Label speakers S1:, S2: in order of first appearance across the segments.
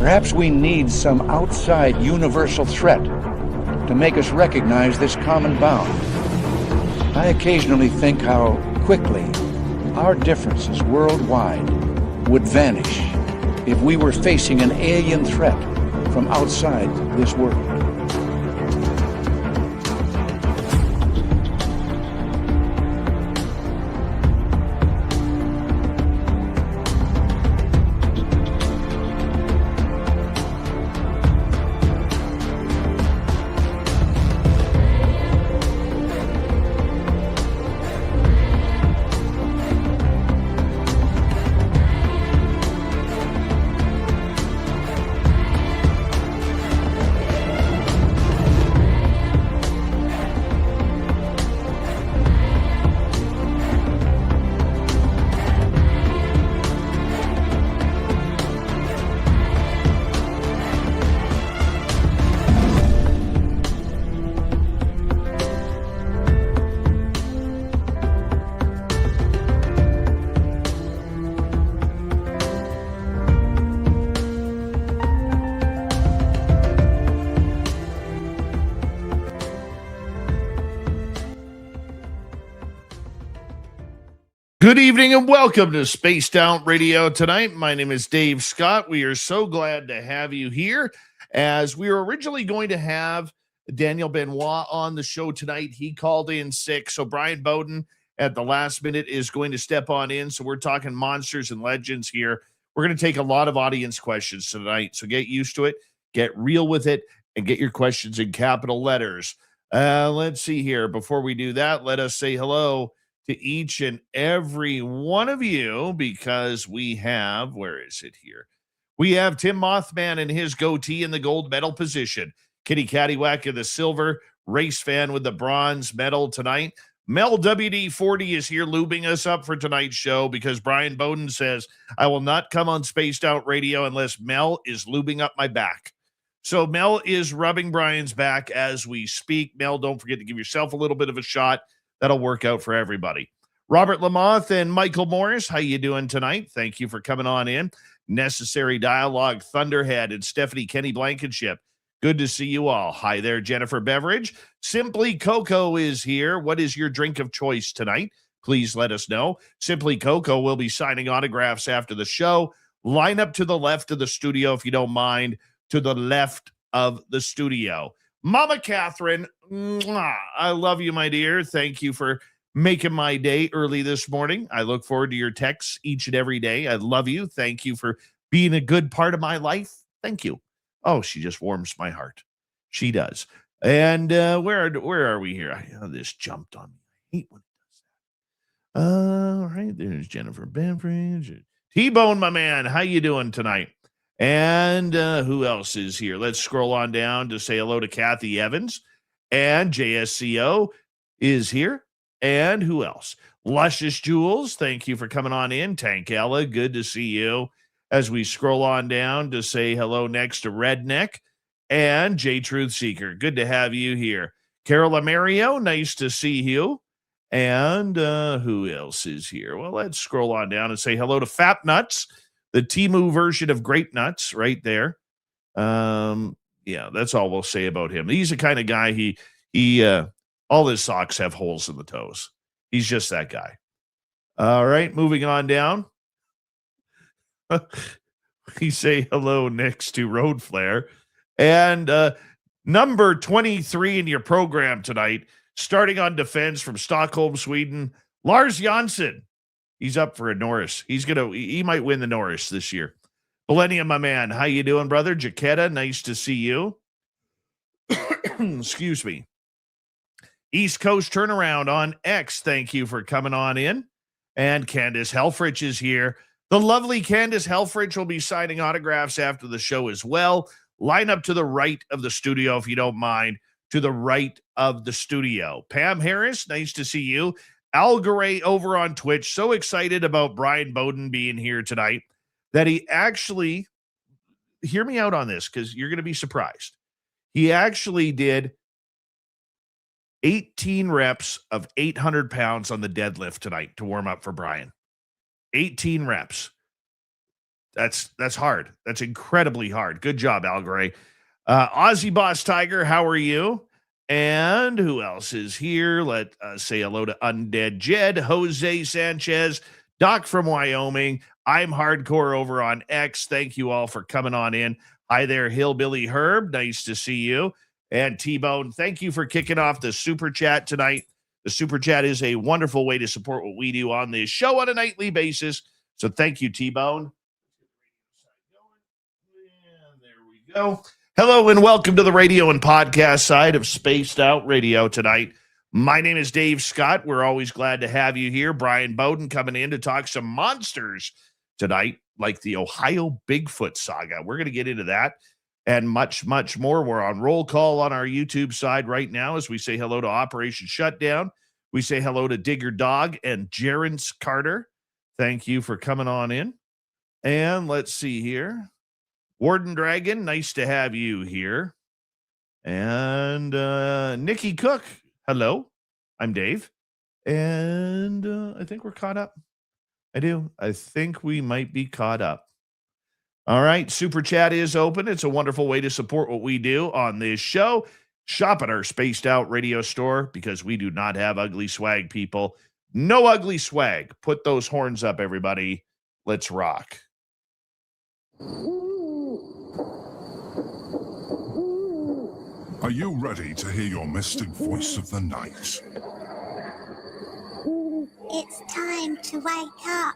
S1: Perhaps we need some outside universal threat to make us recognize this common bound. I occasionally think how quickly our differences worldwide would vanish if we were facing an alien threat from outside this world.
S2: Good evening and welcome to Spaced Out Radio tonight. My name is Dave Scott. We are so glad to have you here, as we were originally going to have Daniel Benoit on the show tonight. He called in sick, so Brian Bowden at the last minute is going to step on in. So we're talking monsters and legends here. We're going to take a lot of audience questions tonight, so get used to it, get real with it, and get your questions in capital letters. Let's see here. Before we do that, let us say hello to each and every one of you, because we have, where is it here? We have Tim Mothman and his goatee in the gold medal position. Kitty Caddywhack in the silver, Race Fan with the bronze medal tonight. Mel WD-40 is here lubing us up for tonight's show, because Brian Bowden says, I will not come on Spaced Out Radio unless Mel is lubing up my back. So Mel is rubbing Brian's back as we speak. Mel, don't forget to give yourself a little bit of a shot. That'll work out for everybody. Robert Lamothe and Michael Morris, how you doing tonight? Thank you for coming on in. Necessary Dialogue, Thunderhead, and Stephanie Kenny Blankenship. Good to see you all. Hi there, Jennifer Beveridge. Simply Cocoa is here. What is your drink of choice tonight? Please let us know. Simply Cocoa will be signing autographs after the show. Line up to the left of the studio, if you don't mind, to the left of the studio. Mama Catherine, mwah, I love you, my dear. Thank you for making my day early this morning. I look forward to your texts each and every day. I love you. Thank you for being a good part of my life. Thank you. Oh, she just warms my heart. She does. And where are we here? This jumped on me. I hate when it does that. All right, there's Jennifer Beveridge. T-Bone, my man. How you doing tonight? And who else is here? Let's scroll on down to say hello to Kathy Evans. And JSCO is here. And who else? Luscious Jules, thank you for coming on in. Tank Ella, good to see you. As we scroll on down to say hello next to Redneck and J Truth Seeker. Good to have you here. Carol Amario, nice to see you. And who else is here? Well, let's scroll on down and say hello to Fat Nuts, the Temu version of Grape Nuts right there. Yeah, that's all we'll say about him. He's the kind of guy, he all his socks have holes in the toes. He's just that guy. All right, moving on down. We say hello next to Road Flare. And number 23 in your program tonight, starting on defense from Stockholm, Sweden, Lars Jansson. He's up for a Norris. He might win the Norris this year. Millennium, my man. How you doing, brother? Jaquetta, nice to see you. Excuse me. East Coast Turnaround on X, thank you for coming on in. And Candace Helfrich is here. The lovely Candace Helfrich will be signing autographs after the show as well. Line up to the right of the studio, if you don't mind, to the right of the studio. Pam Harris, nice to see you. Al Garay over on Twitch, so excited about Brian Bowden being here tonight that he actually, hear me out on this because you're going to be surprised. He actually did 18 reps of 800 pounds on the deadlift tonight to warm up for Brian. 18 reps. That's hard. That's incredibly hard. Good job, Al Gray. Aussie Boss Tiger, how are you? And who else is here? Let us say hello to Undead Jed, Jose Sanchez, Doc from Wyoming. I'm Hardcore over on X. Thank you all for coming on in. Hi there, Hillbilly Herb. Nice to see you. And T-Bone, thank you for kicking off the Super Chat tonight. The Super Chat is a wonderful way to support what we do on this show on a nightly basis. So thank you, T-Bone. And there we go. Hello and welcome to the radio and podcast side of Spaced Out Radio tonight. My name is Dave Scott. We're always glad to have you here. Brian Bowden coming in to talk some monsters tonight, like the Ohio Bigfoot saga. We're going to get into that and much, much more. We're on roll call on our YouTube side right now as we say hello to Operation Shutdown. We say hello to Digger Dog and Jerence Carter. Thank you for coming on in. And let's see here. Warden Dragon, nice to have you here. And Nikki Cook, hello. I'm Dave. And I think we're caught up. I do. I think we might be caught up. All right. Super Chat is open. It's a wonderful way to support what we do on this show. Shop at our Spaced Out Radio store because we do not have ugly swag, people. No ugly swag. Put those horns up, everybody. Let's rock.
S3: Are you ready to hear your mystic voice of the night?
S4: It's time to wake up.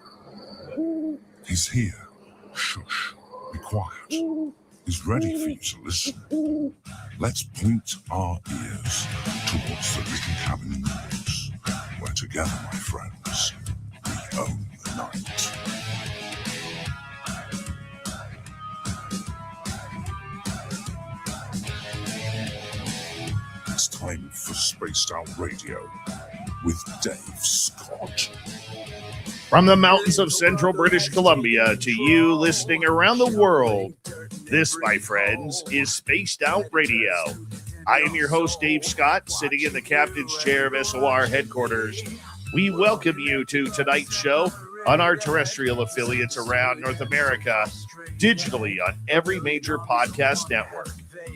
S3: He's here. Shush. Be quiet. He's ready for you to listen. Let's point our ears towards the little cabin in the woods, where together, my friends, we own the night. It's time for Spaced Out Radio with Dave Scott.
S2: From the mountains of central British Columbia to you listening around the world, this, my friends, is Spaced Out Radio. I am your host, Dave Scott, sitting in the captain's chair of SOR headquarters. We welcome you to tonight's show on our terrestrial affiliates around North America, digitally on every major podcast network.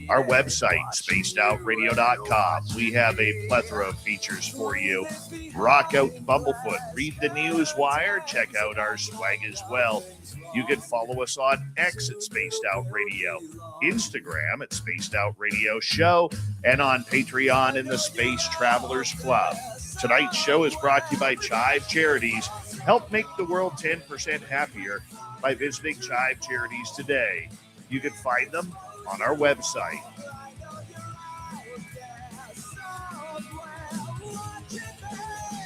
S2: Our website, spacedoutradio.com. We have a plethora of features for you. Rock out Bumblefoot, read the news wire, check out our swag as well. You can follow us on X at Spaced Out Radio, Instagram at Spaced Out Radio Show, and on Patreon in the Space Travelers Club. Tonight's show is brought to you by Chive Charities. Help make the world 10% happier by visiting Chive Charities today. You can find them on our website.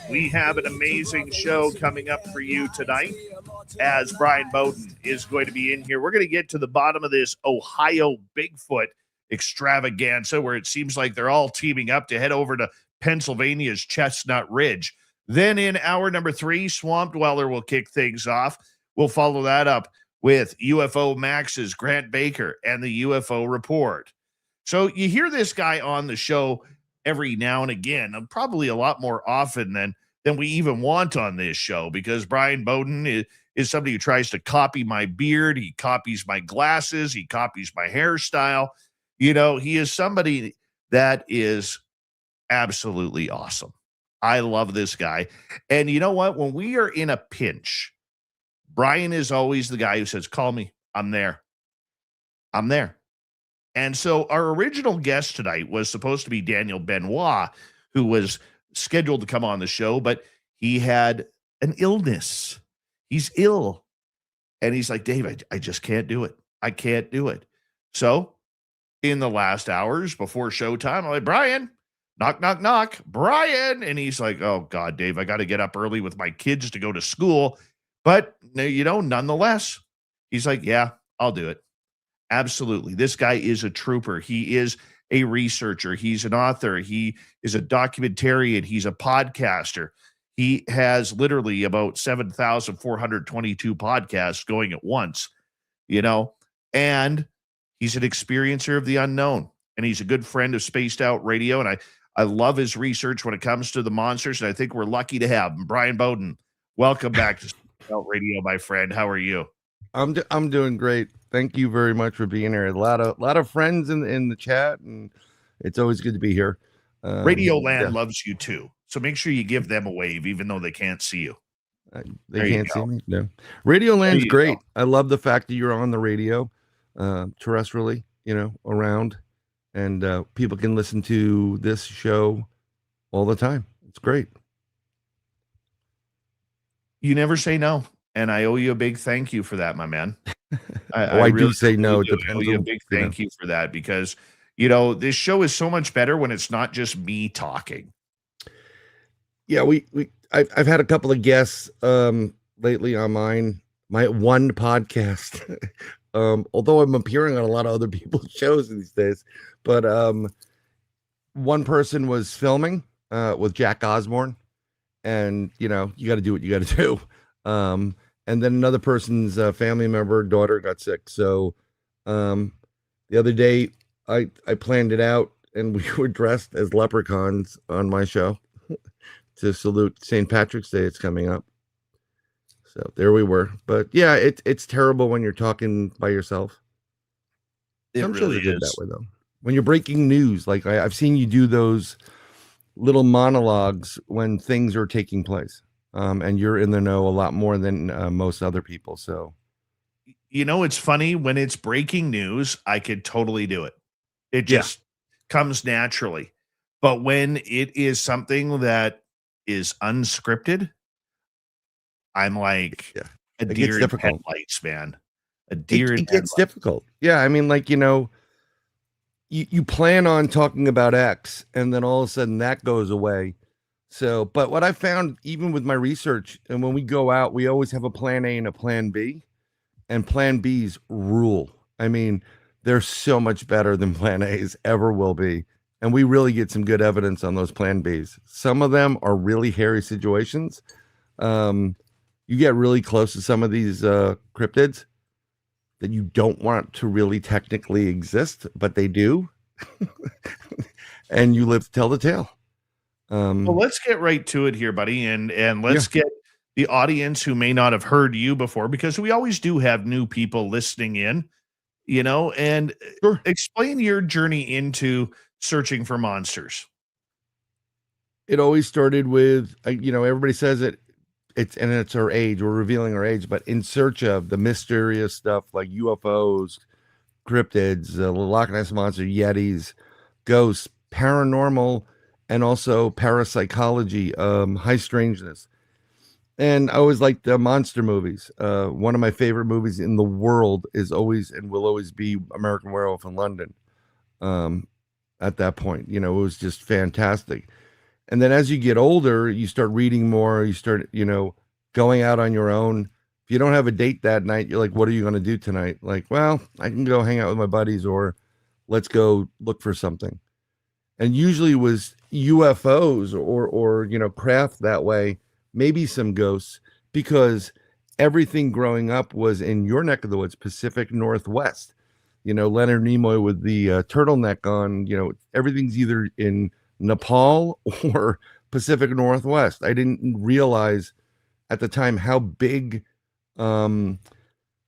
S2: We have an amazing show coming up for you tonight as Brian Bowden is going to be in here. We're going to get to the bottom of this Ohio Bigfoot extravaganza where it seems like they're all teaming up to head over to Pennsylvania's Chestnut Ridge. Then in hour number 3, Swamp Dweller will kick things off. We'll follow that up with UFO Max's Grant Baker and the UFO Report. So you hear this guy on the show every now and again, and probably a lot more often than we even want on this show, because Brian Bowden is somebody who tries to copy my beard. He copies my glasses. He copies my hairstyle. You know, he is somebody that is absolutely awesome. I love this guy. And you know what? When we are in a pinch, Brian is always the guy who says, call me. I'm there. I'm there. And so our original guest tonight was supposed to be Daniel Benoit, who was scheduled to come on the show, but he had an illness. He's ill. And he's like, Dave, I just can't do it. I can't do it. So in the last hours before showtime, I'm like, Brian, knock, knock, knock, Brian. And he's like, oh God, Dave, I got to get up early with my kids to go to school. But, you know, nonetheless, he's like, yeah, I'll do it. Absolutely. This guy is a trooper. He is a researcher. He's an author. He is a documentarian. He's a podcaster. He has literally about 7,422 podcasts going at once, you know, and he's an experiencer of the unknown. And he's a good friend of Spaced Out Radio. And I love his research when it comes to the monsters. And I think we're lucky to have him. Brian Bowden, welcome back to Spaced Out Radio, my friend. How are you?
S5: I'm doing great. Thank you very much for being here. A lot of friends in the chat, and it's always good to be here.
S2: Radio Land
S5: yeah.
S2: loves you too, so make sure you give them a wave, even though they can't see you.
S5: They
S2: There you
S5: can't see
S2: go.
S5: me. No, Radio Land's
S2: you
S5: great.
S2: go.
S5: I love the fact that you're on the radio, terrestrially, around, and people can listen to this show all the time. It's great.
S2: You never say no, and I owe you a big thank you for that, my man.
S5: I do say no. It
S2: do. I owe
S5: depends
S2: you a
S5: on,
S2: big thank you for that, because this show is so much better when it's not just me talking.
S5: Yeah, I've had a couple of guests lately on my one podcast. Although I'm appearing on a lot of other people's shows these days, but one person was filming with Jack Osborne, and you got to do what you got to do. And then another person's family member, daughter, got sick. So the other day I planned it out, and we were dressed as leprechauns on my show to salute St. Patrick's Day. It's coming up. So there we were. But yeah, it's terrible when you're talking by yourself. Some shows are good that way, though. When you're breaking news, like I've seen you do those little monologues when things are taking place. And you're in the know a lot more than most other people. So,
S2: it's funny, when it's breaking news, I could totally do it. It just comes naturally. But when it is something that is unscripted, I'm like a deer in headlights, man. A deer in headlights. It gets
S5: difficult. Yeah, I mean, like, you plan on talking about X, and then all of a sudden that goes away. So, but what I found, even with my research, and when we go out, we always have a plan A and a plan B, and plan B's rule. I mean, they're so much better than plan A's ever will be. And we really get some good evidence on those plan B's. Some of them are really hairy situations. You get really close to some of these cryptids that you don't want to really technically exist, but they do. And you live to tell the tale.
S2: Well, let's get right to it here, buddy, and let's get the audience who may not have heard you before, because we always do have new people listening in, and explain your journey into searching for monsters.
S5: It always started with, everybody says it's our age, we're revealing our age, but in search of the mysterious stuff like UFOs, cryptids, the Loch Ness Monster, Yetis, ghosts, paranormal, and also parapsychology, high strangeness. And I always liked the monster movies. One of my favorite movies in the world is always and will always be American Werewolf in London. At that point, it was just fantastic. And then as you get older, you start reading more, you start, going out on your own. If you don't have a date that night, you're like, what are you going to do tonight? Like, well, I can go hang out with my buddies, or let's go look for something. And usually it was UFOs or craft that way, maybe some ghosts, because everything growing up was in your neck of the woods, Pacific Northwest. Leonard Nimoy with the turtleneck on, everything's either in Nepal or Pacific Northwest. I didn't realize at the time how big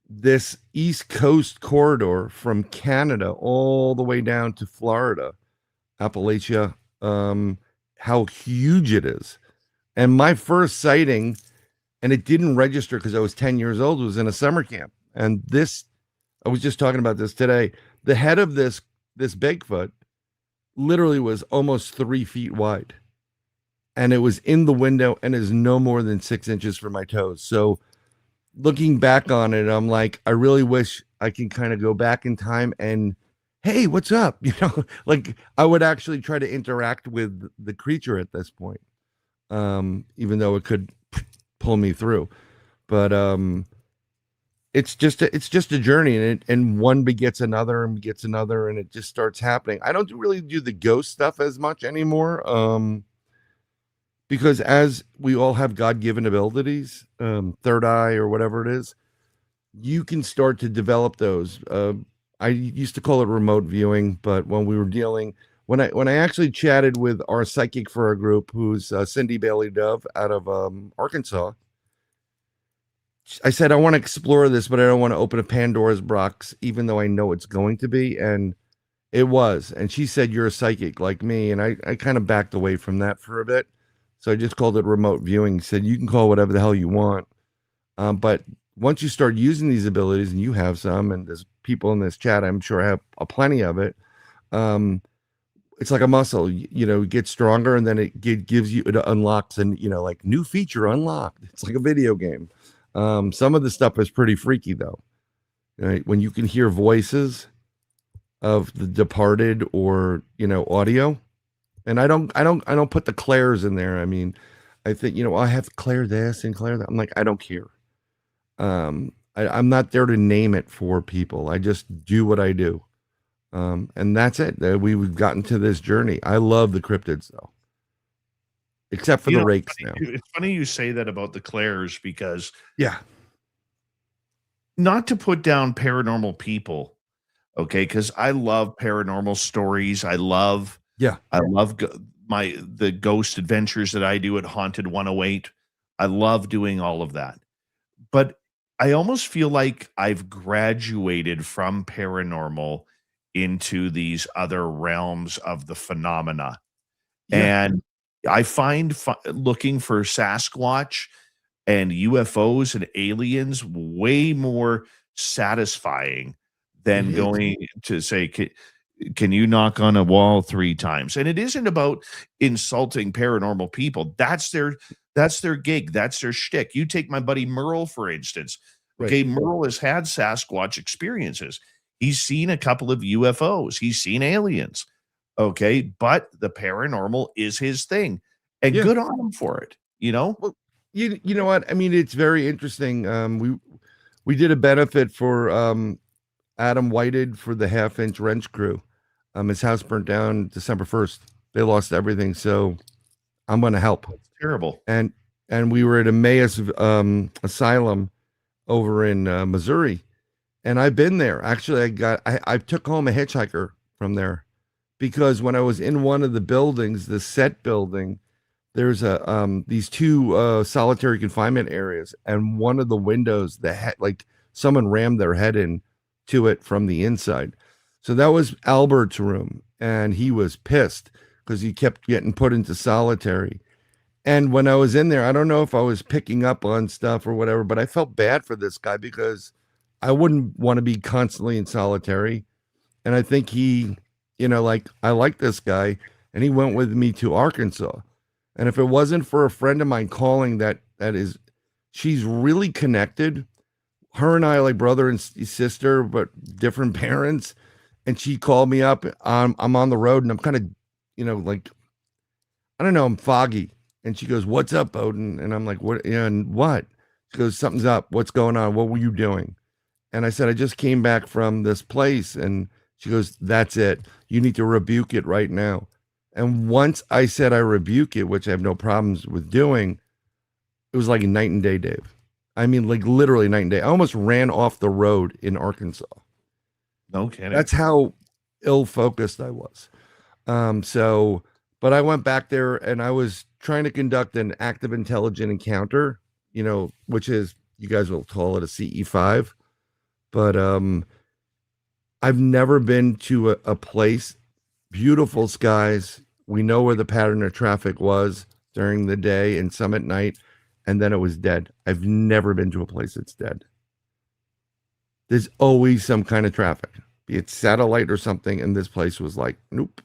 S5: this East Coast corridor from Canada all the way down to Florida, Appalachia, how huge it is. And my first sighting, and it didn't register because I was 10 years old, was in a summer camp. And I was just talking about this today. The head of this Bigfoot literally was almost 3 feet wide. And it was in the window and is no more than 6 inches from my toes. So looking back on it, I'm like, I really wish I can kind of go back in time and, hey, what's up? Like I would actually try to interact with the creature at this point, even though it could pull me through. But it's just a journey, and one begets another and begets another, and it just starts happening. I don't really do the ghost stuff as much anymore, because as we all have God-given abilities, third eye or whatever it is, you can start to develop those. I used to call it remote viewing, but when I actually chatted with our psychic for our group, who's Cindy Bailey Dove out of Arkansas, I said, I want to explore this, but I don't want to open a Pandora's box, even though I know it's going to be. And it was. And she said, you're a psychic like me. And I kind of backed away from that for a bit. So I just called it remote viewing. Said, you can call whatever the hell you want. But once you start using these abilities, and you have some, and there's people in this chat, I'm sure have plenty of it. It's like a muscle, it gets stronger, and then it gives you, it unlocks, and like new feature unlocked. It's like a video game. Some of the stuff is pretty freaky though, right? When you can hear voices of the departed or audio, and I don't put the Claires in there. I mean, I think I have Claire this and Claire that. I'm like, I don't care. I'm not there to name it for people. I just do what I do. And that's it. We've gotten to this journey. I love the cryptids though, except for the rakes now.
S2: It's funny you say that about the Claires, because not to put down paranormal people, okay, because I love paranormal stories. I love the ghost adventures that I do at Haunted 108. I love doing all of that. But I almost feel like I've graduated from paranormal into these other realms of the phenomena. Yeah. And I find looking for Sasquatch and UFOs and aliens way more satisfying than going to say, can you knock on a wall 3 times? And it isn't about insulting paranormal people. That's their gig. That's their shtick. You take my buddy Merle, for instance. Okay, right. Merle has had Sasquatch experiences. He's seen a couple of UFOs. He's seen aliens. Okay, but the paranormal is his thing. And good on him for it,
S5: Well, you know what? I mean, it's very interesting. We did a benefit for Adam Whited for the Half-Inch Wrench crew. His house burnt down December 1st. They lost everything, so I'm going to help.
S2: That's terrible.
S5: And we were at Emmaus Asylum over in Missouri, and I've been there. Actually, I took home a hitchhiker from there, because when I was in one of the buildings, the set building, there's these 2 solitary confinement areas, and one of the windows, like someone rammed their head in to it from the inside. So that was Albert's room, and he was pissed because he kept getting put into solitary. And when I was in there, I don't know if I was picking up on stuff or whatever, but I felt bad for this guy because I wouldn't want to be constantly in solitary. And I think he, I like this guy, and he went with me to Arkansas. And if it wasn't for a friend of mine calling she's really connected. Her and I are like brother and sister, but different parents. And she called me up. I'm on the road, and I'm kind of, I don't know, I'm foggy. And she goes, "What's up, Odin?" And I'm like, "What? And what?" She goes, "Something's up. What's going on? What were you doing?" And I said, "I just came back from this place." And she goes, "That's it. You need to rebuke it right now." And once I said I rebuke it, which I have no problems with doing, it was like night and day, Dave. I mean, like literally night and day. I almost ran off the road in Arkansas.
S2: No kidding.
S5: That's how ill-focused I was. But I went back there, and I was trying to conduct an active intelligent encounter, which is, you guys will call it a CE5. But I've never been to a place, beautiful skies. We know where the pattern of traffic was during the day and some at night, and then it was dead. I've never been to a place that's dead. There's always some kind of traffic, be it satellite or something, and this place was like, nope.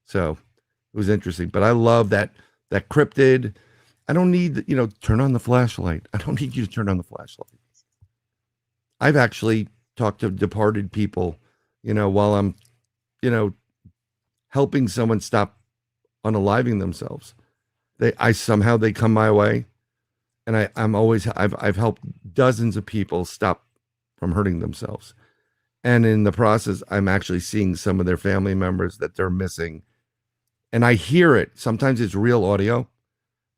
S5: So it was interesting, but I love that cryptid. I don't need, turn on the flashlight. I don't need you to turn on the flashlight. I've actually talked to departed people, while I'm, helping someone stop unaliving themselves. They come my way, and I've helped dozens of people stop from hurting themselves. And in the process, I'm actually seeing some of their family members that they're missing. And I hear it. Sometimes it's real audio,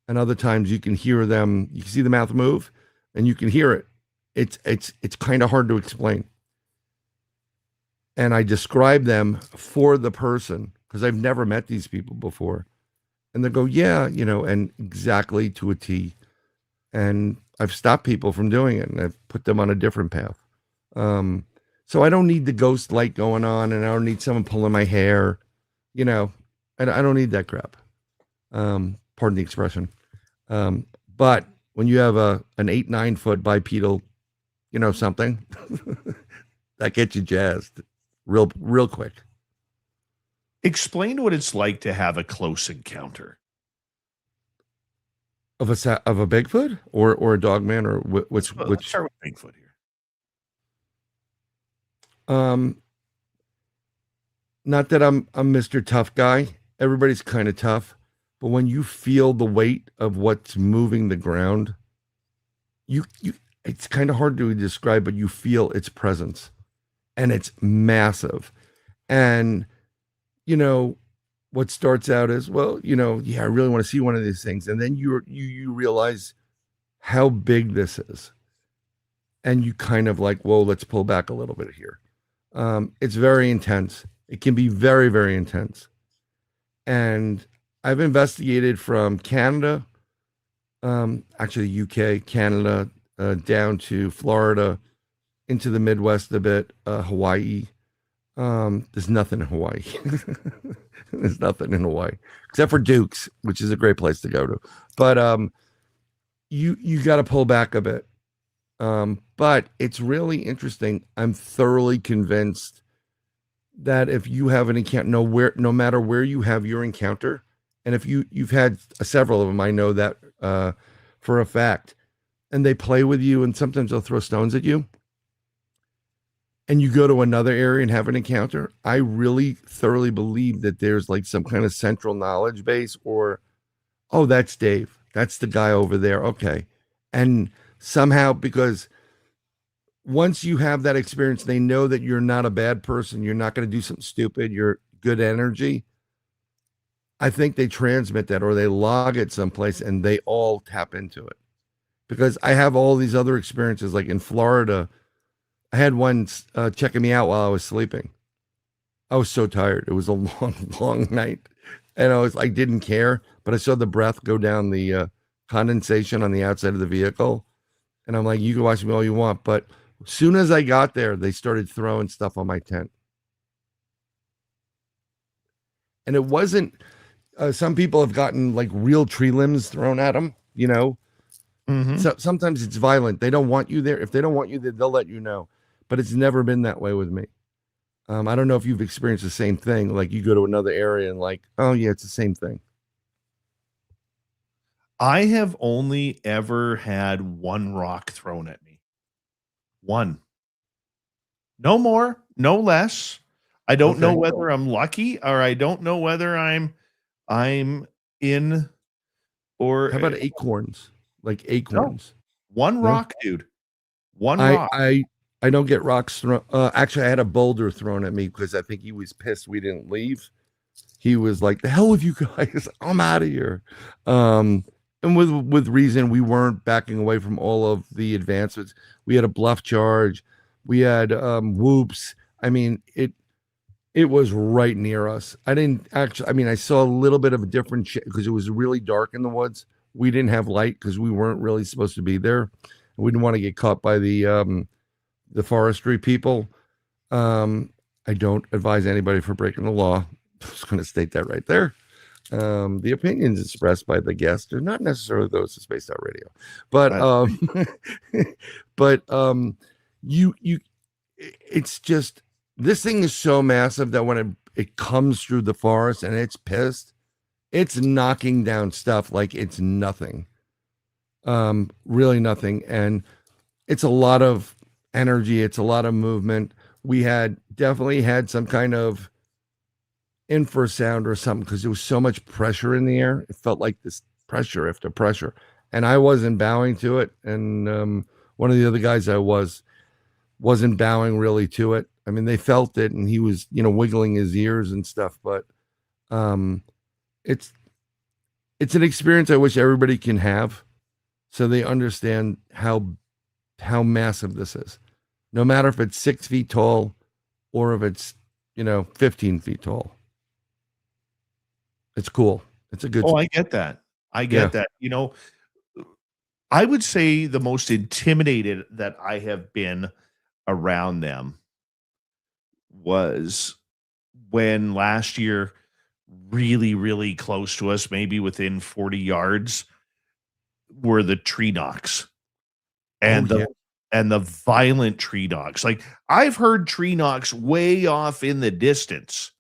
S5: and other times you can hear them. You can see the mouth move, and you can hear it. It's kind of hard to explain. And I describe them for the person because I've never met these people before. And they go, yeah, and exactly to a T. And I've stopped people from doing it, and I've put them on a different path. So I don't need the ghost light going on, and I don't need someone pulling my hair. You know, I don't need that crap. Pardon the expression. But when you have an 8-9 foot bipedal, something that gets you jazzed real quick.
S2: Explain what it's like to have a close encounter
S5: Of a Bigfoot or a dogman, or
S2: Let's start with Bigfoot here.
S5: Not that I'm Mr. Tough Guy. Everybody's kind of tough, but when you feel the weight of what's moving the ground, it's kind of hard to describe, but you feel its presence, and it's massive. And what starts out as, well, I really want to see one of these things, and then you realize how big this is, and you kind of like, whoa, let's pull back a little bit here. It's very intense. It can be very, very intense. And I've investigated from Canada, actually UK, Canada, down to Florida, into the Midwest a bit, Hawaii. There's nothing in Hawaii. There's nothing in Hawaii except for Duke's, which is a great place to go to. But you got to pull back a bit. But it's really interesting. I'm thoroughly convinced that if you have an encounter, no matter where you have your encounter, and if you've had several of them, I know that for a fact, and they play with you, and sometimes they'll throw stones at you, and you go to another area and have an encounter, I really thoroughly believe that there's like some kind of central knowledge base, or, oh, that's Dave. That's the guy over there. Okay. And somehow, because once you have that experience, they know that you're not a bad person. You're not going to do something stupid. You're good energy. I think they transmit that, or they log it someplace, and they all tap into it. Because I have all these other experiences, like in Florida, I had one checking me out while I was sleeping. I was so tired. It was a long, long night. And I didn't care, but I saw the breath go down the condensation on the outside of the vehicle. And I'm like, you can watch me all you want. But as soon as I got there, they started throwing stuff on my tent. And it wasn't, some people have gotten like real tree limbs thrown at them,
S2: Mm-hmm.
S5: So sometimes it's violent. They don't want you there. If they don't want you there, they'll let you know. But it's never been that way with me. I don't know if you've experienced the same thing. Like you go to another area and like, oh yeah, it's the same thing.
S2: I have only ever had one rock thrown at me. One. No more, no less. I don't know whether I'm lucky, or I don't know whether I'm in, or
S5: how about acorns? Like acorns.
S2: No. One rock, dude. One rock.
S5: I don't get rocks thrown. Actually, I had a boulder thrown at me because I think he was pissed we didn't leave. He was like, "The hell with you guys! I'm out of here." And with reason, we weren't backing away from all of the advancements. We had a bluff charge. We had whoops. I mean, it was right near us. I didn't actually. I mean, I saw a little bit of a different because it was really dark in the woods. We didn't have light because we weren't really supposed to be there. We didn't want to get caught by the forestry people. I don't advise anybody for breaking the law. I'm just going to state that right there. The opinions expressed by the guest are not necessarily those of Spaced Out Radio, but it's just, this thing is so massive that when it comes through the forest and it's pissed, it's knocking down stuff like it's nothing, really nothing. And it's a lot of energy. It's a lot of movement. We definitely had some kind of infrasound or something because there was so much pressure in the air. It felt like this pressure after pressure, and I wasn't bowing to it. And one of the other guys wasn't bowing really to it. I mean, they felt it, and he was, wiggling his ears and stuff. But it's an experience I wish everybody can have, so they understand how massive this is. No matter if it's 6 feet tall or if it's 15 feet tall. It's cool. It's a good.
S2: Oh, I get that. I get that. I would say the most intimidated that I have been around them was when last year, really, really close to us, maybe within 40 yards, were the tree knocks and
S5: Oh, yeah.
S2: the violent tree knocks. Like, I've heard tree knocks way off in the distance.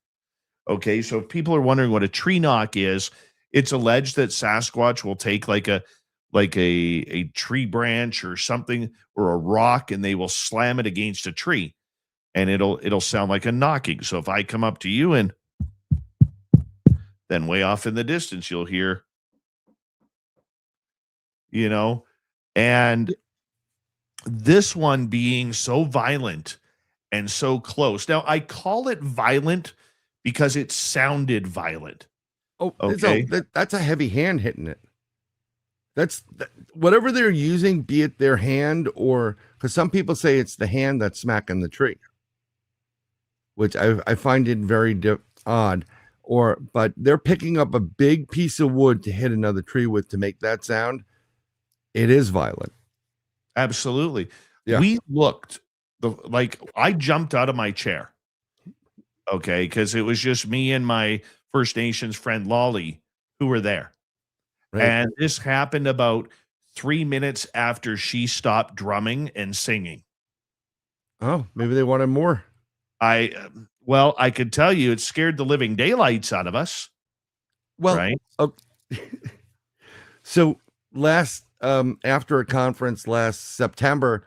S2: Okay, so if people are wondering what a tree knock is, it's alleged that Sasquatch will take like a tree branch or something or a rock, and they will slam it against a tree, and it'll sound like a knocking. So if I come up to you, and then way off in the distance you'll hear, and this one being so violent and so close. Now, I call it violent because it sounded violent.
S5: Oh,
S2: Okay.
S5: that's a heavy hand hitting it. Whatever they're using, be it their hand or, because some people say it's the hand that's smacking the tree, which I find it very odd. But they're picking up a big piece of wood to hit another tree with to make that sound. It is violent.
S2: Absolutely.
S5: Yeah.
S2: We looked like I jumped out of my chair. Okay, because it was just me and my First Nations friend Lolly who were there.
S5: Right.
S2: And this happened about 3 minutes after she stopped drumming and singing.
S5: Oh, maybe they wanted more.
S2: I could tell you it scared the living daylights out of us.
S5: Well,
S2: right.
S5: So after a conference last September,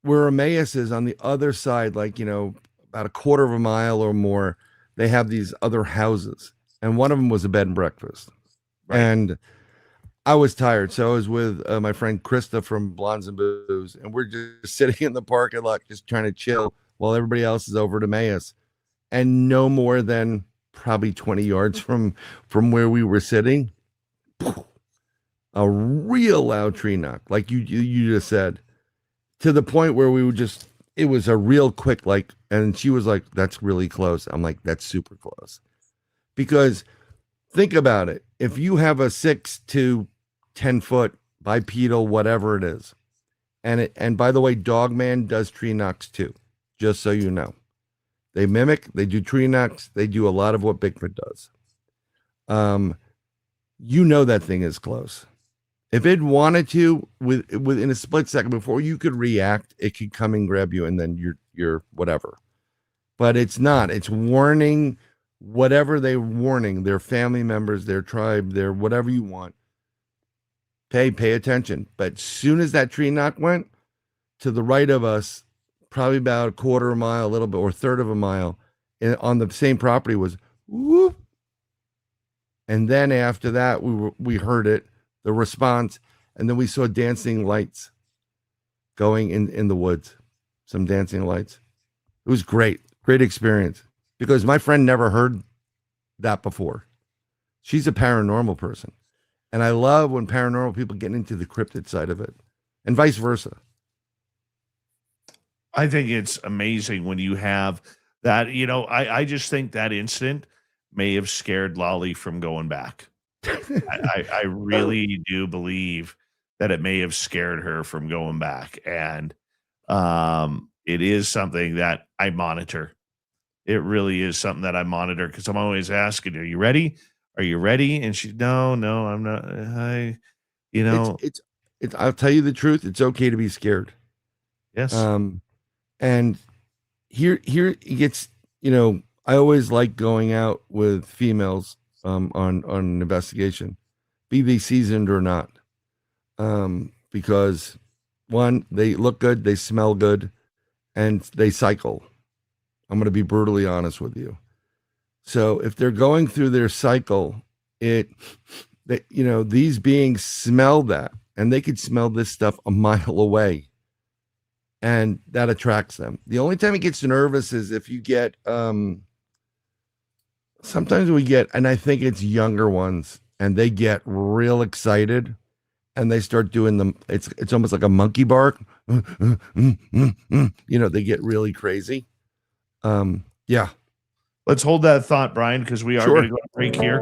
S5: where Emmaus is on the other side, like, about a quarter of a mile or more, they have these other houses, and one of them was a bed and breakfast. Right. And I was tired, so I was with my friend Krista from Blondes and Booze, and we're just sitting in the parking lot, just trying to chill while everybody else is over at Emmaus. And no more than probably 20 yards from where we were sitting, a real loud tree knock, like you just said, to the point where it was a real quick, like, and she was like, that's really close. I'm like, that's super close. Because think about it. If you have a 6 to 10 foot bipedal, whatever it is, and by the way, Dogman does tree knocks too, just so you know. They do tree knocks. They do a lot of what Bigfoot does. That thing is close. If it wanted to, within a split second before you could react, it could come and grab you, and then you're whatever. But it's not. It's warning whatever they're warning, their family members, their tribe, their whatever you want. Pay attention. But as soon as that tree knock went to the right of us, probably about a quarter of a mile, a little bit, or a third of a mile, on the same property was whoop. And then after that, we heard it, the response, and then we saw dancing lights going in the woods, some dancing lights. It was great experience, because my friend never heard that before. She's a paranormal person, and I love when paranormal people get into the cryptid side of it, and vice versa.
S2: I think it's amazing when you have that. I just think that incident may have scared Lolly from going back. I really do believe that it may have scared her from going back. And it is something that I monitor. It really is something that I monitor, because I'm always asking, are you ready? Are you ready? And she, no, I'm not.
S5: It's I'll tell you the truth. It's okay to be scared.
S2: Yes.
S5: And here it gets, I always like going out with females on an investigation, be they seasoned or not. Because one, they look good, they smell good, and they cycle. I'm going to be brutally honest with you. So if they're going through their cycle, these beings smell that, and they could smell this stuff a mile away. And that attracts them. The only time it gets nervous is if you get, sometimes we get, and I think it's younger ones, and they get real excited, and they start doing them. It's almost like a monkey bark. They get really crazy. Yeah.
S2: Let's hold that thought, Brian, because we are going to go to break here.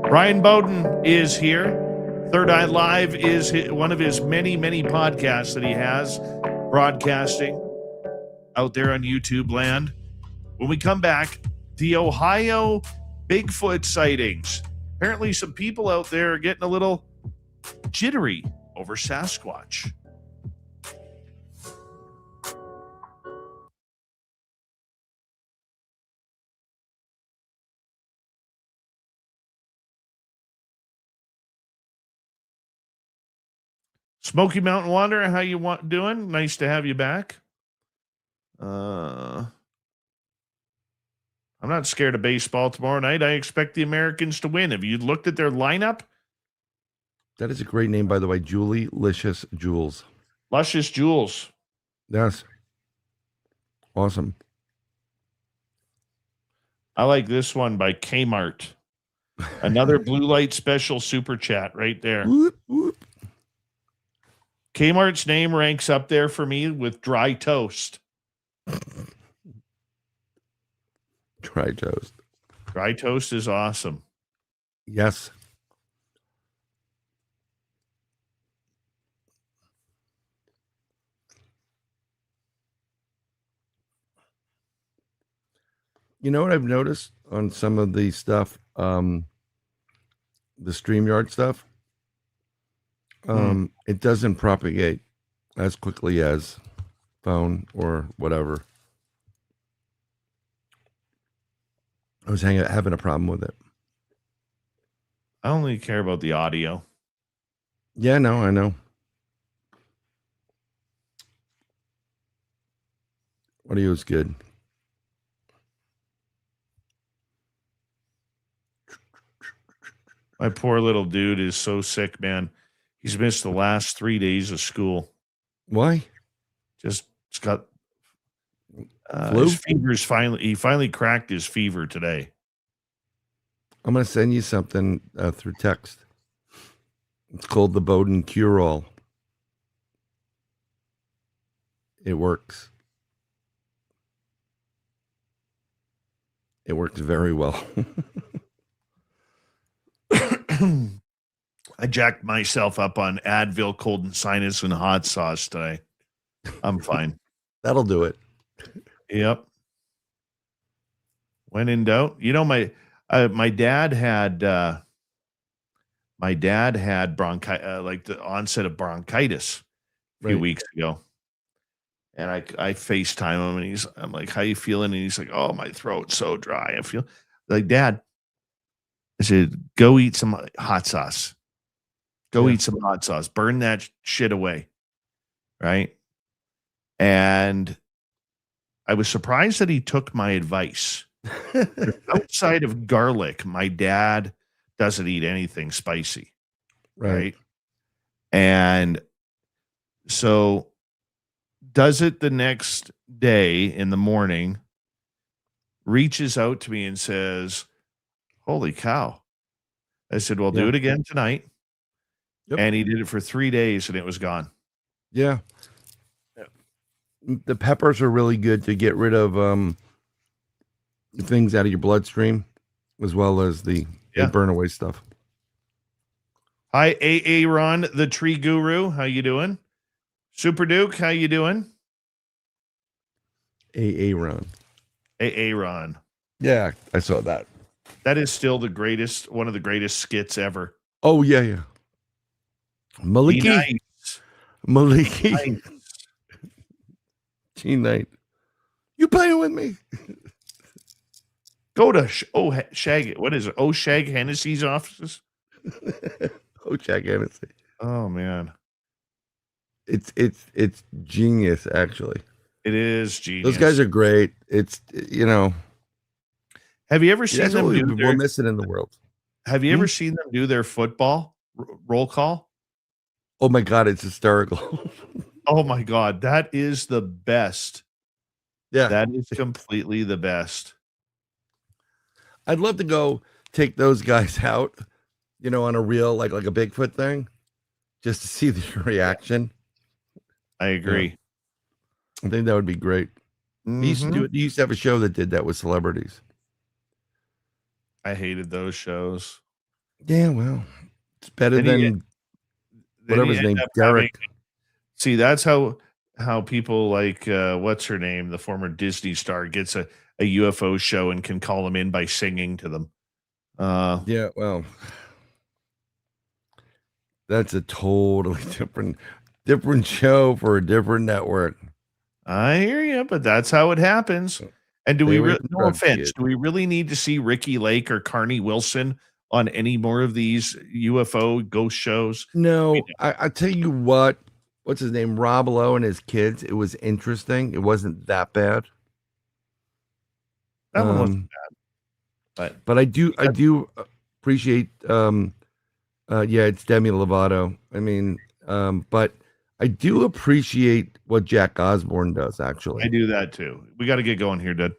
S2: Brian Bowden is here. Third Eye Live is one of his many, many podcasts that he has broadcasting out there on YouTube land. When we come back, the Ohio Bigfoot sightings. Apparently, some people out there are getting a little jittery over Sasquatch. Smoky Mountain Wanderer, how you doing? Nice to have you back. I'm not scared of baseball tomorrow night. I expect the Americans to win. Have you looked at their lineup?
S5: That is a great name, by the way. Julie Licious Jules.
S2: Luscious Jules.
S5: Yes. Awesome.
S2: I like this one by Kmart. Another blue light special super chat right there.
S5: Whoop, whoop.
S2: Kmart's name ranks up there for me with dry toast.
S5: Dry toast.
S2: Dry toast is awesome.
S5: Yes. You know what I've noticed on some of the stuff, the StreamYard stuff? It doesn't propagate as quickly as phone or whatever. I was having a problem with it.
S2: I only care about the audio.
S5: Yeah, no, I know. Audio is good.
S2: My poor little dude is so sick, man. He's missed the last 3 days of school.
S5: Why?
S2: Just got
S5: flu?
S2: His fever's he finally cracked his fever today.
S5: I'm going to send you something through text. It's called the Bowden Cure-All. It works. It works very well.
S2: I jacked myself up on Advil, cold and sinus, and hot sauce today. I'm fine.
S5: That'll do it.
S2: Yep. When in doubt, you know, my dad had bronchitis, like the onset of bronchitis a few weeks ago. And I FaceTime him and I'm like, how you feeling? And he's like, oh, my throat's so dry. I feel like, Dad, I said, go eat some hot sauce. Go eat some hot sauce. Burn that shit away. Right. And I was surprised that he took my advice. Outside of garlic, my dad doesn't eat anything spicy. Right. And so does it the next day in the morning, reaches out to me and says, holy cow. I said, well, do it again tonight. Yep. And he did it for 3 days and it was gone.
S5: Yeah. The peppers are really good to get rid of things out of your bloodstream, as well as the burn away stuff.
S2: Hi, AA Ron, the tree guru. How you doing? Super Duke, how you doing?
S5: AA Ron.
S2: AA Ron.
S5: Yeah, I saw that.
S2: That is still one of the greatest skits ever.
S5: Oh, yeah. Maliki.
S2: Nice.
S5: Maliki.
S2: Nice.
S5: G-Night. You playing with me?
S2: Go to Shag. What is it? Shag Hennessy's offices?
S5: Shag Hennessy.
S2: Oh, man.
S5: It's genius, actually.
S2: It is genius.
S5: Those guys are great. It's,
S2: have you ever seen them
S5: we're missing in the world?
S2: Have you ever seen them do their football roll call?
S5: Oh my God, it's hysterical.
S2: Oh my God, that is the best.
S5: Yeah.
S2: That is completely the best.
S5: I'd love to go take those guys out, on a real, like a Bigfoot thing, just to see the reaction.
S2: I agree.
S5: Yeah. I think that would be great.
S2: Mm-hmm.
S5: He used to do it. He used to have a show that did that with celebrities.
S2: I hated those shows.
S5: Yeah, well, it's better than whatever his name, Derek.
S2: See, that's how people like what's her name, the former Disney star, gets a UFO show and can call them in by singing to them.
S5: Yeah, well, that's a totally different show for a different network.
S2: I hear you, but that's how it happens. And do
S5: They
S2: we
S5: were
S2: no
S5: drug
S2: offense,
S5: kids.
S2: do we really need to see Ricky Lake or Carney Wilson on any more of these UFO ghost shows?
S5: No, I tell you what's his name? Rob Lowe and his kids. It was interesting. It wasn't that bad.
S2: That one wasn't bad.
S5: But I do appreciate it's Demi Lovato. I mean, but I do appreciate what Jack Osborne does, actually.
S2: I do that too. We got to get going here, Dud.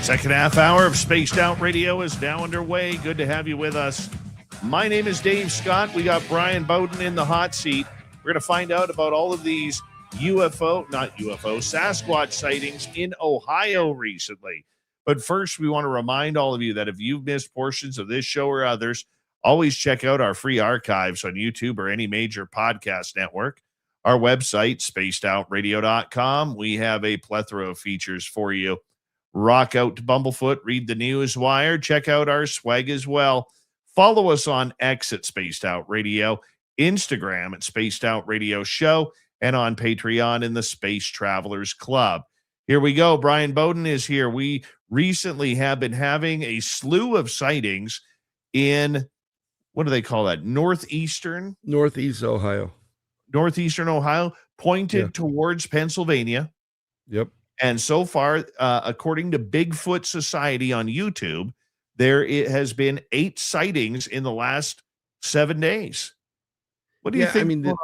S2: Second half hour of Spaced Out Radio is now underway. Good to have you with us. My name is Dave Scott. We got Brian Bowden in the hot seat. We're going to find out about all of these Sasquatch sightings in Ohio recently. But first, we want to remind all of you that if you've missed portions of this show or others, always check out our free archives on YouTube or any major podcast network. Our website, spacedoutradio.com. We have a plethora of features for you. Rock out to Bumblefoot, read the news wire, check out our swag as well. Follow us on X at Spaced Out Radio, Instagram at Spaced Out Radio Show, and on Patreon in the Space Travelers Club. Here we go. Brian Bowden is here. We recently have been having a slew of sightings in, what do they call that? Northeast
S5: Ohio.
S2: Northeastern Ohio, pointed towards Pennsylvania.
S5: Yep.
S2: And so far, according to Bigfoot Society on YouTube, it has been 8 sightings in the last 7 days. What do you think?
S5: I mean,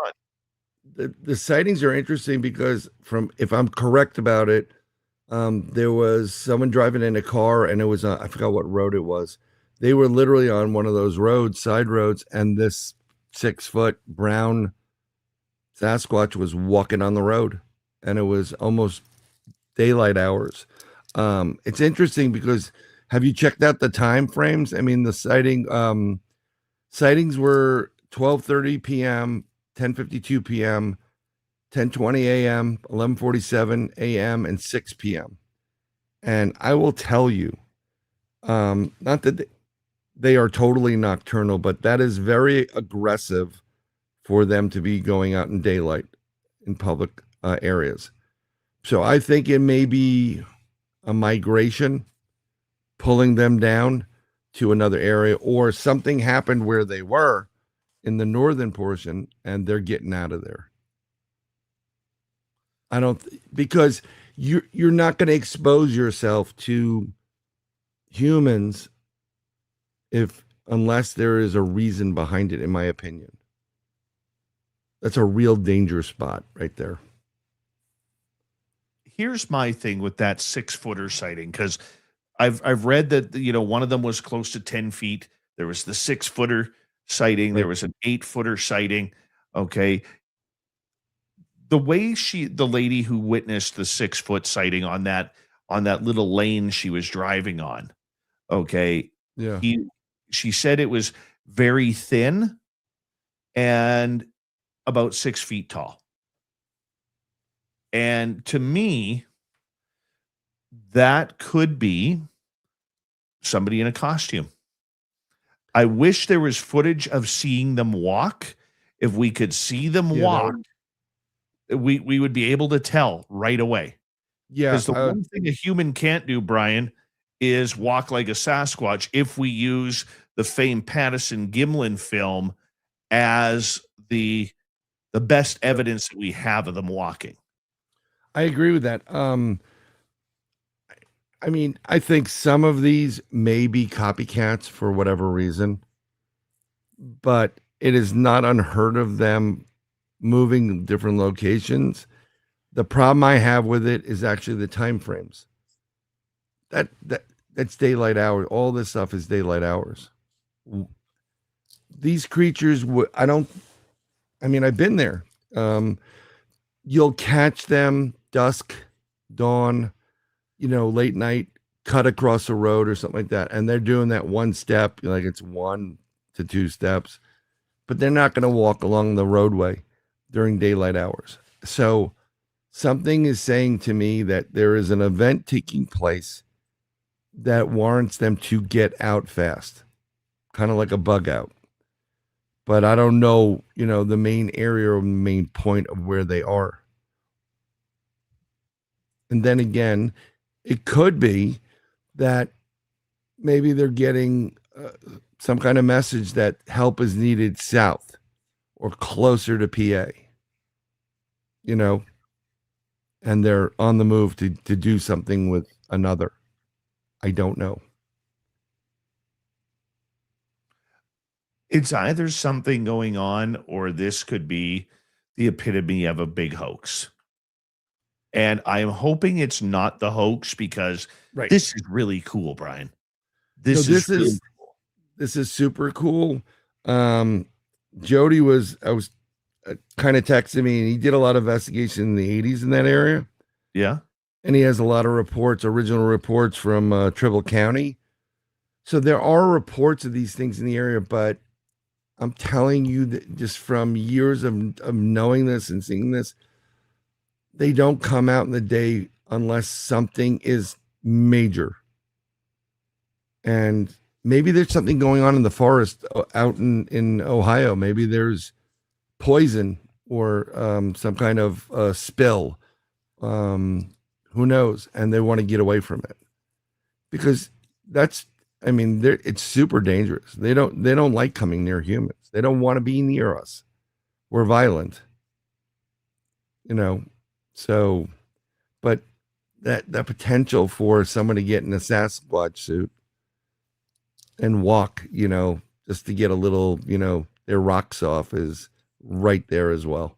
S5: the sightings are interesting because if I'm correct about it, there was someone driving in a car and it was, I forgot what road it was. They were literally on one of those side roads, and this 6-foot brown Sasquatch was walking on the road, and it was almost daylight hours. It's interesting because have you checked out the time frames? I mean, the sightings were 12:30 p.m., 10:52 p.m., 10:20 a.m., 11:47 a.m., and 6 p.m. And I will tell you, not that they are totally nocturnal, but that is very aggressive for them to be going out in daylight in public areas. So I think it may be a migration pulling them down to another area, or something happened where they were in the northern portion and they're getting out of there. Because you're not going to expose yourself to humans unless there is a reason behind it, in my opinion. That's a real danger spot right there.
S2: Here's my thing with that 6-footer sighting, because I've read that one of them was close to 10 feet. There was the 6-footer sighting. Right. There was an 8-footer sighting. Okay, the way the lady who witnessed the 6-foot sighting on that little lane she was driving on. Okay,
S5: yeah,
S2: she said it was very thin and about 6 feet tall. And to me, that could be somebody in a costume. I wish there was footage of seeing them walk. If we could see them walk, we would be able to tell right away.
S5: Yeah.
S2: Because the one thing a human can't do, Brian, is walk like a Sasquatch if we use the famed Patterson Gimlin film as the best evidence that we have of them walking.
S5: I agree with that. I mean, I think some of these may be copycats for whatever reason, but it is not unheard of them moving different locations. The problem I have with it is actually the time frames. that's daylight hours. All this stuff is daylight hours. These creatures, I've been there. You'll catch them dusk, dawn, late night, cut across the road or something like that. And they're doing that one step, like it's 1 to 2 steps, but they're not going to walk along the roadway during daylight hours. So something is saying to me that there is an event taking place that warrants them to get out fast, kind of like a bug out. But I don't know, the main area or main point of where they are. And then again, it could be that maybe they're getting some kind of message that help is needed south or closer to PA, and they're on the move to do something with another. I don't know.
S2: It's either something going on or this could be the epitome of a big hoax. And I'm hoping it's not the hoax because this is really cool, Brian. This is really cool.
S5: This is super cool. Jody was kind of texting me, and he did a lot of investigation in the 80s in that area.
S2: Yeah.
S5: And he has a lot of original reports from Tribble County. So there are reports of these things in the area, but I'm telling you that just from years of knowing this and seeing this, they don't come out in the day unless something is major. And maybe there's something going on in the forest out in Ohio. Maybe there's poison or some kind of spill. Who knows? And they want to get away from it because it's super dangerous. They don't like coming near humans. They don't want to be near us. We're violent, so, but that potential for someone to get in a Sasquatch suit and walk, just to get a little, their rocks off is right there as well.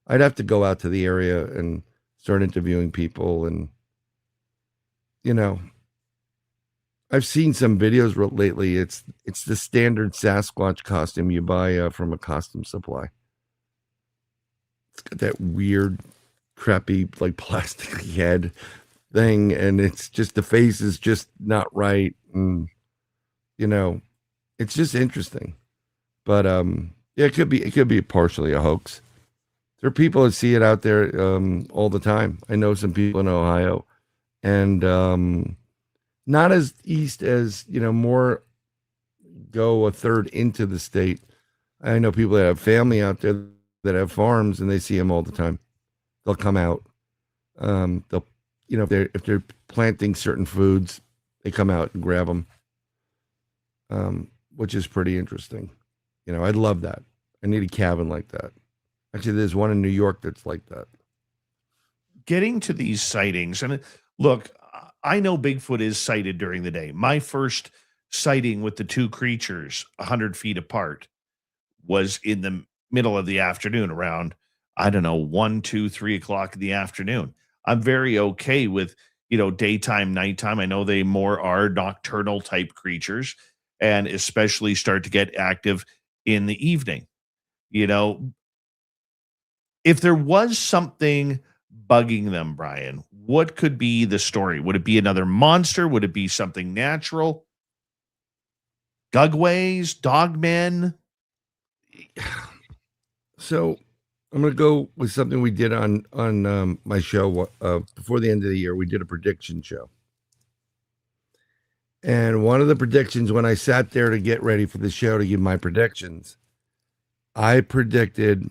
S5: I'd have to go out to the area and start interviewing people. And, I've seen some videos lately. It's the standard Sasquatch costume you buy from a costume supply. It's got that weird, crappy, like plastic head thing. And it's just, the face is just not right. And, it's just interesting. But it could be partially a hoax. There are people that see it out there all the time. I know some people in Ohio, and not as east as, more go a third into the state. I know people that have family out there that have farms, and they see them all the time. They'll come out. They'll, if they're planting certain foods, they come out and grab them, which is pretty interesting. I'd love that. I need a cabin like that. Actually, there's one in New York that's like that.
S2: Getting to these sightings, and look, I know Bigfoot is sighted during the day. My first sighting with the two creatures 100 feet apart was in the middle of the afternoon around, 1, 2, 3 o'clock in the afternoon. I'm very okay with, daytime, nighttime. I know they more are nocturnal type creatures and especially start to get active in the evening. If there was something bugging them, Brian, what could be the story? Would it be another monster? Would it be something natural? Gugways, dogmen?
S5: So I'm going to go with something we did on my show before the end of the year. We did a prediction show. And one of the predictions, when I sat there to get ready for the show to give my predictions, I predicted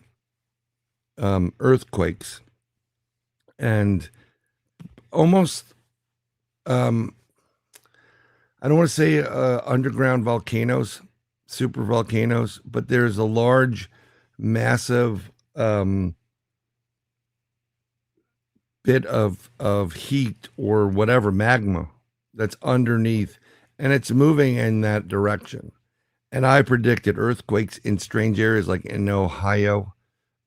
S5: earthquakes and almost, I don't want to say underground volcanoes, super volcanoes, but there's a large, massive bit of heat or whatever, magma that's underneath, and it's moving in that direction. And I predicted earthquakes in strange areas like in Ohio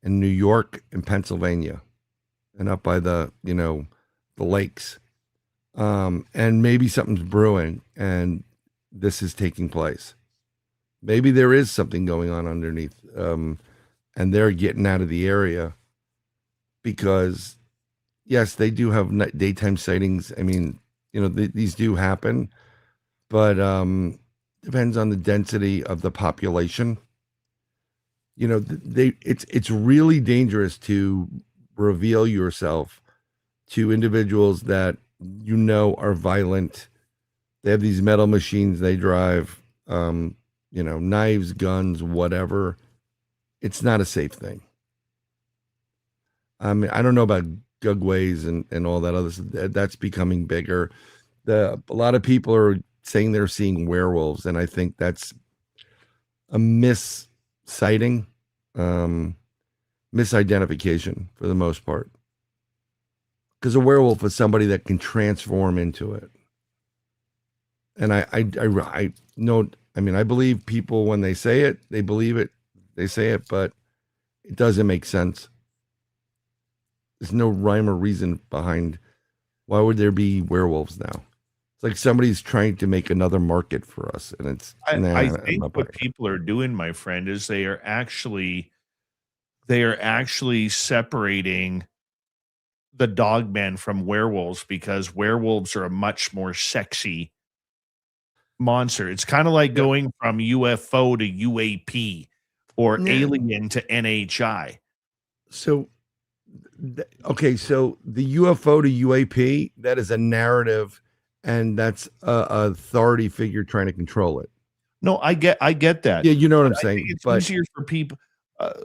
S5: and New York and Pennsylvania and up by the, the lakes. And maybe something's brewing and this is taking place. Maybe there is something going on underneath, and they're getting out of the area because, yes, they do have daytime sightings. I mean, these do happen, but depends on the density of the population. It's really dangerous to reveal yourself to individuals that are violent. They have these metal machines they drive, knives, guns, whatever. It's not a safe thing. I mean, I don't know about gugways and all that other stuff. That's becoming bigger. A lot of people are saying they're seeing werewolves, and I think that's a missighting, misidentification for the most part. Because a werewolf is somebody that can transform into it. And I know, I mean, I believe people when they say it, they believe it, they say it, but it doesn't make sense. There's no rhyme or reason behind why would there be werewolves now? It's like somebody's trying to make another market for us. And it's,
S2: I think what people are doing, my friend, is they are actually separating the dogmen from werewolves because werewolves are a much more sexy monster. It's kind of like going from UFO to UAP or alien to NHI.
S5: So, okay, so the UFO to UAP, that is a narrative, and that's a authority figure trying to control it.
S2: No, I get that.
S5: Yeah, you know what I'm saying.
S2: It's easier for people.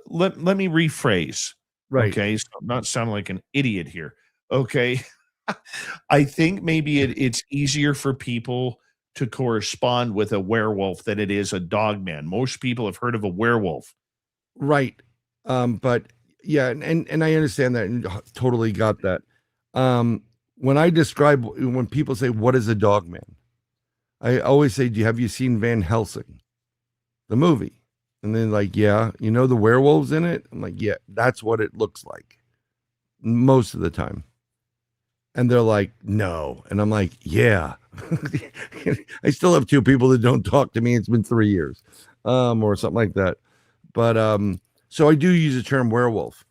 S2: Let me rephrase.
S5: Right.
S2: Okay, so I'm not sounding like an idiot here. Okay. I think maybe it's easier for people to correspond with a werewolf than it is a dogman. Most people have heard of a werewolf.
S5: Right. But yeah, and I understand that and totally got that. When people say, what is a dogman? I always say, have you seen Van Helsing, the movie? And then like, yeah, the werewolves in it? I'm like, yeah, that's what it looks like most of the time. And they're like, no. And I'm like, yeah. I still have two people that don't talk to me. It's been 3 years, or something like that. But so I do use the term werewolf.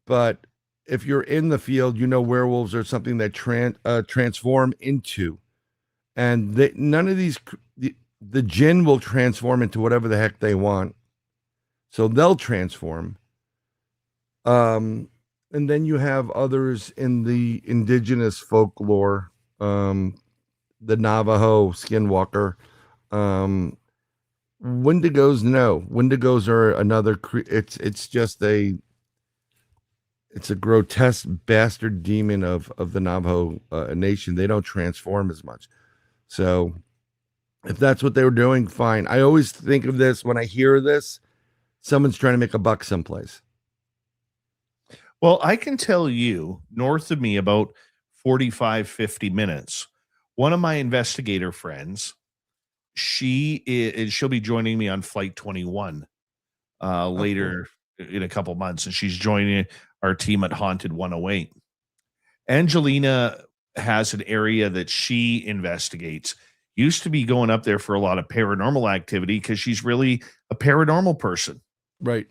S5: But if you're in the field, werewolves are something that transform into. And none of these, the jinn will transform into whatever the heck they want. So they'll transform. And then you have others in the indigenous folklore, the Navajo skinwalker. Wendigos, no. Wendigos are another. It's a grotesque bastard demon of the Navajo nation. They don't transform as much. So if that's what they were doing, fine. I always think of this when I hear this. Someone's trying to make a buck someplace.
S2: Well, I can tell you, north of me, about 45, 50 minutes, one of my investigator friends, she'll be joining me on Flight 21 later in a couple months, and she's joining our team at Haunted 108. Angelina has an area that she investigates. Used to be going up there for a lot of paranormal activity because she's really a paranormal person.
S5: Right.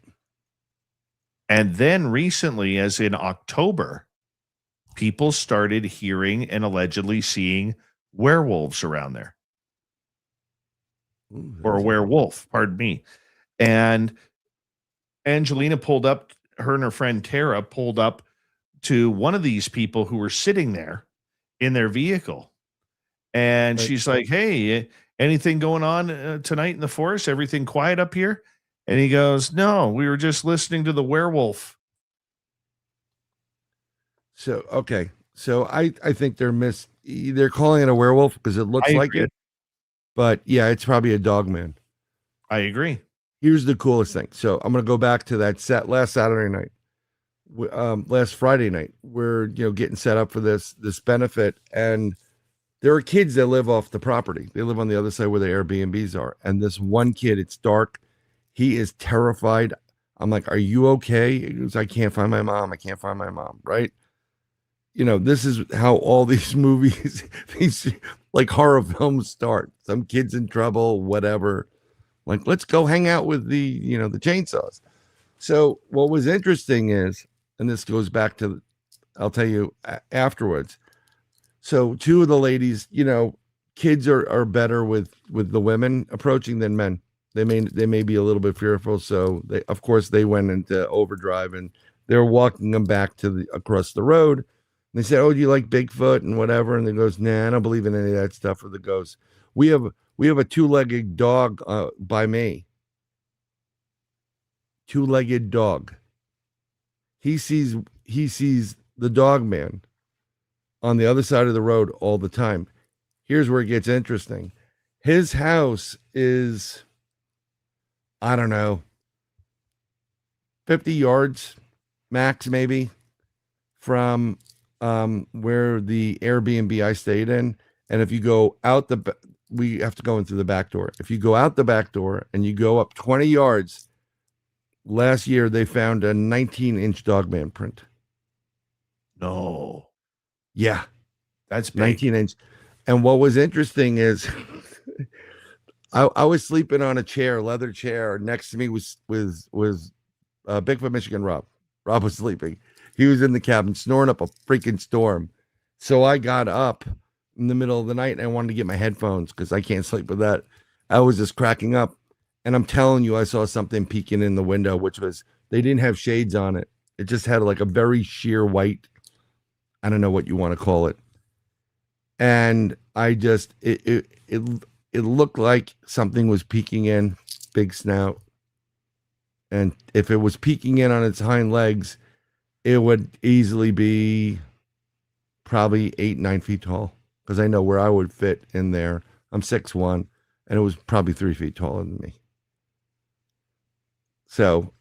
S2: And then recently, as in October, people started hearing and allegedly seeing werewolves around there.
S5: Ooh,
S2: or a werewolf, pardon me. And Angelina her and her friend Tara pulled up to one of these people who were sitting there in their vehicle. And she's like, hey, anything going on tonight in the forest? Everything quiet up here? And he goes, no, we were just listening to the werewolf.
S5: So, okay. So I think they're calling it a werewolf because it looks like it. But yeah, it's probably a dogman.
S2: I agree.
S5: Here's the coolest thing. So I'm going to go back to that last Saturday night, last Friday night. We're getting set up for this benefit, and there are kids that live off the property. They live on the other side where the Airbnbs are. And this one kid, it's dark. He is terrified. I'm like, are you okay? He goes, I can't find my mom. I can't find my mom. Right. this is how all these movies, these like horror films start. Some kids in trouble, whatever. Like, let's go hang out with the chainsaws. So what was interesting is, and this goes back to, I'll tell you afterwards. So two of the ladies, kids are better with the women approaching than men. They may be a little bit fearful. So of course they went into overdrive, and they're walking them back to across the road. And they said, "Oh, do you like Bigfoot and whatever?" And they goes, "Nah, I don't believe in any of that stuff." Or the goes, "We have a two-legged dog by me. Two-legged dog. He sees the dog man on the other side of the road all the time." Here's where it gets interesting. His house is, I don't know, 50 yards max, maybe, from where the Airbnb I stayed in. And if you go out we have to go in through the back door. If you go out the back door and you go up 20 yards, last year they found a 19-inch dogman print.
S2: No.
S5: Yeah.
S2: That's big.
S5: 19-inch. And what was interesting is I was sleeping on a chair, leather chair. Next to me was Bigfoot Michigan Rob. Rob was sleeping. He was in the cabin snoring up a freaking storm. So I got up in the middle of the night and I wanted to get my headphones because I can't sleep with that. I was just cracking up. And I'm telling you, I saw something peeking in the window, which was, they didn't have shades on it. It just had like a very sheer white, I don't know what you want to call it. And I just, it looked like something was peeking in, big snout. And if it was peeking in on its hind legs, it would easily be probably 8-9 feet tall. Because I know where I would fit in there. I'm 6'1", and it was probably 3 feet taller than me. So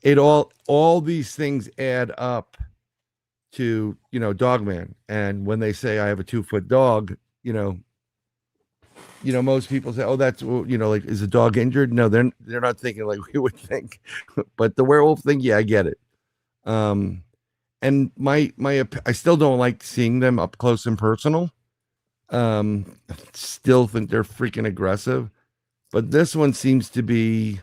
S5: all these things add up to, dogman. And when they say I have a 2-foot dog, most people say, "Oh, that's, like, is the dog injured?" No, they're not thinking like we would think. But the werewolf thing, yeah, I get it. And I still don't like seeing them up close and personal. Still think they're freaking aggressive, but this one seems to be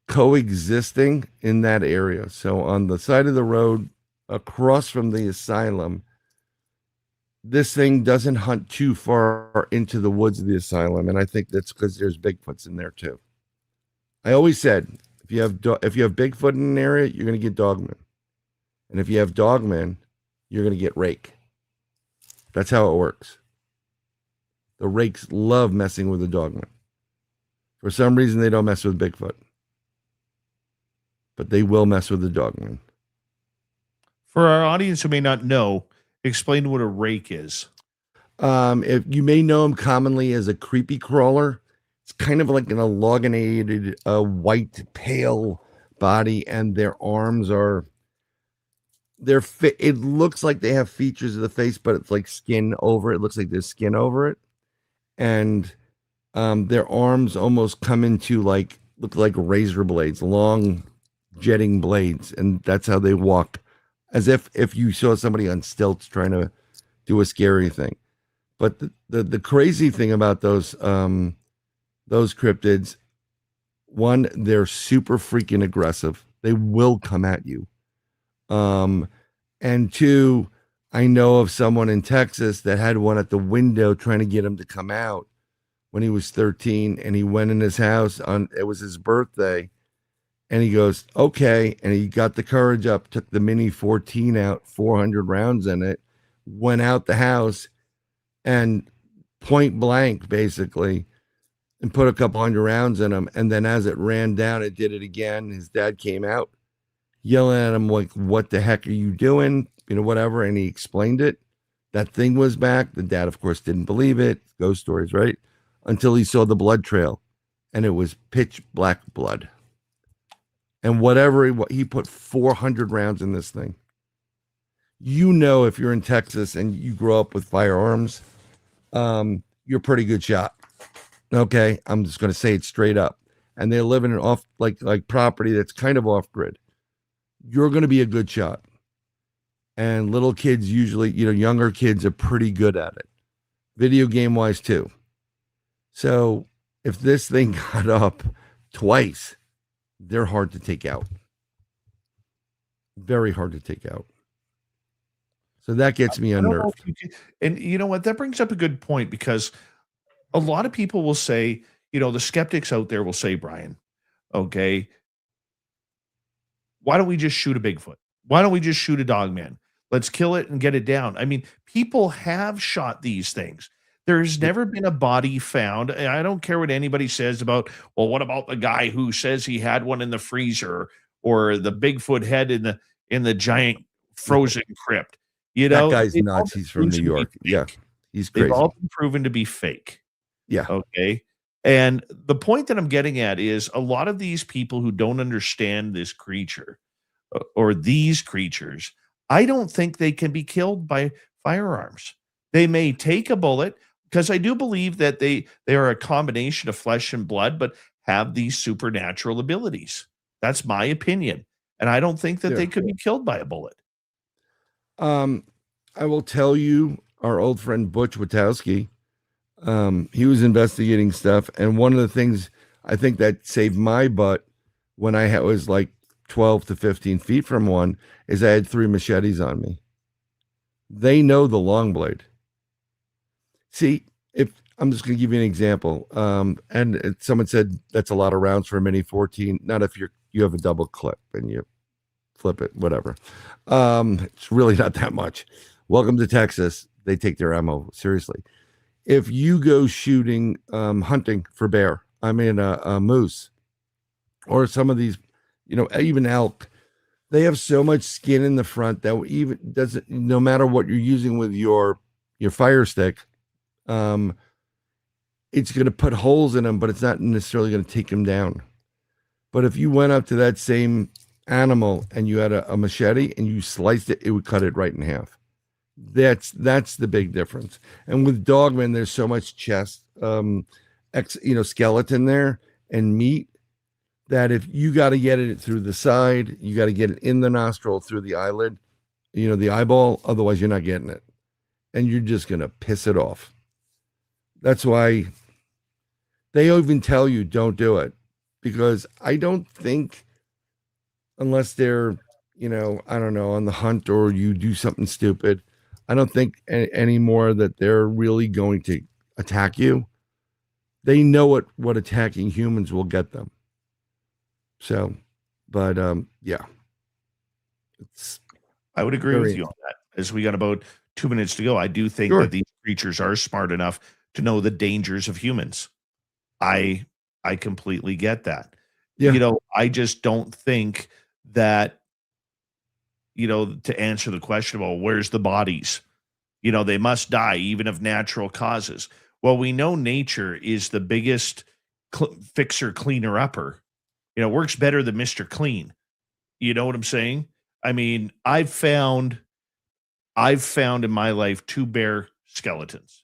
S5: coexisting in that area. So on the side of the road across from the asylum, this thing doesn't hunt too far into the woods of the asylum, and I think that's because there's Bigfoots in there too. I always said, if you have Bigfoot in an area, you're going to get dogmen, and if you have dogmen, you're going to get rake. That's how it works. The rakes love messing with the dogmen. For some reason, they don't mess with Bigfoot, but they will mess with the dogmen.
S2: For our audience who may not know, explain what a rake is.
S5: If you may know them commonly as a creepy crawler, it's kind of like an elongated, white, pale body, and their arms are. It looks like they have features of the face, but it's like skin over it. It looks like there's skin over it, and their arms almost come into look like razor blades, long jetting blades, and that's how they walk. As if you saw somebody on stilts trying to do a scary thing. But the crazy thing about those cryptids, one, they're super freaking aggressive. They will come at you. And two, I know of someone in Texas that had one at the window trying to get him to come out when he was 13, and he went in his house it was his birthday. And he goes, "Okay." And he got the courage up, took the Mini 14 out, 400 rounds in it, went out the house and point blank, basically, and put a couple hundred rounds in him. And then as it ran down, it did it again. His dad came out yelling at him like, "What the heck are you doing?" Whatever. And he explained it. That thing was back. The dad, of course, didn't believe it. Ghost stories, right? Until he saw the blood trail. And it was pitch black blood. And whatever he put 400 rounds in this thing. If you're in Texas and you grow up with firearms, you're a pretty good shot. Okay, I'm just going to say it straight up. And they live in an off like property that's kind of off grid. You're going to be a good shot. And little kids usually, younger kids are pretty good at it, video game wise too. So if this thing got up twice, they're hard to take out. Very hard to take out. So that gets me unnerved.
S2: And you know what? That brings up a good point, because a lot of people will say, the skeptics out there will say, Brian, okay, why don't we just shoot a Bigfoot? Why don't we just shoot a dogman? Let's kill it and get it down. I mean, people have shot these things. There's never been a body found. And I don't care what anybody says about, well, what about the guy who says he had one in the freezer, or the Bigfoot head in the giant frozen crypt?
S5: That guy's nuts. He's from New York. Yeah. He's crazy.
S2: They've all been proven to be fake.
S5: Yeah.
S2: Okay. And the point that I'm getting at is, a lot of these people who don't understand this creature or these creatures, I don't think they can be killed by firearms. They may take a bullet, because I do believe that they are a combination of flesh and blood, but have these supernatural abilities. That's my opinion. And I don't think that they could be killed by a bullet.
S5: I will tell you, our old friend Butch Witowski, he was investigating stuff. And one of the things I think that saved my butt when I was like 12 to 15 feet from one is I had 3 machetes on me. They know the long blade. See, if I'm just going to give you an example, and someone said that's a lot of rounds for a Mini 14. Not if you have a double clip and you flip it, whatever. It's really not that much. Welcome to Texas. They take their ammo seriously. If you go shooting, hunting for bear, a moose, or some of these, even elk, they have so much skin in the front that even doesn't, no matter what you're using with your fire stick, it's going to put holes in them, but it's not necessarily going to take them down. But if you went up to that same animal and you had a machete and you sliced it, it would cut it right in half. That's the big difference. And with dogmen, there's so much chest, skeleton there and meat, that if you got to get it through the side, you got to get it in the nostril, through the eyelid, the eyeball, otherwise you're not getting it. And you're just going to piss it off. That's why they even tell you don't do it, because I don't think, unless they're, I don't know, on the hunt or you do something stupid, I don't think anymore that they're really going to attack you. They know what attacking humans will get them. So, but yeah.
S2: I would agree with you on that. As we got about 2 minutes to go, I do think that these creatures are smart enough to know the dangers of humans. I completely get that. Yeah. I just don't think that, to answer the question about where's the bodies, they must die even of natural causes. Well, we know nature is the biggest fixer, cleaner upper. Works better than Mr. Clean. You know what I'm saying? I mean, I've found in my life 2 bear skeletons.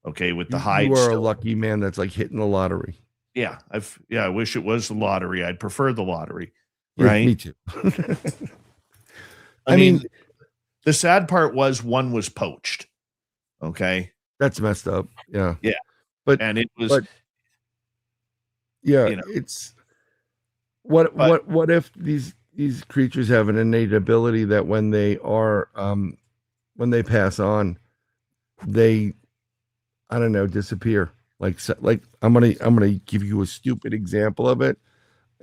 S2: Okay, with the hide.
S5: You are a lucky man. That's like hitting the lottery.
S2: Yeah, I wish it was the lottery. I'd prefer the lottery.
S5: Yeah,
S2: right?
S5: Me too.
S2: I mean, the sad part was one was poached. Okay,
S5: that's messed up. Yeah,
S2: yeah, and it was.
S5: It's what if these creatures have an innate ability that when they are when they pass on, they, I don't know, disappear. Like I'm gonna give you a stupid example of it,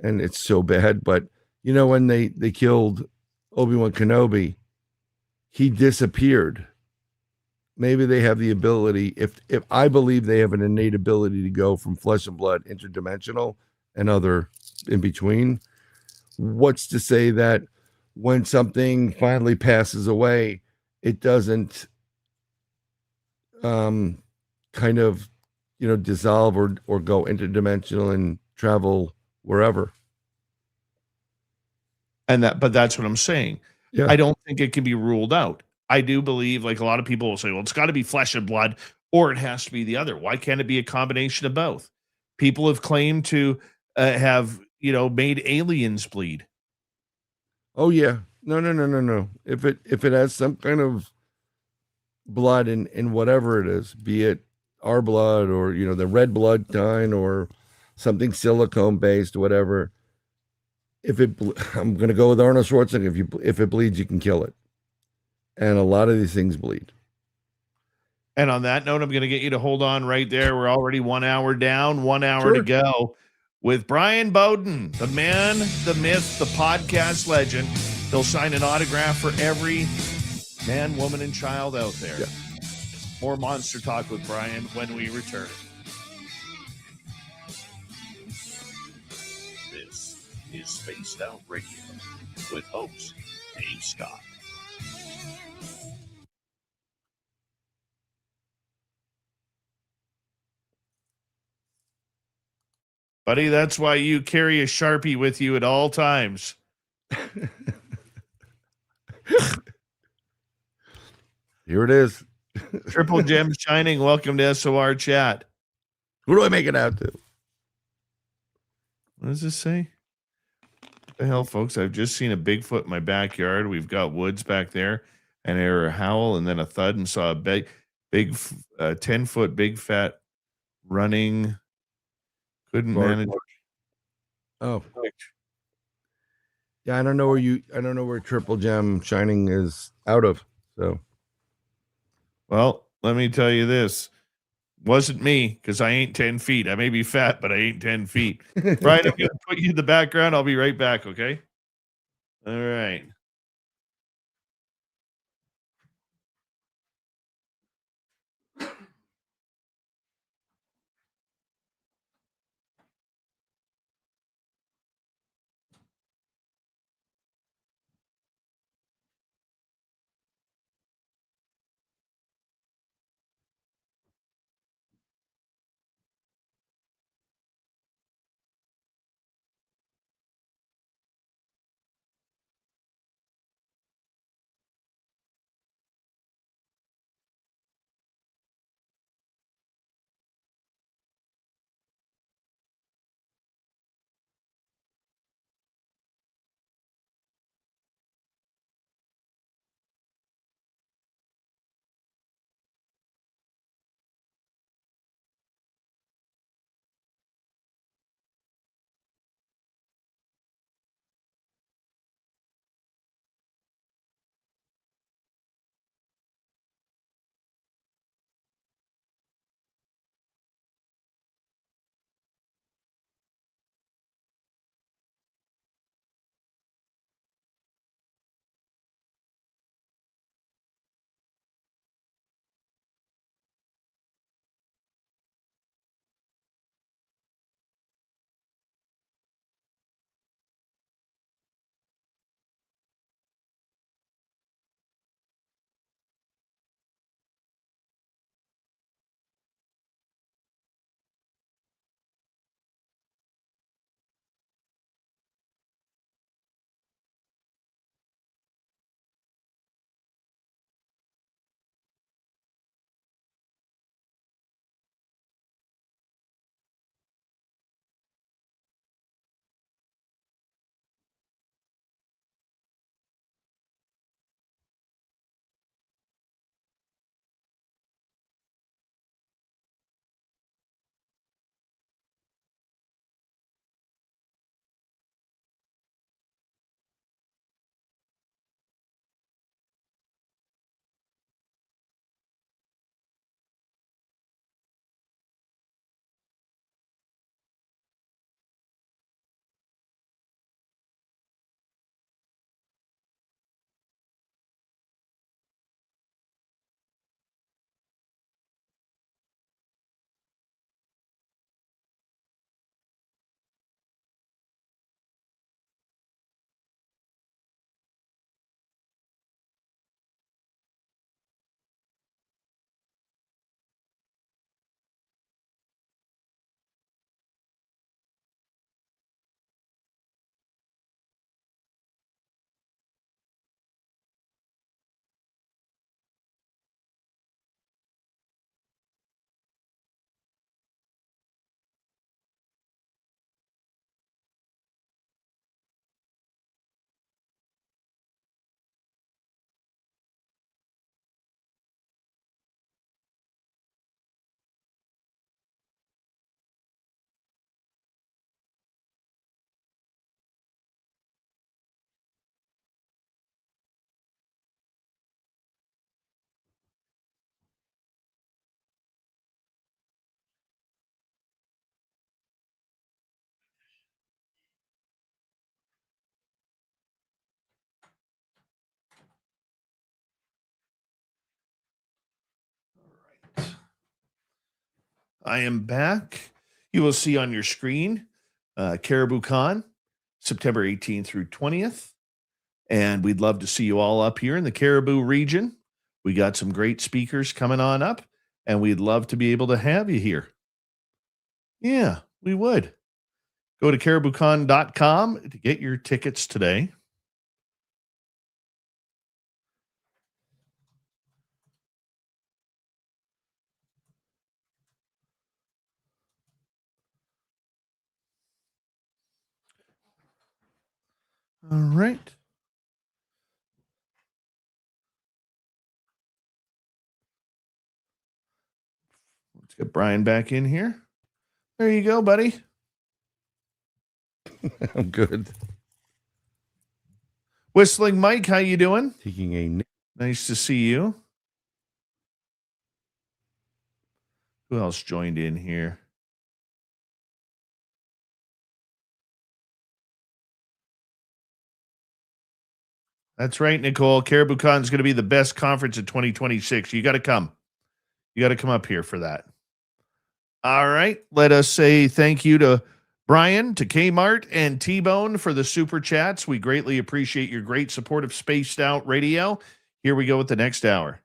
S5: and it's so bad. But when they killed Obi-Wan Kenobi, he disappeared. Maybe they have the ability. If I believe they have an innate ability to go from flesh and blood, interdimensional, and other in between. What's to say that when something finally passes away, it doesn't kind of dissolve or go interdimensional and travel wherever.
S2: But that's what I'm saying. Yeah. I don't think it can be ruled out. I do believe, like a lot of people will say, well, it's got to be flesh and blood, or it has to be the other. Why can't it be a combination of both? People have claimed to have made aliens bleed.
S5: Oh yeah, No. If it has some kind of blood in whatever it is, be it our blood or the red blood kind or something silicone based, whatever. I'm going to go with Arnold Schwarzenegger. If it bleeds, you can kill it, and a lot of these things bleed.
S2: And on that note, I'm going to get you to hold on right there. We're already 1 hour down, 1 hour to go with Brian Bowden, the man, the myth, the podcast legend. He'll sign an autograph for every man, woman, and child out there.
S5: Yeah.
S2: More Monster Talk with Brian when we return. This is Spaced Out Radio with host Dave Scott. Buddy, that's why you carry a Sharpie with you at all times.
S5: Here it is.
S2: Triple Gem Shining. Welcome to SOR Chat.
S5: Who do I make it out to?
S2: What does this say? What the hell, folks? I've just seen a Bigfoot in my backyard. We've got woods back there, and I heard a howl and then a thud and saw a big 10-foot big fat running. Couldn't manage.
S5: Oh, yeah. I don't know where Triple Gem Shining is out of. So,
S2: well, let me tell you this. Wasn't me, because I ain't 10 feet. I may be fat, but I ain't 10 feet. Brian, I'm going to put you in the background. I'll be right back, okay? All right. I am back. You will see on your screen Caribou Con, September 18th through 20th. And we'd love to see you all up here in the Caribou region. We got some great speakers coming on up, and we'd love to be able to have you here. Yeah, we would. Go to cariboucon.com to get your tickets today. All right. Let's get Brian back in here. There you go, buddy.
S5: I'm good.
S2: Whistling Mike, how you doing?
S5: Taking a
S2: Nice to see you. Who else joined in here? That's right, Nicole. CaribouCon is going to be the best conference in 2026. You got to come. You got to come up here for that. All right. Let us say thank you to Brian, to Kmart, and T-Bone for the super chats. We greatly appreciate your great support of Spaced Out Radio. Here we go with the next hour.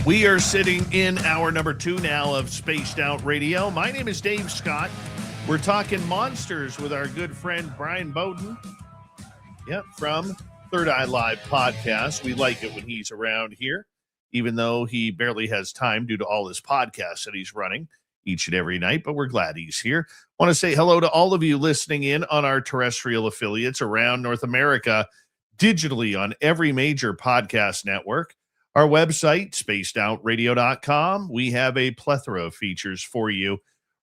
S2: We are sitting in hour number 2 now of Spaced Out Radio. My name is Dave Scott. We're talking monsters with our good friend Brian Bowden. Yep, from Third Eye Live podcast. We like it when he's around here, even though he barely has time due to all his podcasts that he's running each and every night, but we're glad he's here. Want to say hello to all of you listening in on our terrestrial affiliates around North America, digitally on every major podcast network. Our website, spacedoutradio.com. We have a plethora of features for you.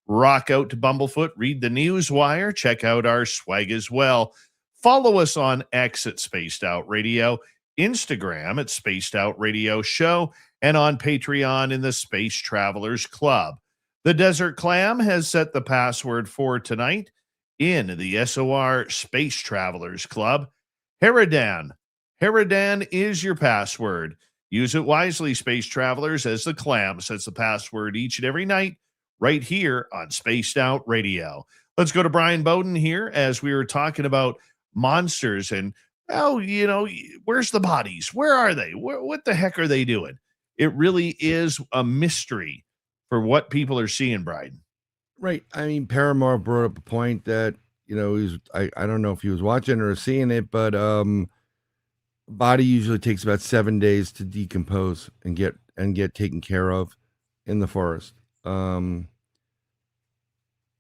S2: Rock out to Bumblefoot, read the news wire, check out our swag as well. Follow us on X at Spaced Out Radio, Instagram at Spaced Out Radio Show, and on Patreon in the Space Travelers Club. The Desert Clam has set the password for tonight in the SOR Space Travelers Club. Heridan. Heridan is your password. Use it wisely, Space Travelers, as the Clam sets the password each and every night right here on Spaced Out Radio. Let's go to Brian Bowden here as we were talking about monsters and, oh, you know, where's the bodies? Where are they? What the heck are they doing? It really is a mystery for what people are seeing, Brian.
S5: Right. I mean, Paramore brought up a point that, you know, I don't know if he was watching or seeing it, but body usually takes about 7 days to decompose and get taken care of in the forest.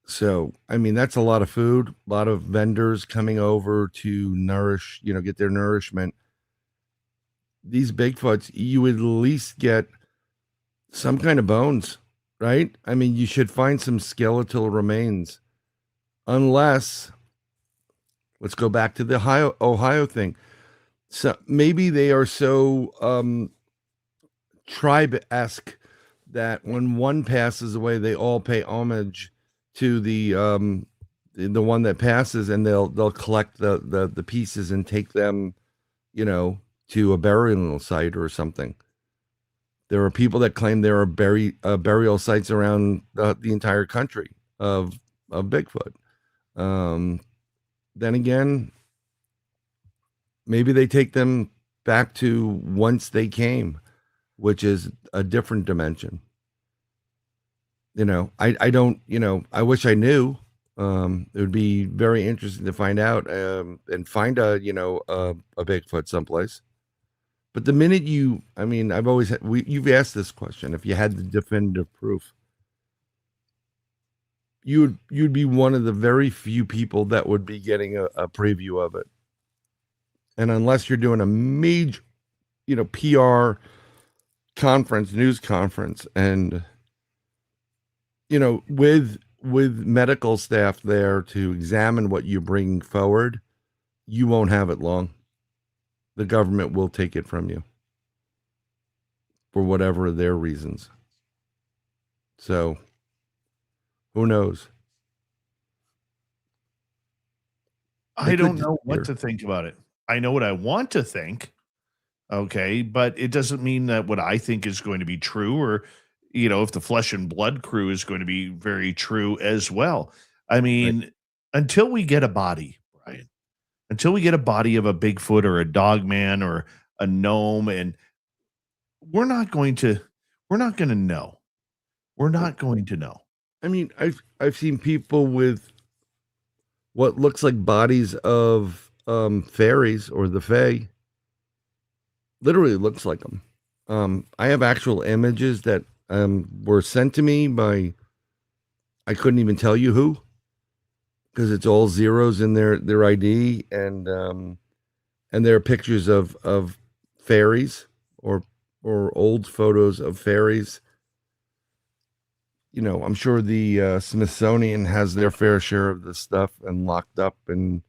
S5: So, I mean, that's a lot of food, a lot of vendors coming over to nourish, you know, get their nourishment. These Bigfoots, you would at least get some kind of bones, right? I mean, you should find some skeletal remains, unless, let's go back to the Ohio thing. So maybe they are so tribe-esque that when one passes away, they all pay homage to the one that passes, and they'll collect the pieces and take them, you know, to a burial site or something. There are people that claim there are burial sites around the entire country of Bigfoot. Then again, maybe they take them back to whence they came, which is a different dimension. You know, I don't, you know, I wish I knew. It would be very interesting to find out and find a Bigfoot someplace. But the minute you've asked this question, if you had the definitive proof, you'd be one of the very few people that would be getting a preview of it. And unless you're doing a major, you know, PR conference, news conference, and, you know, with medical staff there to examine what you bring forward, you won't have it long. The government will take it from you for whatever their reasons. So, who knows?
S2: I don't know what to think about it. I know what I want to think. Okay. But it doesn't mean that what I think is going to be true, or, if the flesh and blood crew is going to be very true as well. I mean, until we get a body, Brian, until we get a body of a Bigfoot or a dog man or a gnome, and we're not going to know. We're not going to know.
S5: I mean, I've seen people with what looks like bodies of fairies or the fae. Literally looks like them. I have actual images that were sent to me by, I couldn't even tell you who, because it's all zeros in their ID, and there are pictures of fairies or old photos of fairies. I'm sure the Smithsonian has their fair share of this stuff and locked up and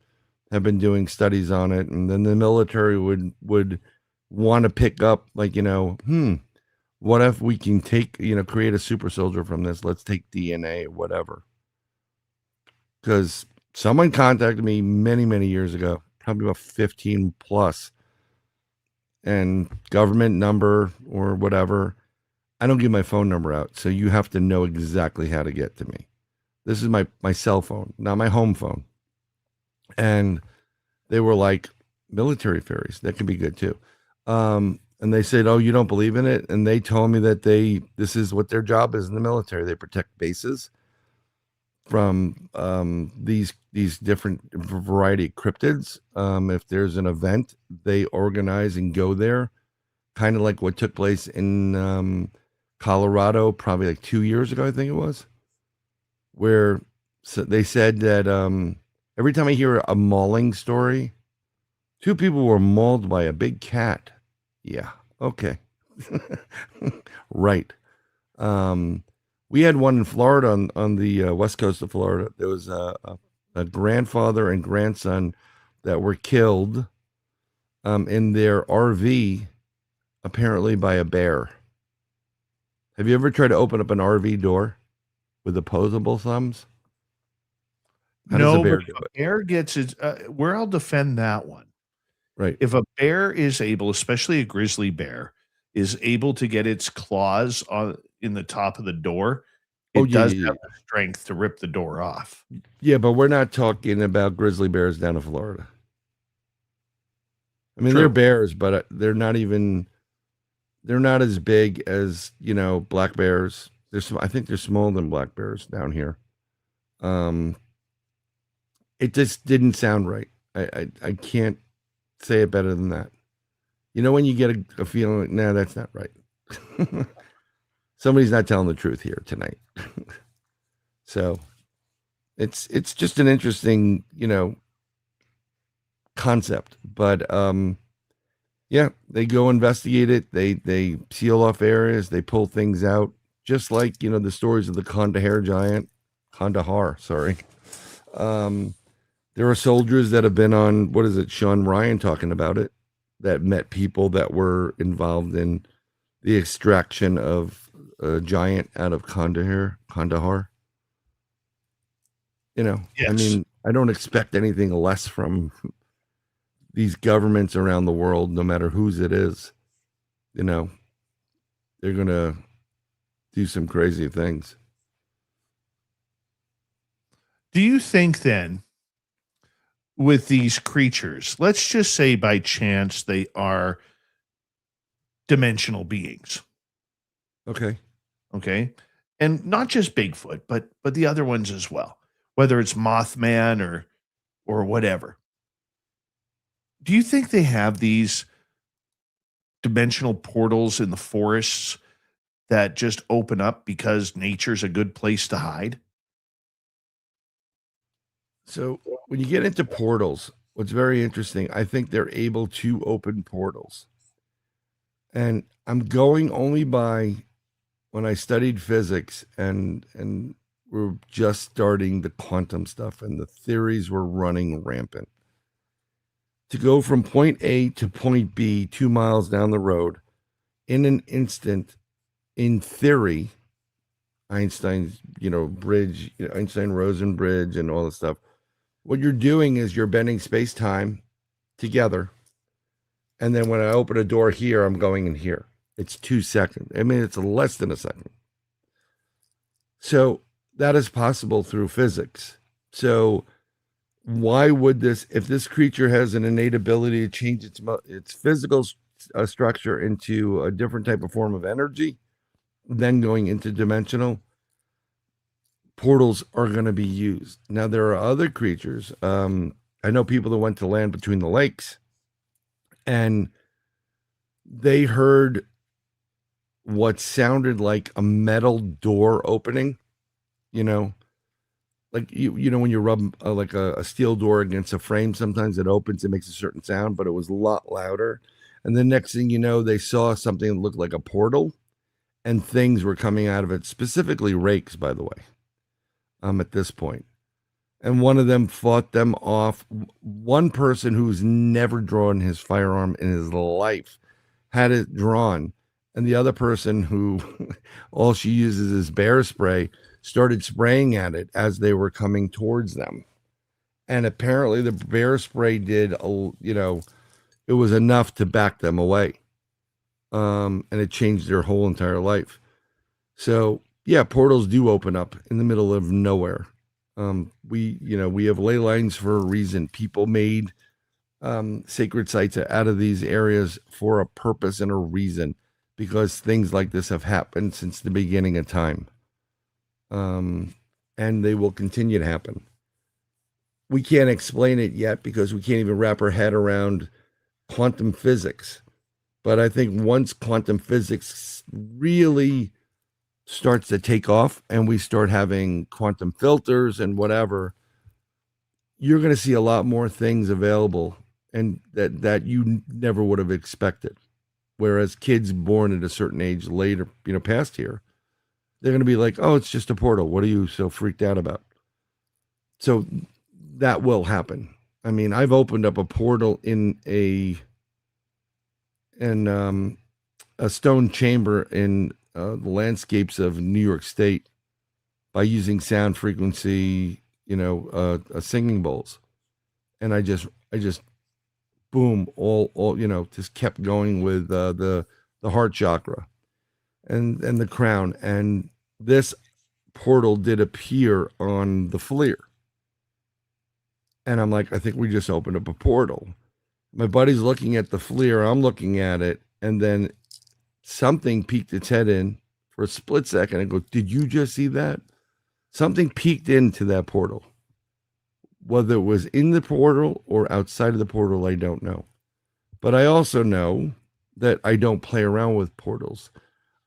S5: have been doing studies on it. And then the military would want to pick up, like, what if we can create a super soldier from this? Let's take DNA or whatever. Because someone contacted me many, many years ago, probably about 15 plus, and government number or whatever. I don't give my phone number out, so you have to know exactly how to get to me. This is my cell phone, not my home phone. And they were like, military fairies, that can be good too. And they said, "Oh, you don't believe in it?" And they told me that this is what their job is in the military. They protect bases from these different variety of cryptids. If there's an event, they organize and go there, kind of like what took place in Colorado probably like 2 years ago, I think it was, where they said that every time I hear a mauling story, 2 people were mauled by a big cat. Yeah, okay. Right. We had one in Florida on the west coast of Florida. There was a grandfather and grandson that were killed in their RV, apparently by a bear. Have you ever tried to open up an RV door with opposable thumbs?
S2: No, but if a bear gets it, where I'll defend that one.
S5: Right.
S2: If a bear is able, especially a grizzly bear, is able to get its claws in the top of the door, it does have the strength to rip the door off.
S5: Yeah, but we're not talking about grizzly bears down in Florida. I mean, they're bears, but they're not as big as, black bears. I think they're smaller than black bears down here. It just didn't sound right. I can't say it better than that. When you get a feeling like, nah, that's not right. Somebody's not telling the truth here tonight. So it's just an interesting, concept. But yeah, they go investigate it. They seal off areas. They pull things out, just like the stories of the Kandahar. Sorry. There are soldiers that have been on, what is it, Sean Ryan talking about it, that met people that were involved in the extraction of a giant out of Kandahar. Yes. I mean, I don't expect anything less from these governments around the world, no matter whose it is. They're going to do some crazy things.
S2: Do you think then, with these creatures, let's just say by chance they are dimensional beings?
S5: Okay.
S2: And not just Bigfoot, but the other ones as well, whether it's Mothman or whatever. Do you think they have these dimensional portals in the forests that just open up because nature's a good place to hide?
S5: So when you get into portals, what's very interesting, I think they're able to open portals. And I'm going only by when I studied physics and we're just starting the quantum stuff and the theories were running rampant. To go from point A to point B 2 miles down the road in an instant, in theory, Einstein's, bridge, Einstein-Rosen bridge and all this stuff, what you're doing is you're bending space-time together. And then when I open a door here, I'm going in here. It's 2 seconds. I mean, it's less than a second. So that is possible through physics. So why would this, if this creature has an innate ability to change its physical structure into a different type of form of energy, then going interdimensional, portals are going to be used. Now, there are other creatures. I know people that went to land between the lakes, and they heard what sounded like a metal door opening, like when you rub like a steel door against a frame, sometimes it opens, it makes a certain sound, but it was a lot louder. And the next thing you know, they saw something that looked like a portal, and things were coming out of it, specifically rakes, by the way, at this point. And one of them fought them off. One person who's never drawn his firearm in his life had it drawn. And the other person who all she uses is bear spray started spraying at it as they were coming towards them. And apparently the bear spray did, it was enough to back them away. And it changed their whole entire life. So yeah, portals do open up in the middle of nowhere. We have ley lines for a reason. People made sacred sites out of these areas for a purpose and a reason, because things like this have happened since the beginning of time. And they will continue to happen. We can't explain it yet because we can't even wrap our head around quantum physics. But I think once quantum physics really starts to take off and we start having quantum filters and whatever, you're going to see a lot more things available, and that you never would have expected. Whereas kids born at a certain age later, past here, they're going to be like, oh, it's just a portal. What are you so freaked out about? So that will happen. I mean, I've opened up a portal in a stone chamber in the landscapes of New York State by using sound frequency, singing bowls. And I just boom, all just kept going with the heart chakra and the crown. And this portal did appear on the FLIR. And I'm like, I think we just opened up a portal. My buddy's looking at the FLIR, I'm looking at it, and then something peeked its head in for a split second. I go, did you just see that? Something peeked into that portal. Whether it was in the portal or outside of the portal, I don't know. But I also know that I don't play around with portals.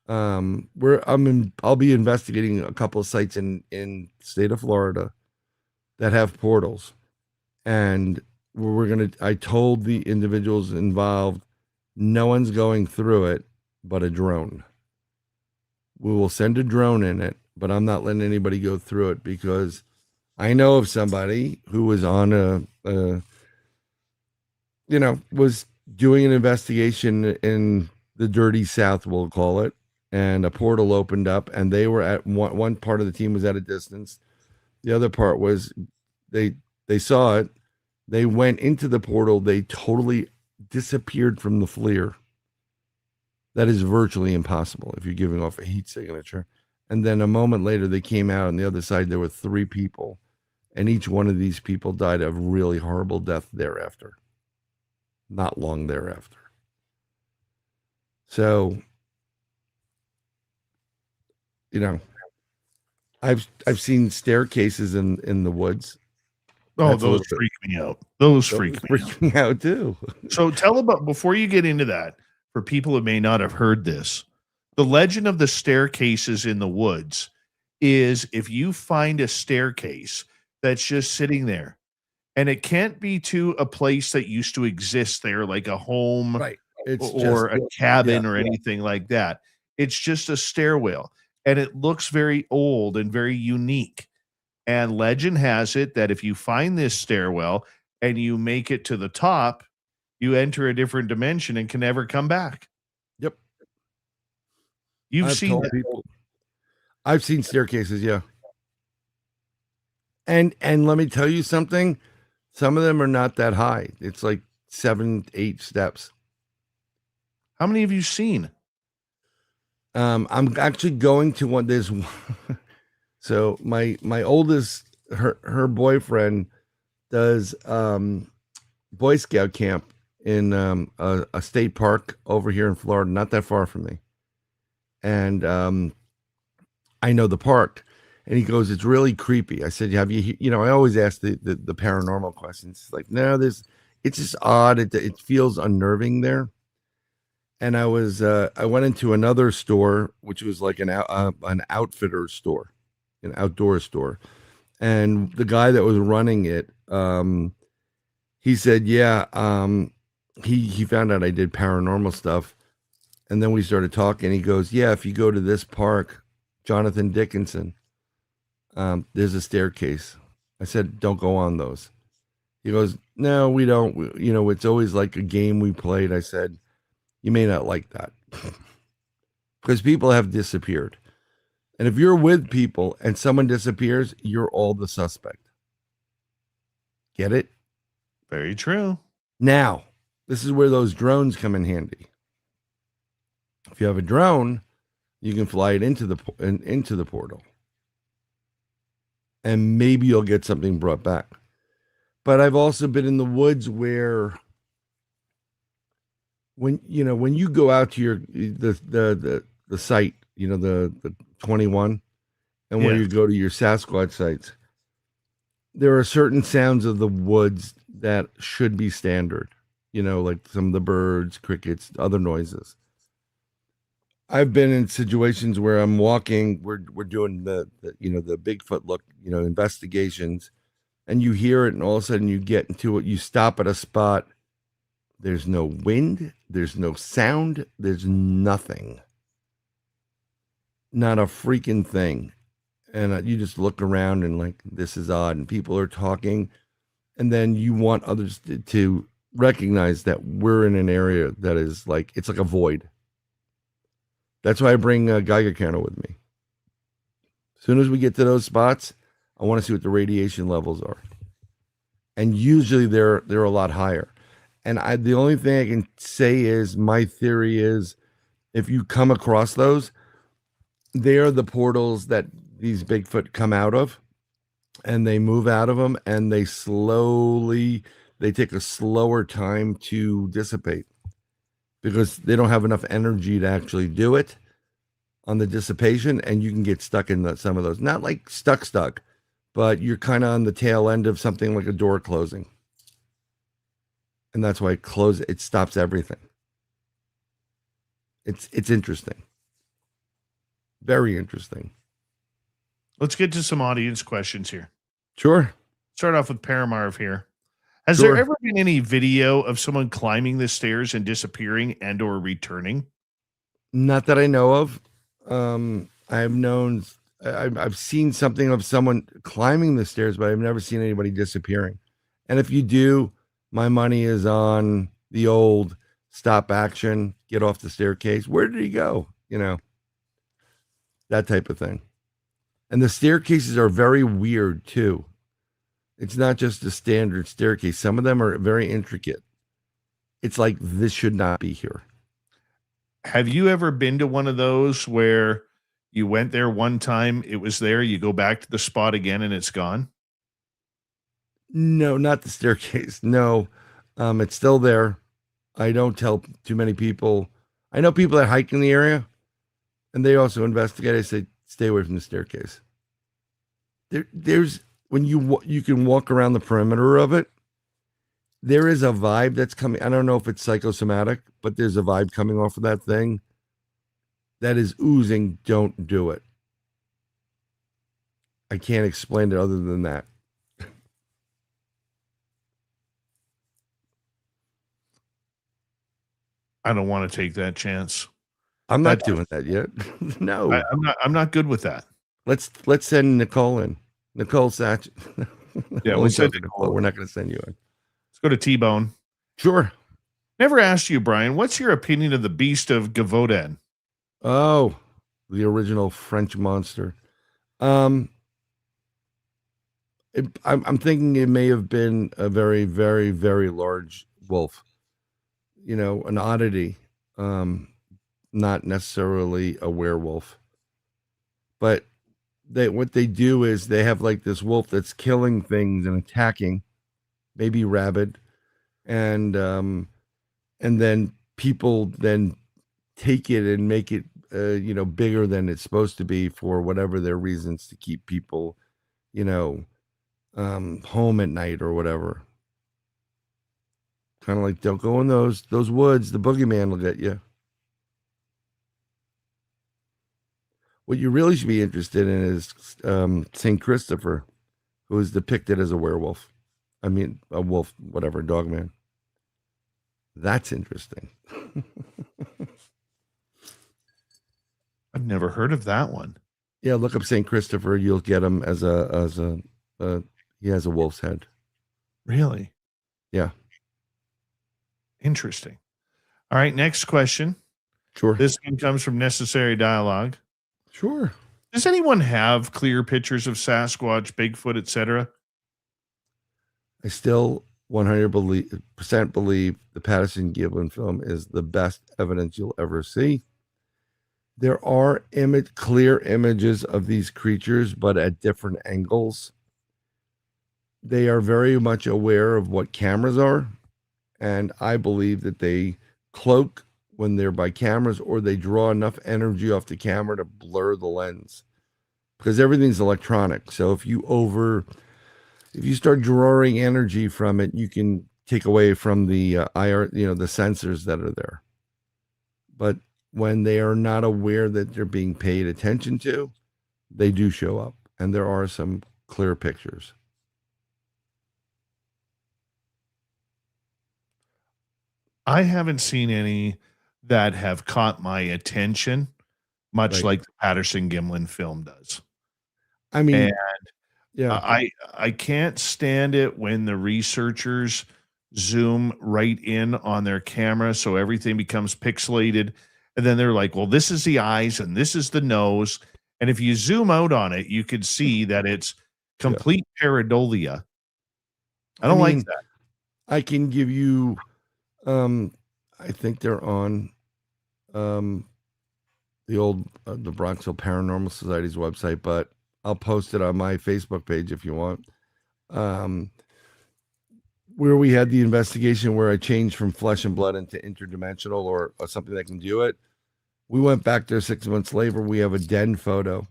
S5: I'll be investigating a couple of sites in the state of Florida that have portals. And I told the individuals involved, no one's going through it but a drone. We will send a drone in it, but I'm not letting anybody go through it, because I know of somebody who was on was doing an investigation in the dirty South, we'll call it, and a portal opened up, and they were at one part of the team was at a distance. The other part was they saw it. They went into the portal. They totally disappeared from the FLIR. That is virtually impossible if you're giving off a heat signature. And then a moment later, they came out. On the other side, there were 3 people. And each one of these people died a really horrible death thereafter. Not long thereafter. So, I've seen staircases in the woods.
S2: Oh,
S5: That's
S2: those freak me out. Those freak
S5: me out too.
S2: So tell about, before you get into that, for people who may not have heard this, the legend of the staircases in the woods is if you find a staircase that's just sitting there, and it can't be to a place that used to exist there, like a home,
S5: right,
S2: or a cabin or anything like that. It's just a stairwell, and it looks very old and very unique. And legend has it that if you find this stairwell and you make it to the top, you enter a different dimension and can never come back.
S5: Yep.
S2: I've seen that.
S5: People. I've seen staircases, yeah. And let me tell you something. Some of them are not that high. It's like 7, 8 steps.
S2: How many have you seen?
S5: I'm actually going to one. There's so my oldest, her boyfriend does Boy Scout camp in a state park over here in Florida, not that far from me. And I know the park, and he goes, "It's really creepy." I said, "Have you?" I always ask the paranormal questions. It's like, no, it's just odd. It feels unnerving there. And I went into another store, which was like an outfitter store, an outdoor store, and the guy that was running it, he said, "Yeah, he found out I did paranormal stuff." And then we started talking. He goes, "Yeah, if you go to this park, Jonathan Dickinson, there's a staircase." I said, "Don't go on those." He goes, "No, we don't. It's always like a game we played." I said, "You may not like that." Because people have disappeared. And if you're with people and someone disappears, you're all the suspect. Get it?
S2: Very true.
S5: Now, this is where those drones come in handy. If you have a drone, you can fly it into the portal. And maybe you'll get something brought back. But I've also been in the woods where when you go out to the site, the 21, and where you go to your Sasquatch sites, there are certain sounds of the woods that should be standard, like some of the birds, crickets, other noises. I've been in situations where I'm walking, we're doing the Bigfoot look, investigations, and you hear it, and all of a sudden you get into it, you stop at a spot. There's no wind, there's no sound, there's nothing. Not a freaking thing. And you just look around and like, this is odd. And people are talking. And then you want others to recognize that we're in an area that is like, it's like a void. That's why I bring a Geiger counter with me. As soon as we get to those spots, I want to see what the radiation levels are. And usually they're a lot higher. And the only thing I can say is, my theory is, if you come across those, they are the portals that these Bigfoot come out of, and they move out of them, and they take a slower time to dissipate because they don't have enough energy to actually do it on the dissipation, and you can get stuck in some of those. Not like stuck, but you're kind of on the tail end of something like a door closing. And that's why it stops everything. It's interesting. Very interesting.
S2: Let's get to some audience questions here.
S5: Sure.
S2: Start off with Paramarv here. Has
S5: Sure.
S2: there ever been any video of someone climbing the stairs and disappearing and or returning?
S5: Not that I know of. I've seen something of someone climbing the stairs, but I've never seen anybody disappearing. And if you do, my money is on the old stop action, get off the staircase. Where did he go? That type of thing. And the staircases are very weird too. It's not just a standard staircase. Some of them are very intricate. It's like, this should not be here.
S2: Have you ever been to one of those where you went there one time, it was there, you go back to the spot again and it's gone?
S5: No, not the staircase. No, it's still there. I don't tell too many people. I know people that hike in the area, and they also investigate. I say, stay away from the staircase. There's when you can walk around the perimeter of it. There is a vibe that's coming. I don't know if it's psychosomatic, but there's a vibe coming off of that thing that is oozing. Don't do it. I can't explain it other than that.
S2: I don't want to take that chance.
S5: I'm not doing that yet. No,
S2: I'm not good with that.
S5: Let's send Nicole in. Nicole Satch.
S2: Yeah, we'll send
S5: Nicole. We're not going to send you in.
S2: Let's go to T-Bone.
S5: Sure.
S2: Never asked you, Brian, what's your opinion of the beast of Gavoden?
S5: Oh, the original French monster. I'm thinking it may have been a very, very, very large wolf. An oddity, not necessarily a werewolf. But what they do is they have like this wolf that's killing things and attacking, maybe rabid, and then people then take it and make it bigger than it's supposed to be for whatever their reasons to keep people home at night or whatever. Kind of like, don't go in those woods, the boogeyman will get you. What you really should be interested in is St. Christopher, who is depicted as a werewolf. I mean, a wolf, whatever, dogman. That's interesting.
S2: I've never heard of that one.
S5: Yeah, look up St. Christopher. You'll get him as he has a wolf's head.
S2: Really?
S5: Yeah.
S2: Interesting. All right, next question.
S5: Sure.
S2: This one comes from Necessary Dialogue.
S5: Sure.
S2: Does anyone have clear pictures of Sasquatch, Bigfoot, etc.?
S5: I still 100% believe the Patterson Gimlin film is the best evidence you'll ever see. There are clear images of these creatures, but at different angles. They are very much aware of what cameras are, and I believe that they cloak when they're by cameras, or they draw enough energy off the camera to blur the lens, because everything's electronic. So if you start drawing energy from it, you can take away from the IR, the sensors that are there. But when they are not aware that they're being paid attention to, they do show up, and there are some clear pictures.
S2: I haven't seen any that have caught my attention, much
S5: Right.
S2: like the Patterson Gimlin film does.
S5: I mean,
S2: And
S5: yeah,
S2: I can't stand it when the researchers zoom right in on their camera so everything becomes pixelated. And then they're like, well, this is the eyes and this is the nose. And if you zoom out on it, you can see that it's complete pareidolia. I don't like that.
S5: I can give you, I think they're on the old the Bronxville Paranormal Society's website, but I'll post it on my Facebook page if you want. Where we had the investigation where I changed from flesh and blood into interdimensional or something that can do it. We went back there 6 months later. We have a den photo,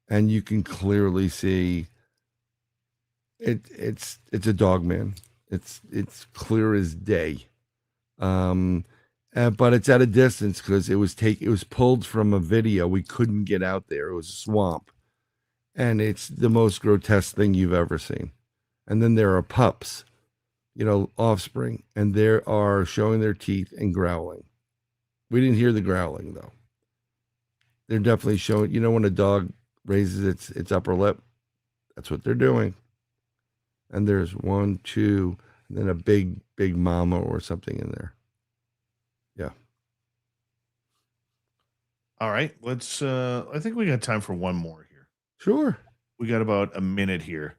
S5: and you can clearly see it's a dog man. It's clear as day. But it's at a distance because it was pulled from a video. We couldn't get out there. It was a swamp, and it's the most grotesque thing you've ever seen. And then there are pups, offspring, and they are showing their teeth and growling. We didn't hear the growling though. They're definitely showing. When a dog raises its upper lip, that's what they're doing. And there's 1, 2, and then a big mama or something in there. Yeah.
S2: All right. Let's I think we got time for one more here.
S5: Sure.
S2: We got about a minute here.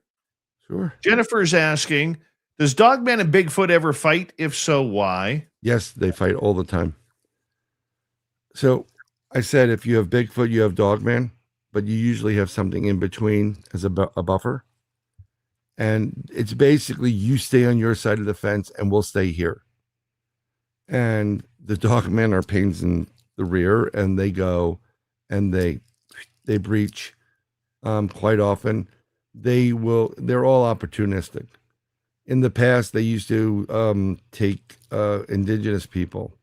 S5: Sure.
S2: Jennifer's asking, does Dogman and Bigfoot ever fight? If so, why?
S5: Yes, they fight all the time. So I said, if you have Bigfoot, you have Dogman, but you usually have something in between as a buffer. And it's basically you stay on your side of the fence and we'll stay here. And the Dogmen are pains in the rear, and they go and they breach quite often. They're all opportunistic. In the past, they used to take indigenous people,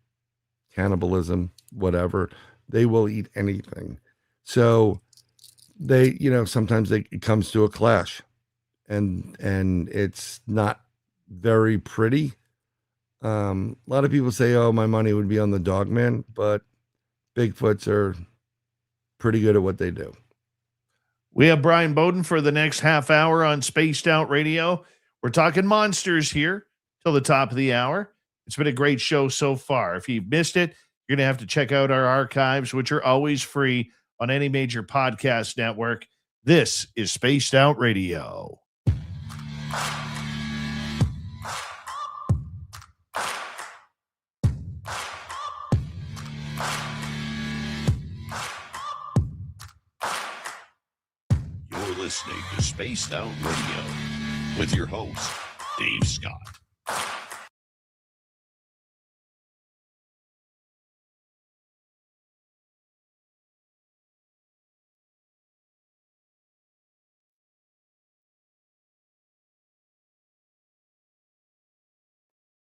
S5: cannibalism, whatever. They will eat anything. So they, sometimes it comes to a clash, and it's not very pretty. A lot of people say, oh, my money would be on the Dogman, but Bigfoots are pretty good at what they do.
S2: We have Brian Bowden for the next half hour on Spaced Out Radio. We're talking monsters here till the top of the hour. It's been a great show so far. If you've missed it, you're going to have to check out our archives, which are always free on any major podcast network. This is Spaced Out Radio.
S6: You're listening to Spaced Out Radio with your host, Dave Scott.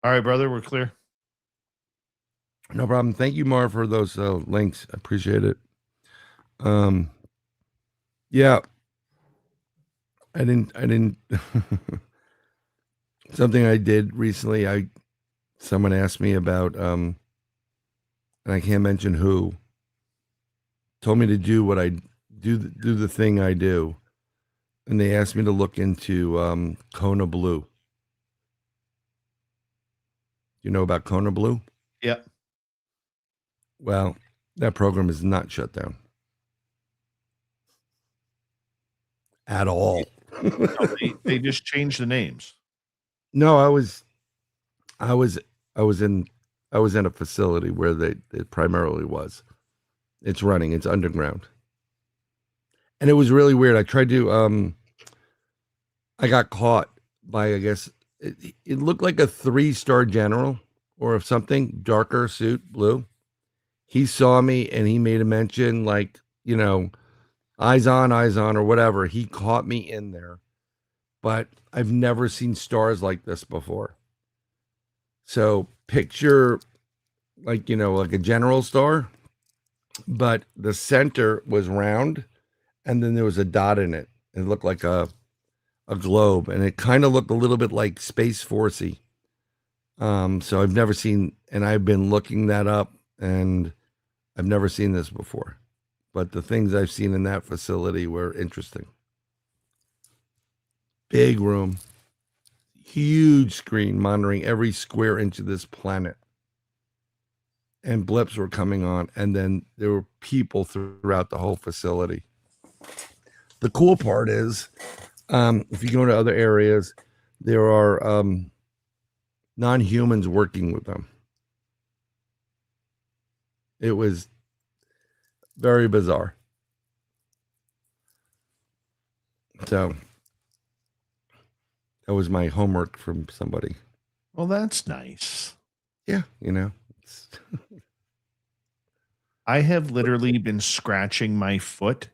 S2: All right, brother, we're clear.
S5: No problem. Thank you, Mar, for those links. I appreciate it. Yeah, I didn't. Something I did recently. Someone asked me about, and I can't mention who. Told me to do what I do the thing I do, and they asked me to look into Kona Blue. You know about Kona Blue?
S2: Yeah.
S5: Well, that program is not shut down at all.
S2: No, they just changed the names.
S5: No, I was in a facility where it primarily was. It's running. It's underground, and it was really weird. I tried to. I got caught by, I guess it looked like a 3-star general or something, darker suit, blue. He saw me and he made a mention, like, eyes on, or whatever. He caught me in there, but I've never seen stars like this before. So picture like a general star, but the center was round and then there was a dot in it. It looked like a globe, and it kind of looked a little bit like Space Forcey. So I've never seen, and I've been looking that up, and I've never seen this before. But the things I've seen in that facility were interesting. Big room, huge screen monitoring every square inch of this planet. And blips were coming on, and then there were people throughout the whole facility. The cool part is, if you go to other areas, there are non-humans working with them. It was very bizarre. So that was my homework from somebody.
S2: Well, that's nice.
S5: Yeah,
S2: I have literally been scratching my foot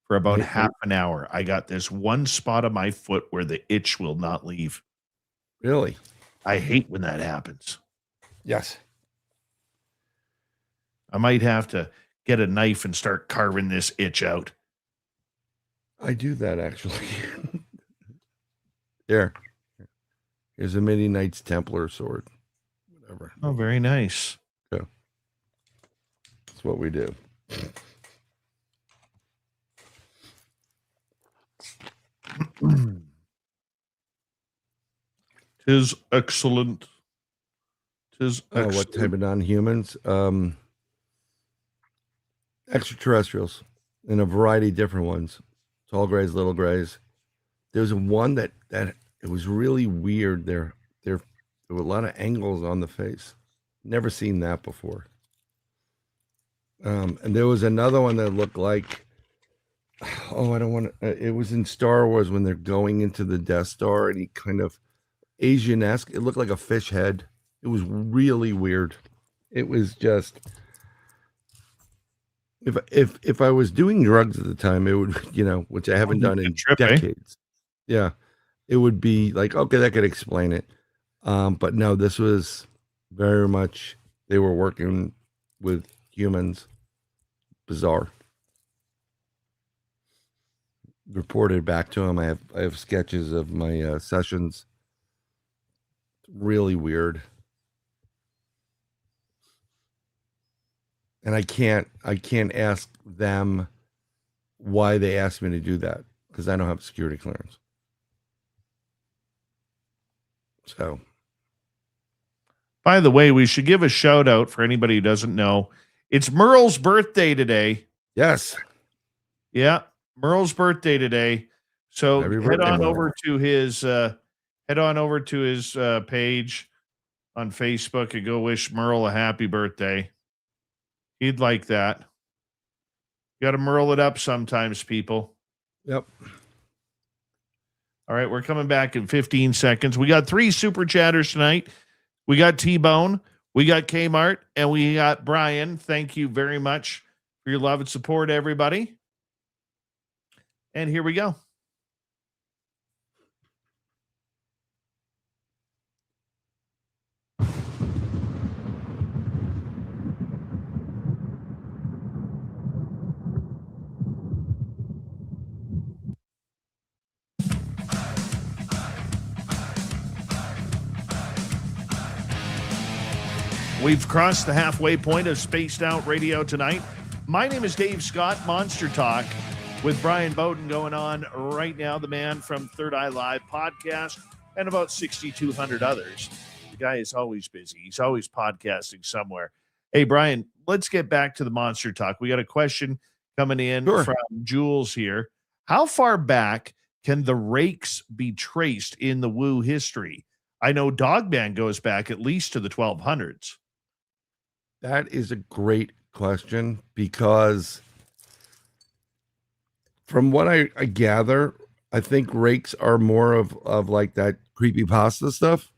S2: for about half an hour. I got this one spot of my foot where the itch will not leave.
S5: Really?
S2: I hate when that happens.
S5: Yes.
S2: I might have to get a knife and start carving this itch out.
S5: I do that, actually. There. Here's a Midi Knights Templar sword. Whatever.
S2: Oh, very nice.
S5: Yeah. That's what we do.
S2: Tis excellent. Tis excellent.
S5: What type of non-humans? Extraterrestrials, in a variety of different ones. Tall grays, little grays. There's one that it was really weird. There were a lot of angles on the face. Never seen that before. And there was another one that looked like, I don't want to. It was in Star Wars when they're going into the Death Star, and he kind of Asian-esque. It looked like a fish head. It was really weird. It was just, if I was doing drugs at the time, it would, which I haven't done in decades. Yeah, it would be like, okay, that could explain it. But no, this was very much, they were working with humans. Bizarre. Reported back to him. I have sketches of my sessions. Really weird. And I can't ask them why they asked me to do that, because I don't have security clearance. So,
S2: by the way, we should give a shout out for anybody who doesn't know. It's Merle's birthday today.
S5: Yes.
S2: Yeah, Merle's birthday today. So
S5: Happy
S2: head
S5: birthday,
S2: on
S5: Merle.
S2: over to his head on over to his page on Facebook and go wish Merle a happy birthday. He'd like that. Got to Merle it up sometimes, people.
S5: Yep.
S2: All right, we're coming back in 15 seconds. We got 3 super chatters tonight. We got T-Bone, we got Kmart, and we got Brian. Thank you very much for your love and support, everybody. And here we go. We've crossed the halfway point of Spaced Out Radio tonight. My name is Dave Scott, Monster Talk, with Brian Bowden going on right now, the man from Third Eye Live podcast, and about 6,200 others. The guy is always busy. He's always podcasting somewhere. Hey, Brian, let's get back to the Monster Talk. We got a question coming in from Jules here. How far back can the rakes be traced in the Woo history? I know Dogman goes back at least to the 1200s.
S5: That is a great question, because from what I gather, I think rakes are more of like that creepypasta stuff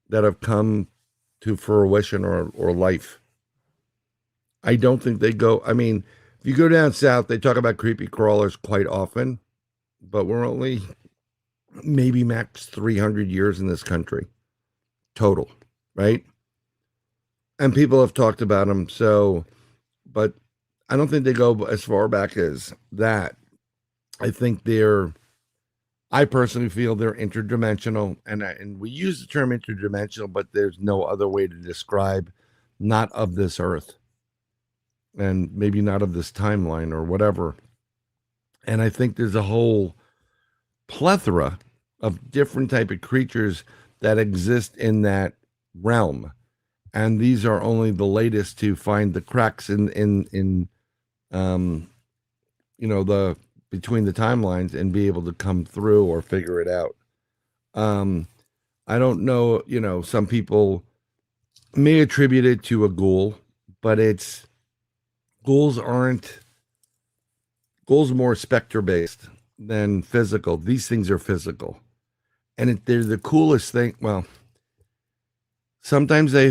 S5: that have come to fruition or life. I don't think they go. I mean, if you go down south, they talk about creepy crawlers quite often, but we're only maybe max 300 years in this country total, right? And people have talked about them. So, but I don't think they go as far back as that. I think I personally feel they're interdimensional, and we use the term interdimensional, but there's no other way to describe not of this earth and maybe not of this timeline or whatever. And I think there's a whole plethora of different type of creatures that exist in that realm. And these are only the latest to find the cracks in the between the timelines and be able to come through or figure it out. I don't know, some people may attribute it to a ghoul, but ghouls more specter based than physical. These things are physical, and they're the coolest thing. Well, sometimes they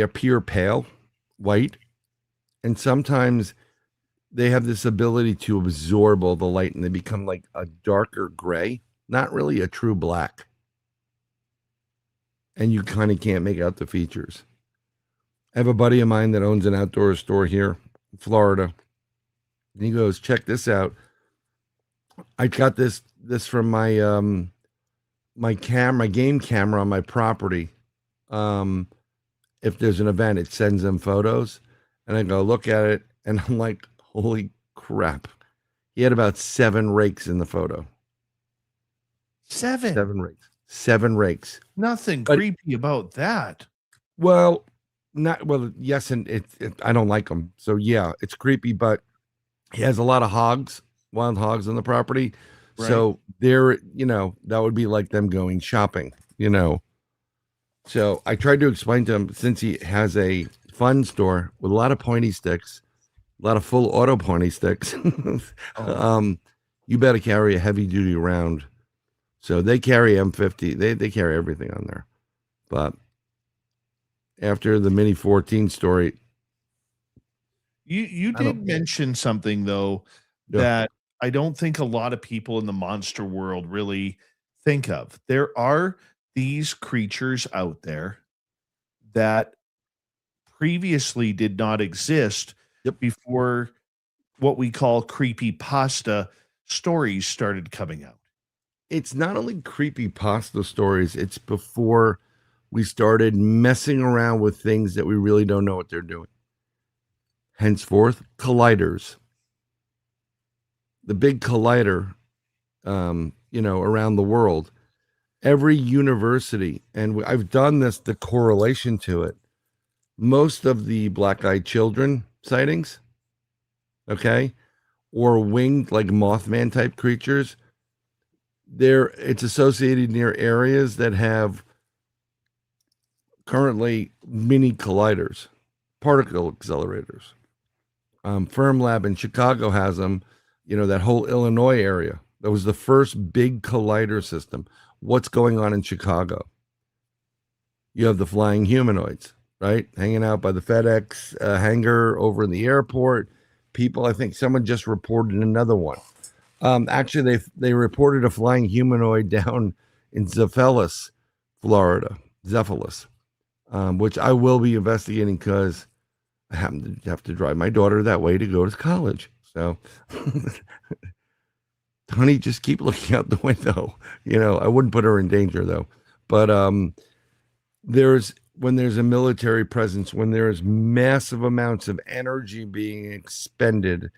S5: appear pale white, and sometimes they have this ability to absorb all the light, and they become like a darker gray, not really a true black. And you kind of can't make out the features. I have a buddy of mine that owns an outdoor store here in Florida. And he goes, check this out. I got this from my my game camera on my property. If there's an event, it sends them photos, and I go look at it, and I'm like, holy crap. He had about 7 rakes in the photo.
S2: 7
S5: rakes. 7 rakes.
S2: Nothing creepy about that.
S5: Well, yes, and I don't like them. So yeah, it's creepy, but he has a lot of wild hogs on the property. Right. So that would be like them going shopping, So I tried to explain to him, since he has a fun store with a lot of pointy sticks, a lot of full auto pointy sticks, you better carry a heavy duty round. So they carry M50. They carry everything on there. But after the Mini 14 story,
S2: you did mention something though that I don't think a lot of people in the monster world really think of. There are these creatures out there that previously did not exist before what we call creepypasta stories started coming out.
S5: It's not only creepypasta stories, it's before we started messing around with things that we really don't know what they're doing. Henceforth, colliders. The big collider, around the world. Every university, and I've done the correlation to it. Most of the black-eyed children sightings, or winged like Mothman type creatures, it's associated near areas that have currently mini colliders, particle accelerators. Firm Lab in Chicago has them, that whole Illinois area. That was the first big collider system. What's going on in Chicago? You have the flying humanoids, right? Hanging out by the FedEx hangar over in the airport. People, I think someone just reported another one. Actually, they reported a flying humanoid down in Zephyrus, Florida, which I will be investigating because I happen to have to drive my daughter that way to go to college. So, honey, just keep looking out the window. I wouldn't put her in danger though. But when there's a military presence, when there's massive amounts of energy being expended,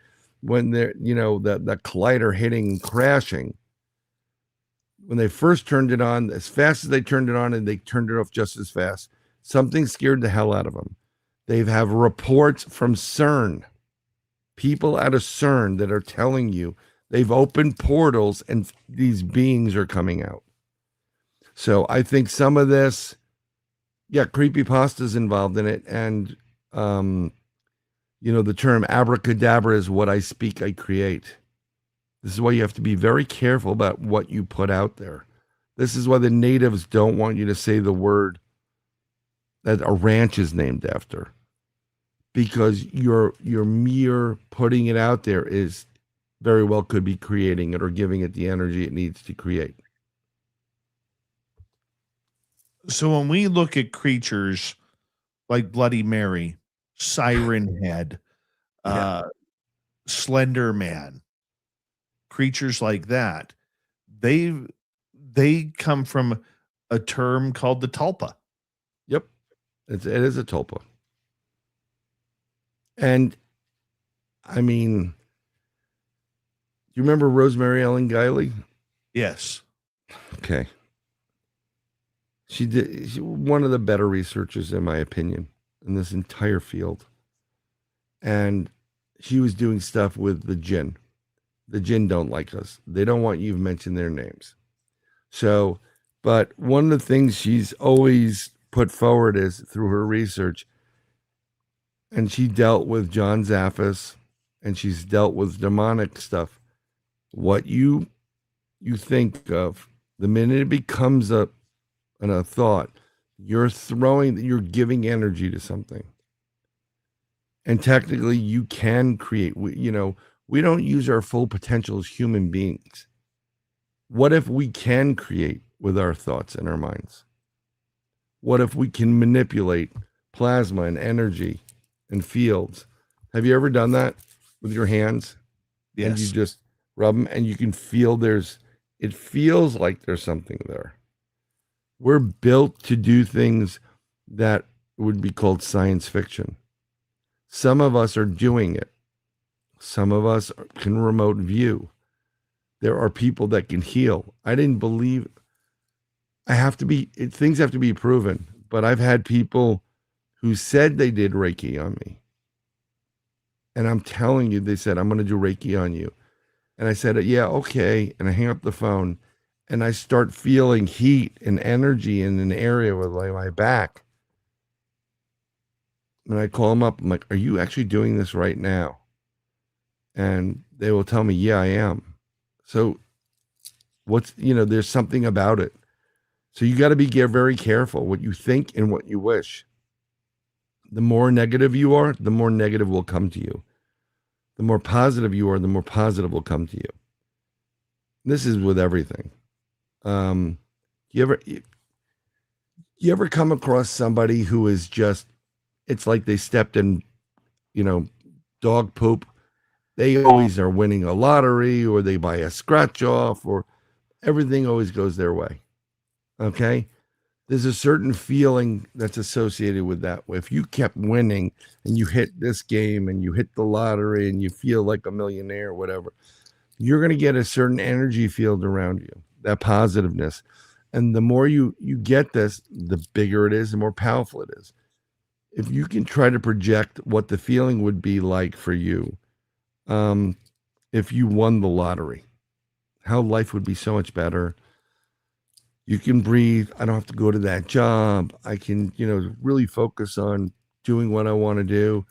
S5: when the collider hitting and crashing, when they first turned it on, as fast as they turned it on and they turned it off just as fast, something scared the hell out of them. They have reports from CERN, people out of CERN that are telling you they've opened portals and these beings are coming out. So I think some of this, creepypasta's involved in it. And, the term abracadabra is what I speak, I create. This is why you have to be very careful about what you put out there. This is why the natives don't want you to say the word that a ranch is named after, because your mere putting it out there is very well could be creating it or giving it the energy it needs to create.
S2: So when we look at creatures like Bloody Mary, Siren Head, Slender Man, creatures like that, they come from a term called the tulpa.
S5: Yep, it is a tulpa. And I mean, do you remember Rosemary Ellen Guiley?
S2: Yes.
S5: Okay. She's one of the better researchers, in my opinion, in this entire field. And she was doing stuff with the jinn. The jinn don't like us. They don't want you to mention their names. So, but one of the things she's always put forward is through her research, and she dealt with John Zaffis, and she's dealt with demonic stuff. What you think of, the minute it becomes a thought, you're giving energy to something. And technically you can create, we don't use our full potential as human beings. What if we can create with our thoughts and our minds? What if we can manipulate plasma and energy and fields? Have you ever done that with your hands?
S2: Yes.
S5: And you just rub them and you can feel it feels like there's something there. We're built to do things that would be called science fiction. Some of us are doing it. Some of us can remote view. There are people that can heal. I didn't believe things have to be proven, but I've had people who said they did Reiki on me. And I'm telling you, they said, I'm going to do Reiki on you. And I said, yeah, okay. And I hang up the phone and I start feeling heat and energy in an area with my back. And I call them up. I'm like, are you actually doing this right now? And they will tell me, yeah, I am. So there's something about it. So you got to be very careful what you think and what you wish. The more negative you are, the more negative will come to you. The more positive you are, the more positive will come to you. This is with everything. You ever come across somebody who is just, it's like they stepped in, dog poop. They always are winning a lottery, or they buy a scratch off, or everything always goes their way. Okay. There's a certain feeling that's associated with that. If you kept winning and you hit this game and you hit the lottery and you feel like a millionaire or whatever, you're going to get a certain energy field around you, that positiveness. And the more you get this, the bigger it is, the more powerful it is. If you can try to project what the feeling would be like for you, if you won the lottery, how life would be so much better. You can breathe. I don't have to go to that job. I can, really focus on doing what I want to do.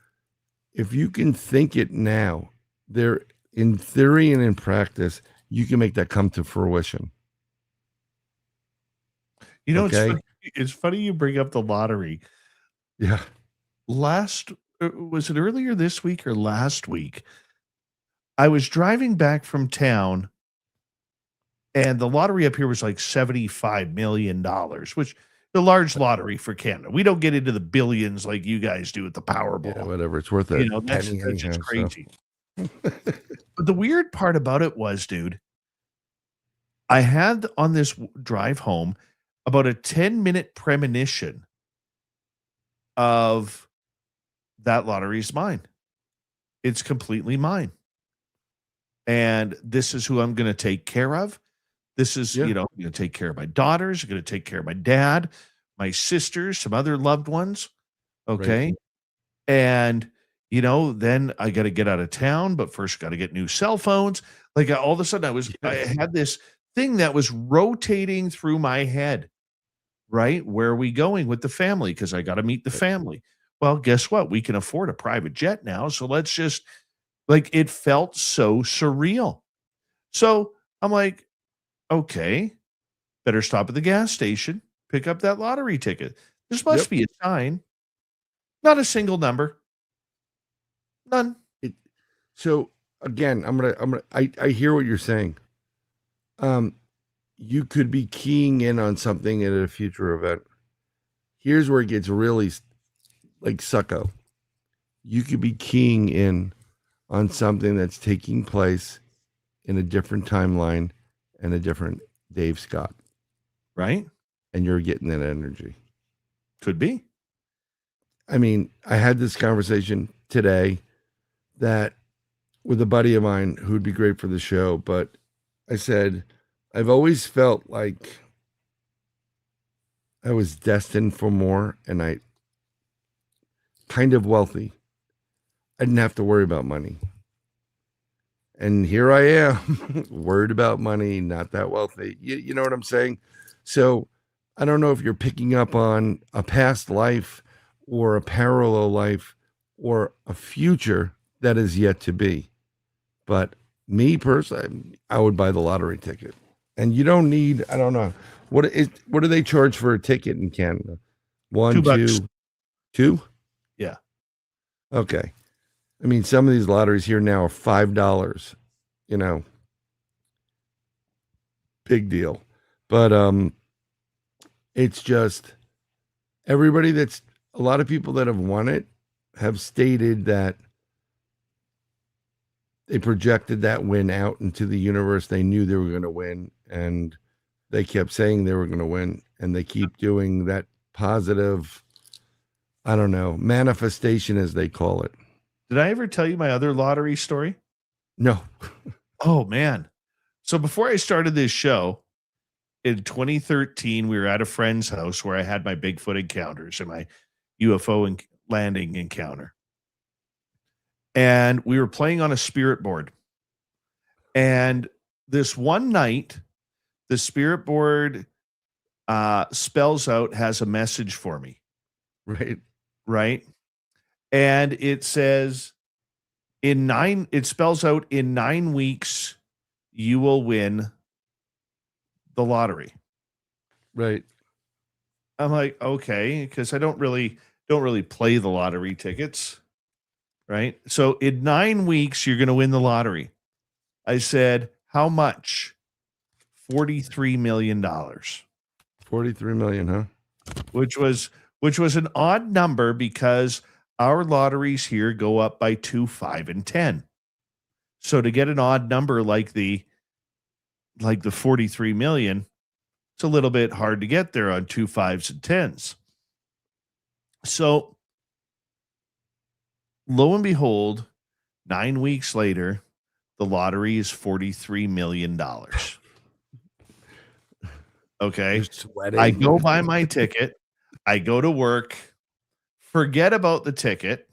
S5: If you can think it now, there, in theory and in practice, you can make that come to fruition. Okay.
S2: It's funny you bring up the lottery.
S5: Yeah.
S2: Was it earlier this week or last week? I was driving back from town and the lottery up here was like $75 million, which the large lottery for Canada. We don't get into the billions like you guys do at the Powerball.
S5: Yeah, whatever. It's worth it.
S2: That's just crazy. But the weird part about it was, dude, I had on this drive home about a 10-minute premonition of that lottery's mine. It's completely mine. And this is who I'm going to take care of. This is, I'm going to take care of my daughters. I'm going to take care of my dad, my sisters, some other loved ones. Okay. Right. And, then I got to get out of town, but first got to get new cell phones. Like all of a sudden I had this thing that was rotating through my head, right? Where are we going with the family? Because I got to meet the family. Well, guess what? We can afford a private jet now. So let's just, it felt so surreal. So I'm like, okay, better stop at the gas station, pick up that lottery ticket. This must be a sign. Not a single number. None.
S5: So again, I hear what you're saying. You could be keying in on something at a future event. Here's where it gets really like sucko. You could be keying in on something that's taking place in a different timeline and a different Dave Scott.
S2: Right?
S5: And you're getting that energy.
S2: Could be.
S5: I mean, I had this conversation today that with a buddy of mine who would be great for the show, but I said, I've always felt like I was destined for more and I kind of wealthy. I didn't have to worry about money. And here I am, worried about money, not that wealthy. You know what I'm saying? So I don't know if you're picking up on a past life or a parallel life or a future that is yet to be. But me personally, I would buy the lottery ticket. And you don't need, I don't know, what do they charge for a ticket in Canada? $1, $2?
S2: Yeah.
S5: Okay. I mean, some of these lotteries here now are $5, big deal. But it's just everybody a lot of people that have won it have stated that they projected that win out into the universe. They knew they were going to win and they kept saying they were going to win and they keep doing that positive, I don't know, manifestation as they call it.
S2: Did I ever tell you my other lottery story?
S5: No.
S2: Oh, man. So before I started this show in 2013, we were at a friend's house where I had my Bigfoot encounters and my UFO landing encounter. And we were playing on a spirit board. And this one night, the spirit board spells out, has a message for me. Right. And it says, it spells out in 9 weeks, you will win the lottery.
S5: Right.
S2: I'm like, okay, because I don't really play the lottery tickets. Right. So in 9 weeks, you're going to win the lottery. I said, how much? $43 million.
S5: 43 million, huh?
S2: Which was an odd number because our lotteries here go up by 2, 5, and 10. So to get an odd number like the 43 million, it's a little bit hard to get there on 2, 5s, and 10s. So lo and behold, 9 weeks later, the lottery is $43 million. Okay. I go buy my ticket. I go to work, forget about the ticket,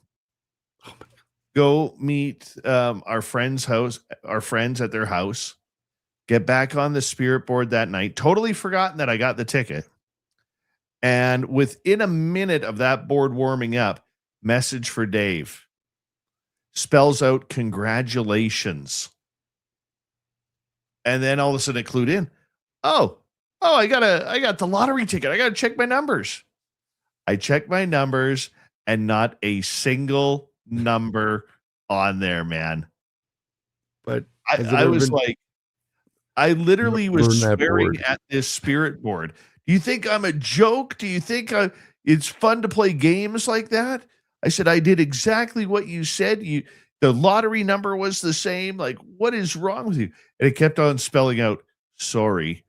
S2: go meet our friends at their house. Get back on the spirit board that night. Totally forgotten that I got the ticket. And within a minute of that board warming up, message for Dave. Spells out congratulations. And then all of a sudden it clued in. Oh, I got the lottery ticket. I got to check my numbers. I checked my numbers and not a single number on there, man.
S5: But
S2: I was like, I literally was swearing at this spirit board. Do you think I'm a joke? Do you think it's fun to play games like that? I said, I did exactly what you said. The lottery number was the same. Like, what is wrong with you? And it kept on spelling out, sorry.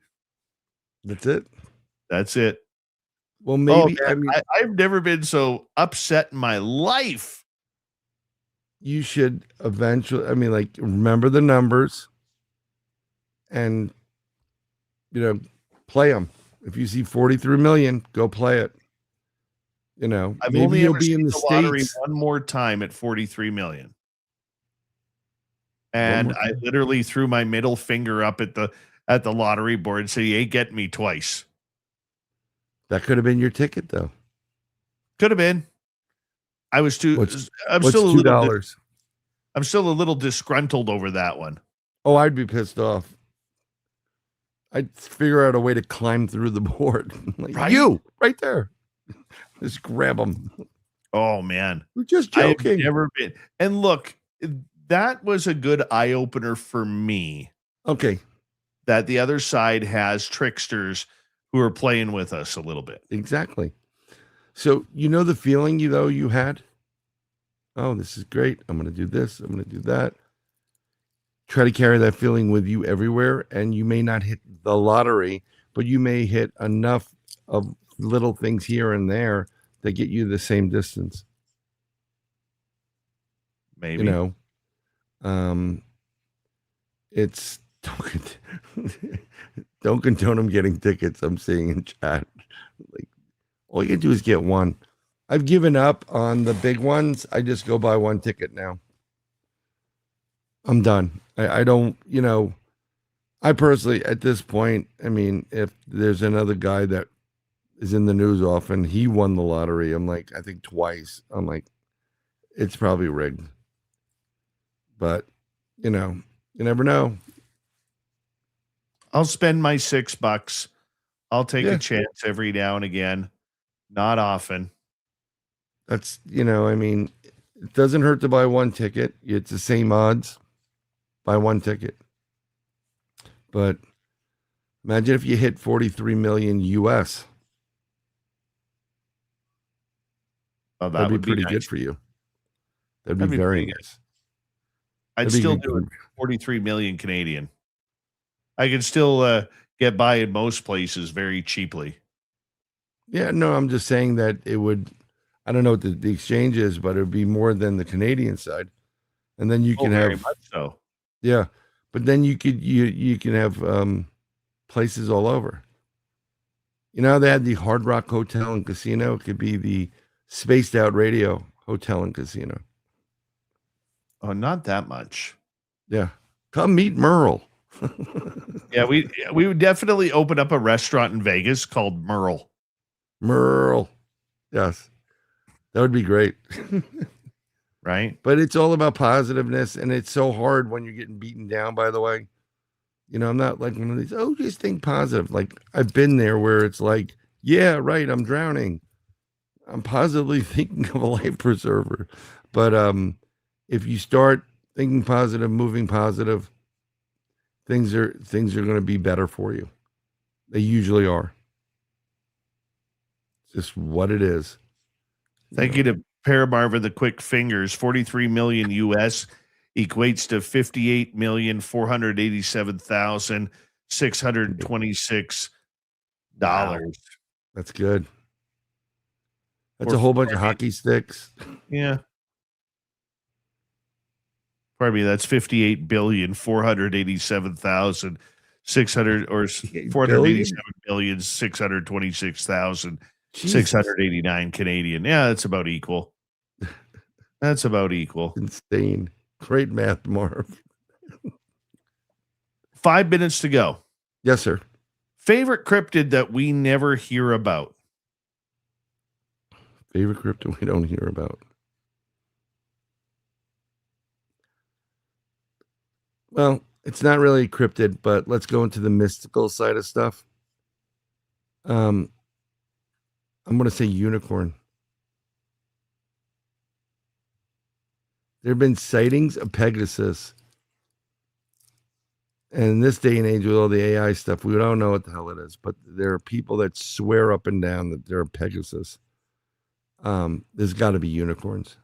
S5: That's it.
S2: That's it.
S5: Well, maybe,
S2: I mean, I've never been so upset in my life.
S5: You should eventually, I mean, like, remember the numbers and, play them. If you see 43 million, go play it.
S2: I've
S5: maybe
S2: only
S5: you'll
S2: ever
S5: be
S2: seen
S5: in
S2: the lottery
S5: States
S2: one more time at 43 million. And I literally threw my middle finger up at the lottery board and said, you ain't getting me twice.
S5: That could have been your ticket, though.
S2: Could have been. I was too.
S5: What's
S2: still
S5: $2?
S2: I'm still a little disgruntled over that one.
S5: Oh, I'd be pissed off. I'd figure out a way to climb through the board. Like,
S2: Right?
S5: You, right there. Just grab them.
S2: Oh man,
S5: We're just joking.
S2: I've never been. And look, that was a good eye opener for me.
S5: Okay,
S2: That the other side has tricksters who are playing with us a little bit.
S5: exactly. So the feeling you had? Oh, this is great. I'm going to do this. I'm going to do that. Try to carry that feeling with you everywhere, and you may not hit the lottery, but you may hit enough of little things here and there that get you the same distance.
S2: Maybe.
S5: It's don't condone them getting tickets. I'm seeing in chat. Like, all you can do is get one. I've given up on the big ones. I just go buy one ticket now. I'm done. I don't, I personally, at this point, I mean, if there's another guy that is in the news often, he won the lottery. I'm like, I think twice. I'm like, it's probably rigged. But, you never know.
S2: I'll spend my $6. I'll take a chance every now and again. Not often.
S5: That's, I mean, it doesn't hurt to buy one ticket. It's the same odds. Buy one ticket. But imagine if you hit 43 million US.
S2: Oh,
S5: That'd be pretty
S2: nice.
S5: good for you. That'd be very nice.
S2: I'd still do it 43 million Canadian. I could still get by in most places very cheaply.
S5: Yeah, no, I'm just saying that it would, I don't know what the exchange is, but it would be more than the Canadian side. And then you can
S2: very
S5: have,
S2: much so.
S5: Yeah, but then you can have places all over. They had the Hard Rock Hotel and Casino. It could be the Spaced Out Radio Hotel and Casino.
S2: Oh, not that much.
S5: Yeah, come meet Merle.
S2: Yeah, we would definitely open up a restaurant in Vegas called Merle.
S5: Merle, yes, that would be great.
S2: Right?
S5: But it's all about positiveness, and it's so hard when you're getting beaten down, by the way. I'm not like one of these, just think positive. Like, I've been there where it's like, yeah, right, I'm drowning. I'm positively thinking of a life preserver. But if you start thinking positive, moving positive, things are going to be better for you. They usually are. Just what it is.
S2: Thank you to Paramarva the Quick Fingers. 43 million US equates to $58,487,626.
S5: Wow. That's good. That's a whole bunch of hockey sticks.
S2: Yeah. Pardon me, that's 58,487,600 or 487,626,689 Canadian. Yeah, that's about equal. That's about equal.
S5: Insane. Great math, Marv.
S2: 5 minutes to go.
S5: Yes, sir.
S2: Favorite cryptid that we never hear about?
S5: Favorite cryptid we don't hear about. Well, it's not really cryptid, but let's go into the mystical side of stuff. I'm going to say unicorn. There have been sightings of Pegasus. And in this day and age with all the AI stuff, we don't know what the hell it is, but there are people that swear up and down that they're Pegasus. There's got to be unicorns.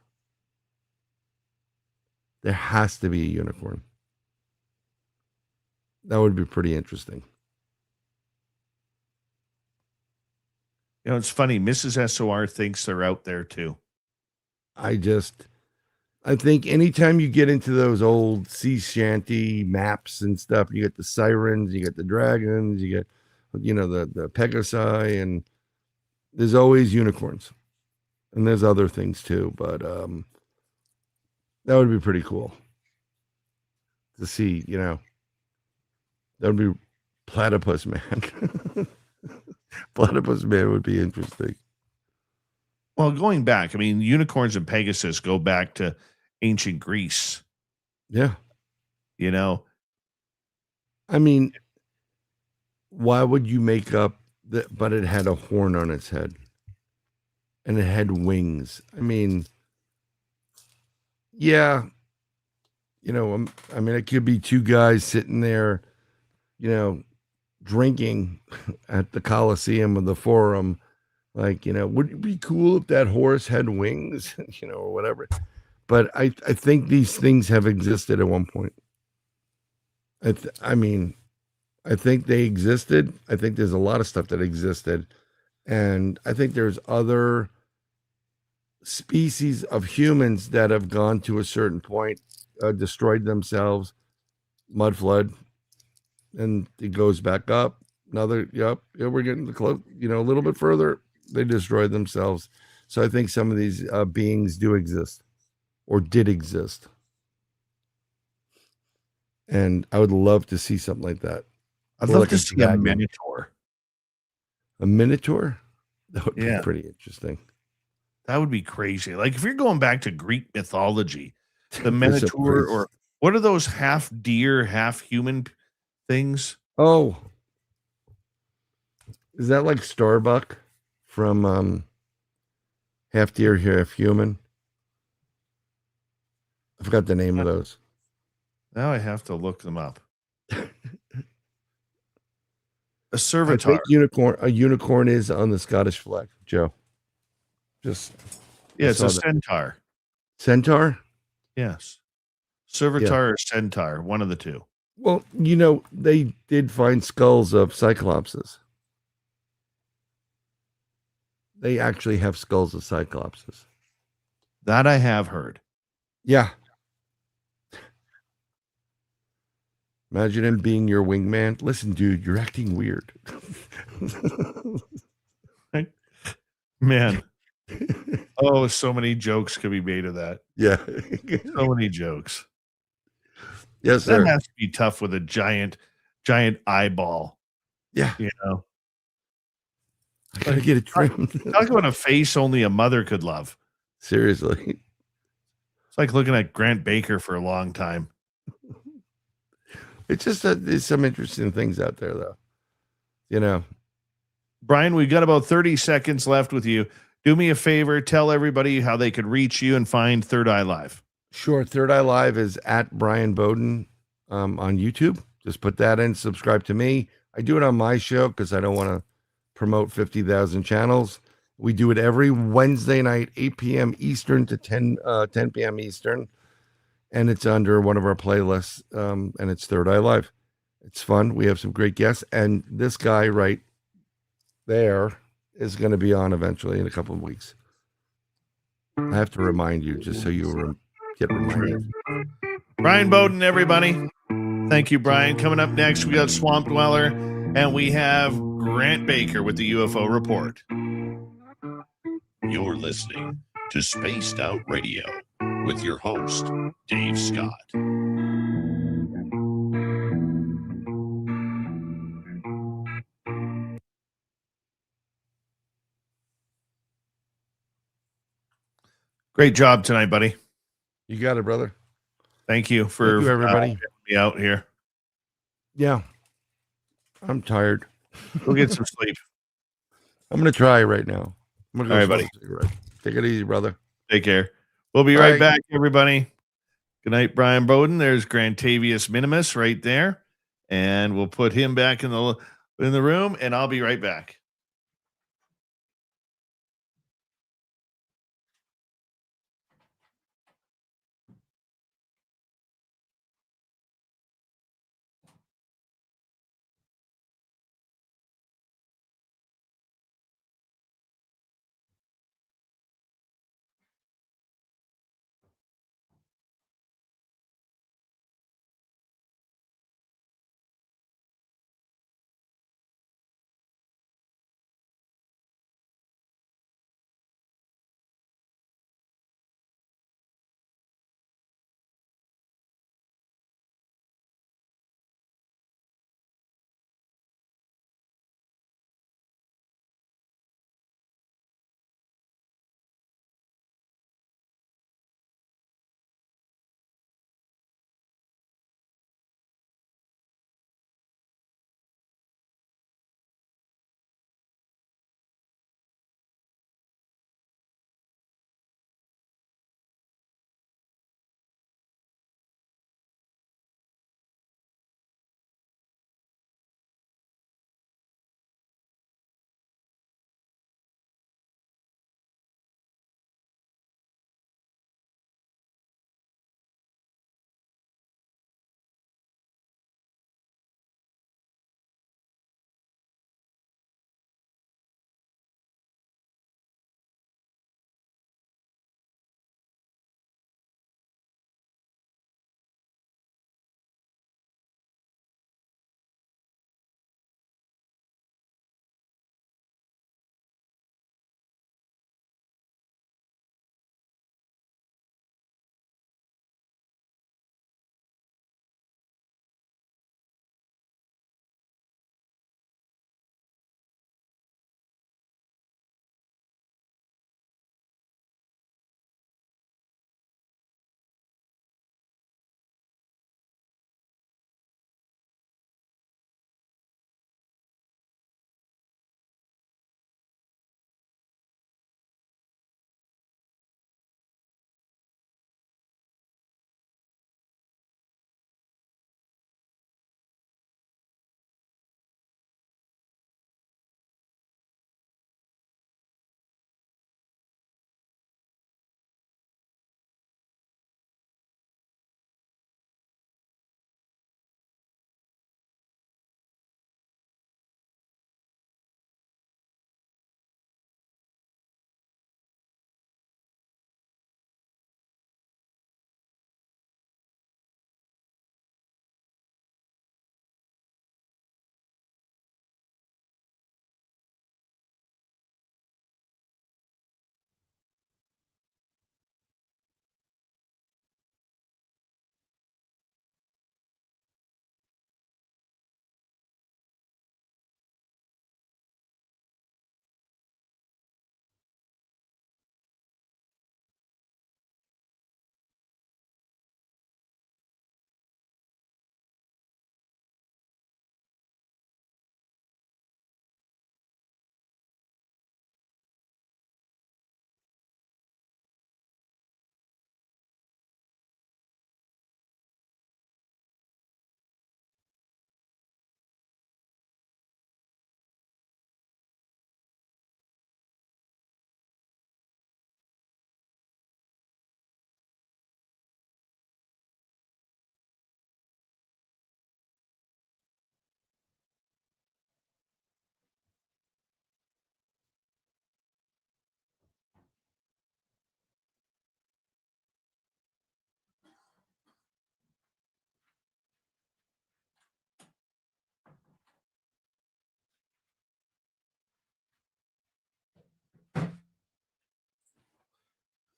S5: There has to be a unicorn. That would be pretty interesting.
S2: You know, it's funny. Mrs. SOR thinks they're out there too.
S5: I think anytime you get into those old sea shanty maps and stuff, you get the sirens, you get the dragons, you get, the Pegasi, and there's always unicorns. And there's other things too, but that would be pretty cool to see, that would be Platypus Man. Platypus Man would be interesting.
S2: Well, going back, I mean, unicorns and Pegasus go back to ancient Greece.
S5: Yeah.
S2: I
S5: mean, why would you make up that? But it had a horn on its head and it had wings. I mean, yeah. It could be two guys sitting there, drinking at the Coliseum or the Forum. Like, would it be cool if that horse had wings, or whatever. But I think these things have existed at one point. I think they existed. I think there's a lot of stuff that existed. And I think there's other species of humans that have gone to a certain point, destroyed themselves, mud flood, and it goes back up. Another, we're getting close, a little bit further. They destroyed themselves. So I think some of these beings do exist or did exist. And I would love to see something like that.
S2: I'd love to see a minotaur.
S5: A minotaur? That would be pretty interesting.
S2: That would be crazy. Like if you're going back to Greek mythology, the minotaur, or what are those half deer, half human things?
S5: Oh, is that like Starbuck from Half Deer, Half Human? I forgot the name of those.
S2: Now I have to look them up. A servitor.
S5: A unicorn is on the Scottish flag, Joe. It's a
S2: centaur.
S5: Centaur?
S2: Yes. Servitor or centaur, one of the two.
S5: Well, they did find skulls of cyclopses. They actually have skulls of cyclopses.
S2: That I have heard.
S5: Yeah. Imagine him being your wingman. Listen, dude, you're acting weird.
S2: Man. Oh, so many jokes could be made of that.
S5: Yeah.
S2: So many jokes.
S5: Yes, sir.
S2: That has to be tough with a giant eyeball.
S5: Yeah. I gotta get it trimmed.
S2: Talk about a face only a mother could love.
S5: Seriously.
S2: It's like looking at Grant Baker for a long time.
S5: It's just that there's some interesting things out there, though.
S2: Brian, we've got about 30 seconds left with you. Do me a favor. Tell everybody how they could reach you and find Third Eye Live.
S5: Sure. Third Eye Live is at Brian Bowden on YouTube. Just put that in. Subscribe to me. I do it on my show because I don't want to promote 50,000 channels. We do it every Wednesday night, 8 p.m. Eastern to 10 p.m. Eastern. And it's under one of our playlists, and it's Third Eye Live. It's fun. We have some great guests. And this guy right there is going to be on eventually in a couple of weeks. I have to remind you just so you get reminded.
S2: Brian Bowden, everybody. Thank you, Brian. Coming up next, we got Swamp Dweller, and we have Grant Baker with the UFO Report.
S6: You're listening to Spaced Out Radio with your host, Dave Scott.
S2: Great job tonight, buddy.
S5: You got it, brother.
S2: Thank you for
S5: Thank you, everybody.
S2: getting me out here.
S5: Yeah. I'm tired.
S2: Go get some sleep.
S5: I'm going to try right now. I'm going to go
S2: All right,
S5: smoke
S2: buddy.
S5: a cigarette. Take it easy, brother.
S2: Take care. We'll be
S5: Bye.
S2: right back, everybody. Good night, Brian Bowden. There's Grantavius Minimus right there. And we'll put him back in the room, and I'll be right back.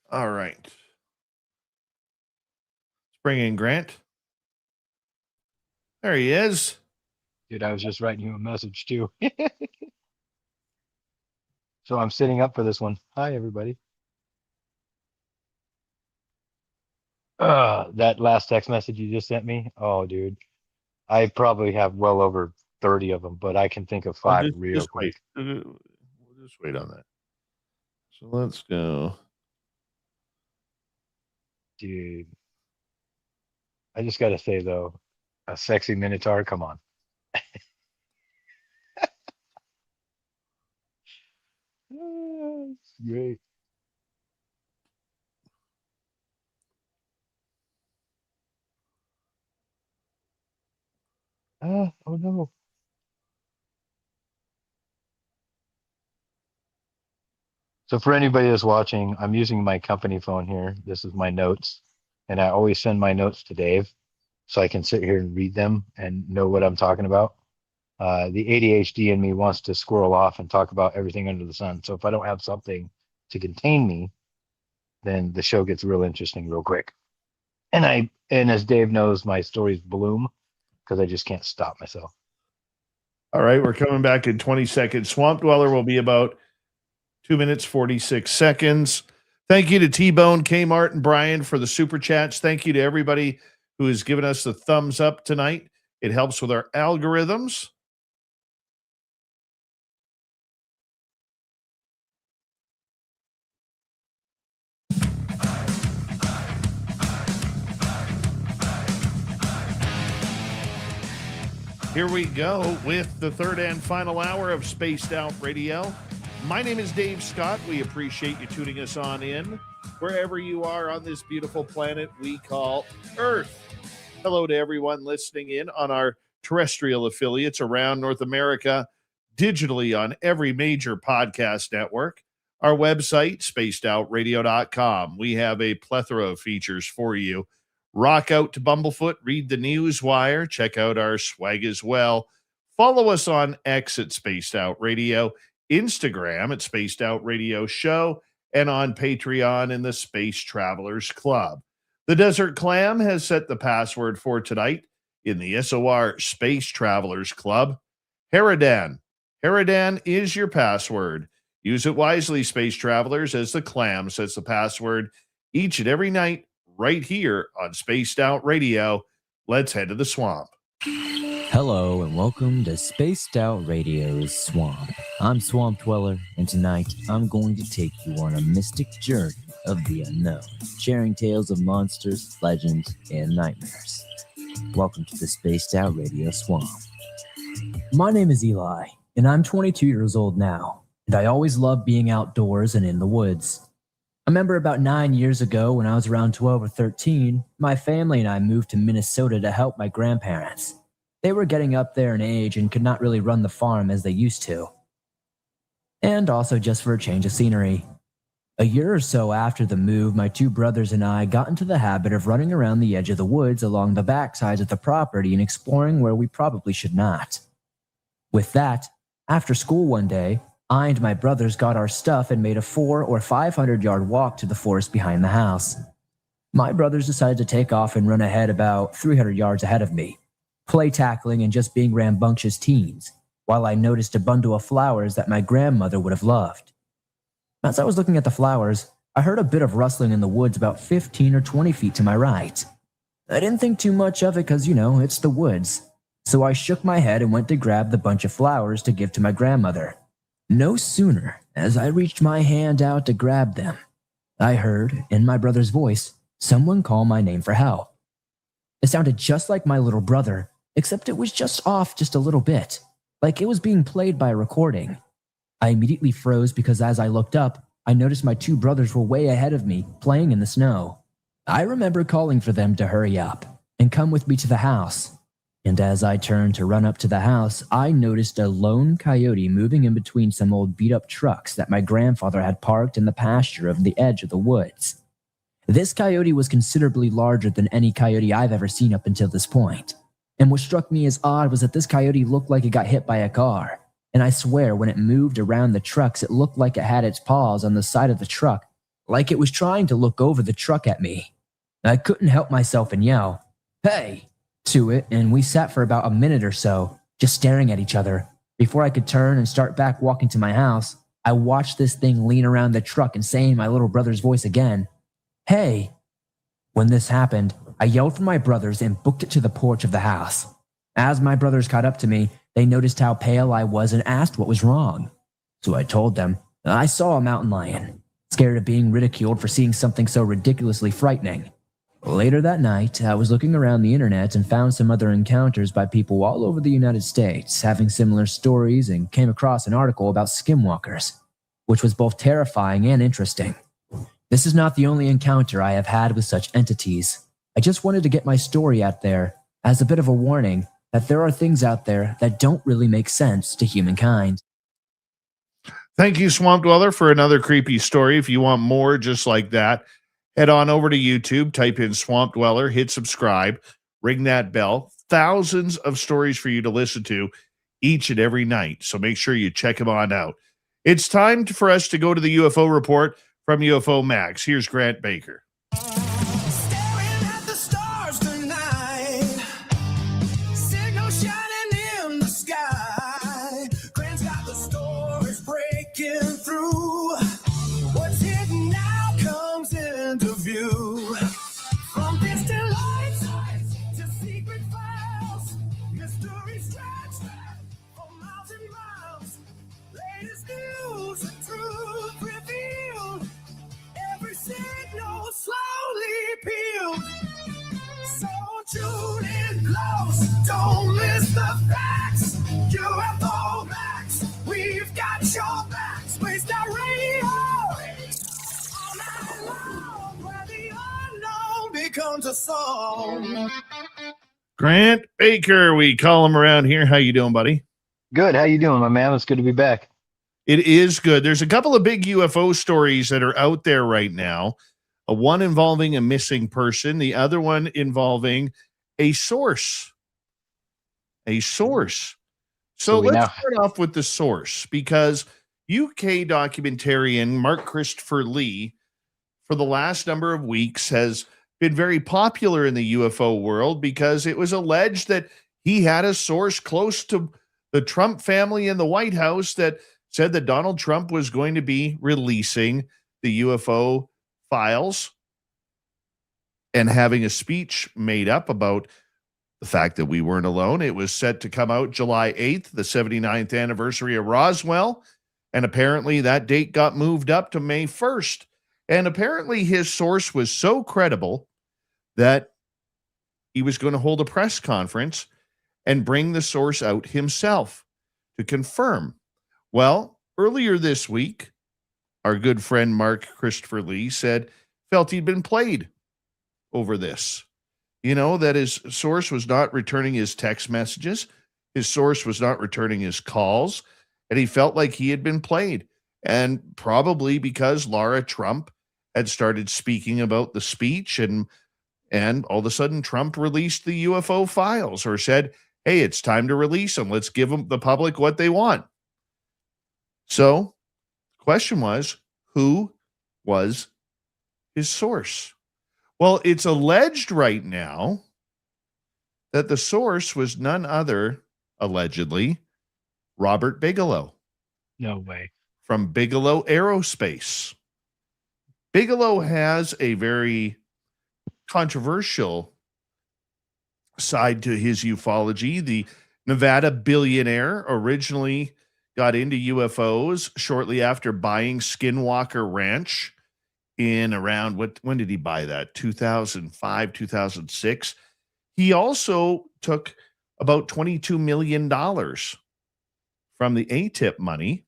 S2: All right. Let's bring in Grant. There he is.
S7: Dude, I was just writing you a message too. So I'm sitting up for this one. Hi, everybody. That last text message you just sent me. Oh, dude, I probably have well over 30 of them, but I can think of
S2: Well,
S7: 5 real
S2: just wait.
S7: quick.
S2: We'll just wait on that. So let's go.
S7: Dude, I just got to say, though, a sexy Minotaur, come on. It's great. Oh, no. So for anybody that's watching, I'm using my company phone here. This is my notes, and I always send my notes to Dave so I can sit here and read them and know what I'm talking about. The ADHD in me wants to squirrel off and talk about everything under the sun. So if I don't have something to contain me, then the show gets real interesting real quick. And as Dave knows, my stories bloom because I just can't stop myself.
S2: All right, we're coming back in 20 seconds. Swamp Dweller will be about 2 minutes, 46 seconds. Thank you to T-Bone, Kmart, and Brian for the super chats. Thank you to everybody who has given us the thumbs up tonight. It helps with our algorithms. Here we go with the third and final hour of Spaced Out Radio. My name is Dave Scott. We appreciate you tuning us on in wherever you are on this beautiful planet we call Earth. Hello to everyone listening in on our terrestrial affiliates around North America, digitally on every major podcast network. Our website, spacedoutradio.com. We have a plethora of features for you. Rock out to Bumblefoot, read the news wire, check out our swag as well. Follow us on X at Spaced Out Radio, Instagram at Spaced Out Radio Show, and on Patreon in the Space Travelers Club. The Desert Clam has set the password for tonight in the SOR Space Travelers Club. Haradan. Haradan is your password. Use it wisely, Space Travelers, as the Clam sets the password each and every night right here on Spaced Out Radio. Let's head to the swamp.
S8: Hello and welcome to Spaced Out Radio's Swamp. I'm Swamp Dweller, and tonight I'm going to take you on a mystic journey of the unknown, sharing tales of monsters, legends, and nightmares. Welcome to the Spaced Out Radio Swamp. My name is Eli, and I'm 22 years old now, and I always loved being outdoors and in the woods. I remember about 9 years ago when I was around 12 or 13, my family and I moved to Minnesota to help my grandparents. They were getting up there in age and could not really run the farm as they used to. And also just for a change of scenery. A year or so after the move, my 2 brothers and I got into the habit of running around the edge of the woods along the backsides of the property and exploring where we probably should not. With that, after school one day, I and my brothers got our stuff and made a 400 or 500 yard walk to the forest behind the house. My brothers decided to take off and run ahead about 300 yards ahead of me, play tackling and just being rambunctious teens, while I noticed a bundle of flowers that my grandmother would have loved. As I was looking at the flowers, I heard a bit of rustling in the woods about 15 or 20 feet to my right. I didn't think too much of it because, it's the woods. So I shook my head and went to grab the bunch of flowers to give to my grandmother. No sooner as I reached my hand out to grab them, I heard, in my brother's voice, someone call my name for help. It sounded just like my little brother, except it was just off just a little bit, like it was being played by a recording. I immediately froze because as I looked up, I noticed my 2 brothers were way ahead of me, playing in the snow. I remember calling for them to hurry up and come with me to the house. And as I turned to run up to the house, I noticed a lone coyote moving in between some old beat-up trucks that my grandfather had parked in the pasture of the edge of the woods. This coyote was considerably larger than any coyote I've ever seen up until this point. And what struck me as odd was that this coyote looked like it got hit by a car. And I swear when it moved around the trucks, it looked like it had its paws on the side of the truck, like it was trying to look over the truck at me. I couldn't help myself and yell, "Hey!" to it, and we sat for about a minute or so, just staring at each other. Before I could turn and start back walking to my house, I watched this thing lean around the truck and say in my little brother's voice again, "Hey."
S9: When this happened, I yelled for my brothers and booked it to the porch of the house. As my brothers caught up to me, they noticed how pale I was and asked what was wrong. So I told them I saw a mountain lion, scared of being ridiculed for seeing something so ridiculously frightening. Later that night, I was looking around the internet and found some other encounters by people all over the United States having similar stories, and came across an article about skinwalkers, which was both terrifying and interesting. This is not the only encounter I have had with such entities. I just wanted to get my story out there as a bit of a warning that there are things out there that don't really make sense to humankind.
S2: Thank you, Swamp Dweller, for another creepy story. If you want more just like that, head on over to YouTube, type in Swamp Dweller, hit subscribe, ring that bell. Thousands of stories for you to listen to each and every night. So make sure you check them on out. It's time for us to go to the UFO report from UFO Max. Here's Grant Baker.
S10: Staring at the stars tonight, signal shining in the sky. Grant's got the stories breaking through. What's hidden now comes into view. From distant lights to secret files, mystery stretched for miles and miles. Latest news, the truth revealed. Every signal slowly peeled. So tune in close, don't miss the facts. UFO Max, we've got your back. Spaced Out Radio. All night long, where the unknown becomes a song.
S2: Grant Baker, we call him around here. How you doing, buddy?
S7: Good. How you doing, my man? It's good to be back.
S2: It is good. There's a couple of big UFO stories that are out there right now. One involving a missing person, the other one involving a source. A source. So let's start off with the source, because UK documentarian Mark Christopher Lee, for the last number of weeks, has been very popular in the UFO world because it was alleged that he had a source close to the Trump family in the White House that said that Donald Trump was going to be releasing the UFO files and having a speech made up about the fact that we weren't alone. It was set to come out July 8th, the 79th anniversary of Roswell, and apparently that date got moved up to May 1st. And apparently his source was so credible that he was going to hold a press conference and bring the source out himself to confirm. Well, earlier this week, our good friend Mark Christopher Lee felt he'd been played over this. You know, that his source was not returning his text messages. His source was not returning his calls. And he felt like he had been played. And probably because Laura Trump had started speaking about the speech, and all of a sudden Trump released the UFO files, or said, hey, it's time to release them. Let's give them the public what they want. So the question was, who was his source? Well, it's alleged right now that the source was none other, allegedly, Robert Bigelow.
S7: No way.
S2: From Bigelow Aerospace. Bigelow has a very controversial side to his ufology. The Nevada billionaire originally got into UFOs shortly after buying Skinwalker Ranch in around, when did he buy that? 2005, 2006. He also took about $22 million from the ATIP money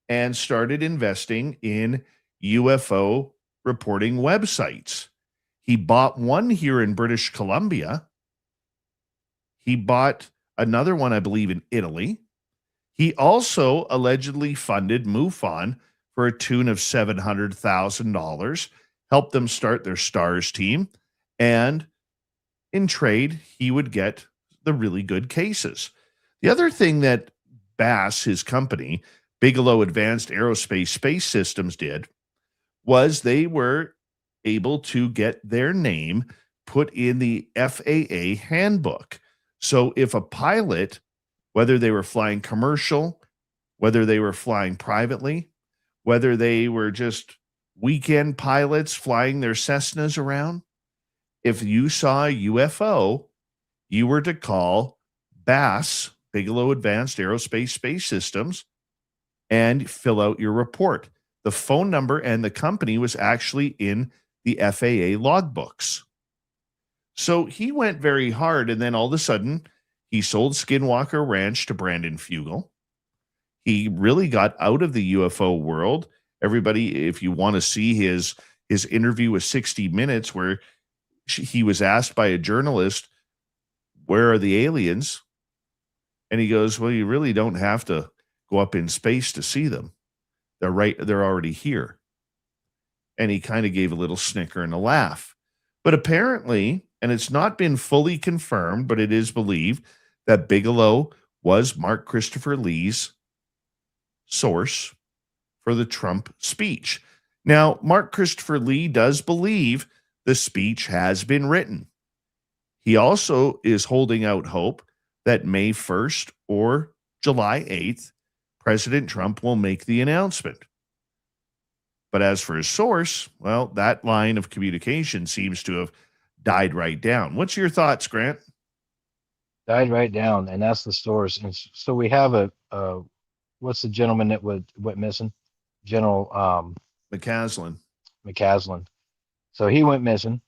S2: and started investing in UFO reporting websites. He bought one here in British Columbia. He bought another one, I believe, in Italy. He also allegedly funded MUFON for a tune of $700,000, helped them start their STARS team, and in trade, he would get the really good cases. The other thing that BASS, his company, Bigelow Advanced Aerospace Space Systems, did was they were able to get their name put in the FAA handbook. So if a pilot, whether they were flying commercial, whether they were flying privately, whether they were just weekend pilots flying their Cessnas around, if you saw a UFO, you were to call BASS, Bigelow Advanced Aerospace Space Systems, and fill out your report. The phone number and the company was actually in the FAA logbooks. So he went very hard, and then all of a sudden, he sold Skinwalker Ranch to Brandon Fugel. He really got out of the UFO world. Everybody, if you want to see his interview with 60 Minutes, where he was asked by a journalist, where are the aliens? And he goes, well, you really don't have to go up in space to see them. They're already here. And he kind of gave a little snicker and a laugh. But apparently, and it's not been fully confirmed, but it is believed that Bigelow was Mark Christopher Lee's source for the Trump speech. Now, Mark Christopher Lee does believe the speech has been written. He also is holding out hope that May 1st or July 8th, President Trump will make the announcement. But as for his source, well, that line of communication seems to have died right down. What's your thoughts, Grant?
S7: Died right down, and that's the source. And so we have what's the gentleman that went missing? General
S2: McCaslin.
S7: So he went missing,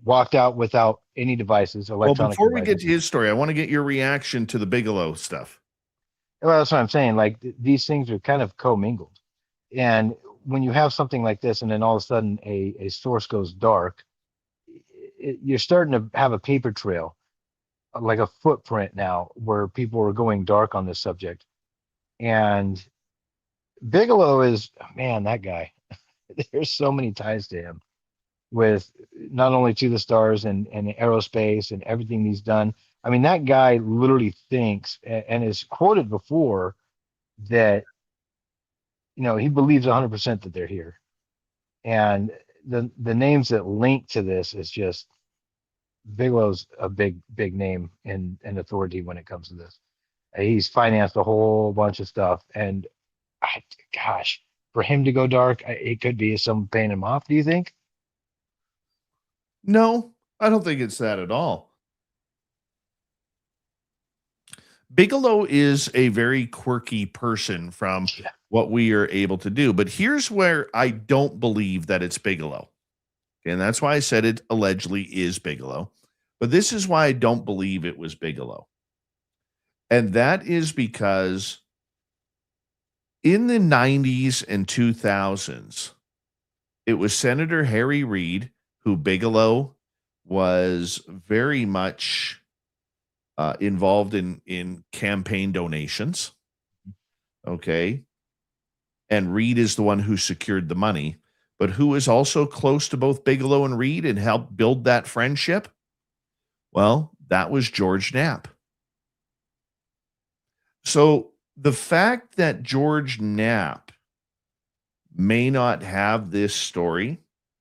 S7: walked out without any devices, electronic
S2: Well, before we
S7: devices.
S2: get to his story, I want to get your reaction to the Bigelow stuff.
S7: Well, that's what I'm saying. Like these things are kind of commingled. And when you have something like this, and then all of a sudden a source goes dark, you're starting to have a paper trail, like a footprint now, where people are going dark on this subject. And Bigelow is, man, that guy. There's so many ties to him, with not only To the Stars and aerospace and everything he's done. I mean, that guy literally thinks and is quoted before that, you know, he believes 100% that they're here. And the names that link to this is just, Bigelow's a big name in authority when it comes to this. He's financed a whole bunch of stuff. And gosh, for him to go dark, it could be someone paying him off, do you think?
S2: No, I don't think it's that at all. Bigelow is a very quirky person from what we are able to do. But here's where I don't believe that it's Bigelow. And that's why I said it allegedly is Bigelow. But this is why I don't believe it was Bigelow. And that is because in the 90s and 2000s, it was Senator Harry Reid, who Bigelow was very much involved in campaign donations. Okay. And Reid is the one who secured the money. But who is also close to both Bigelow and Reid and helped build that friendship? Well, that was George Knapp. So the fact that George Knapp may not have this story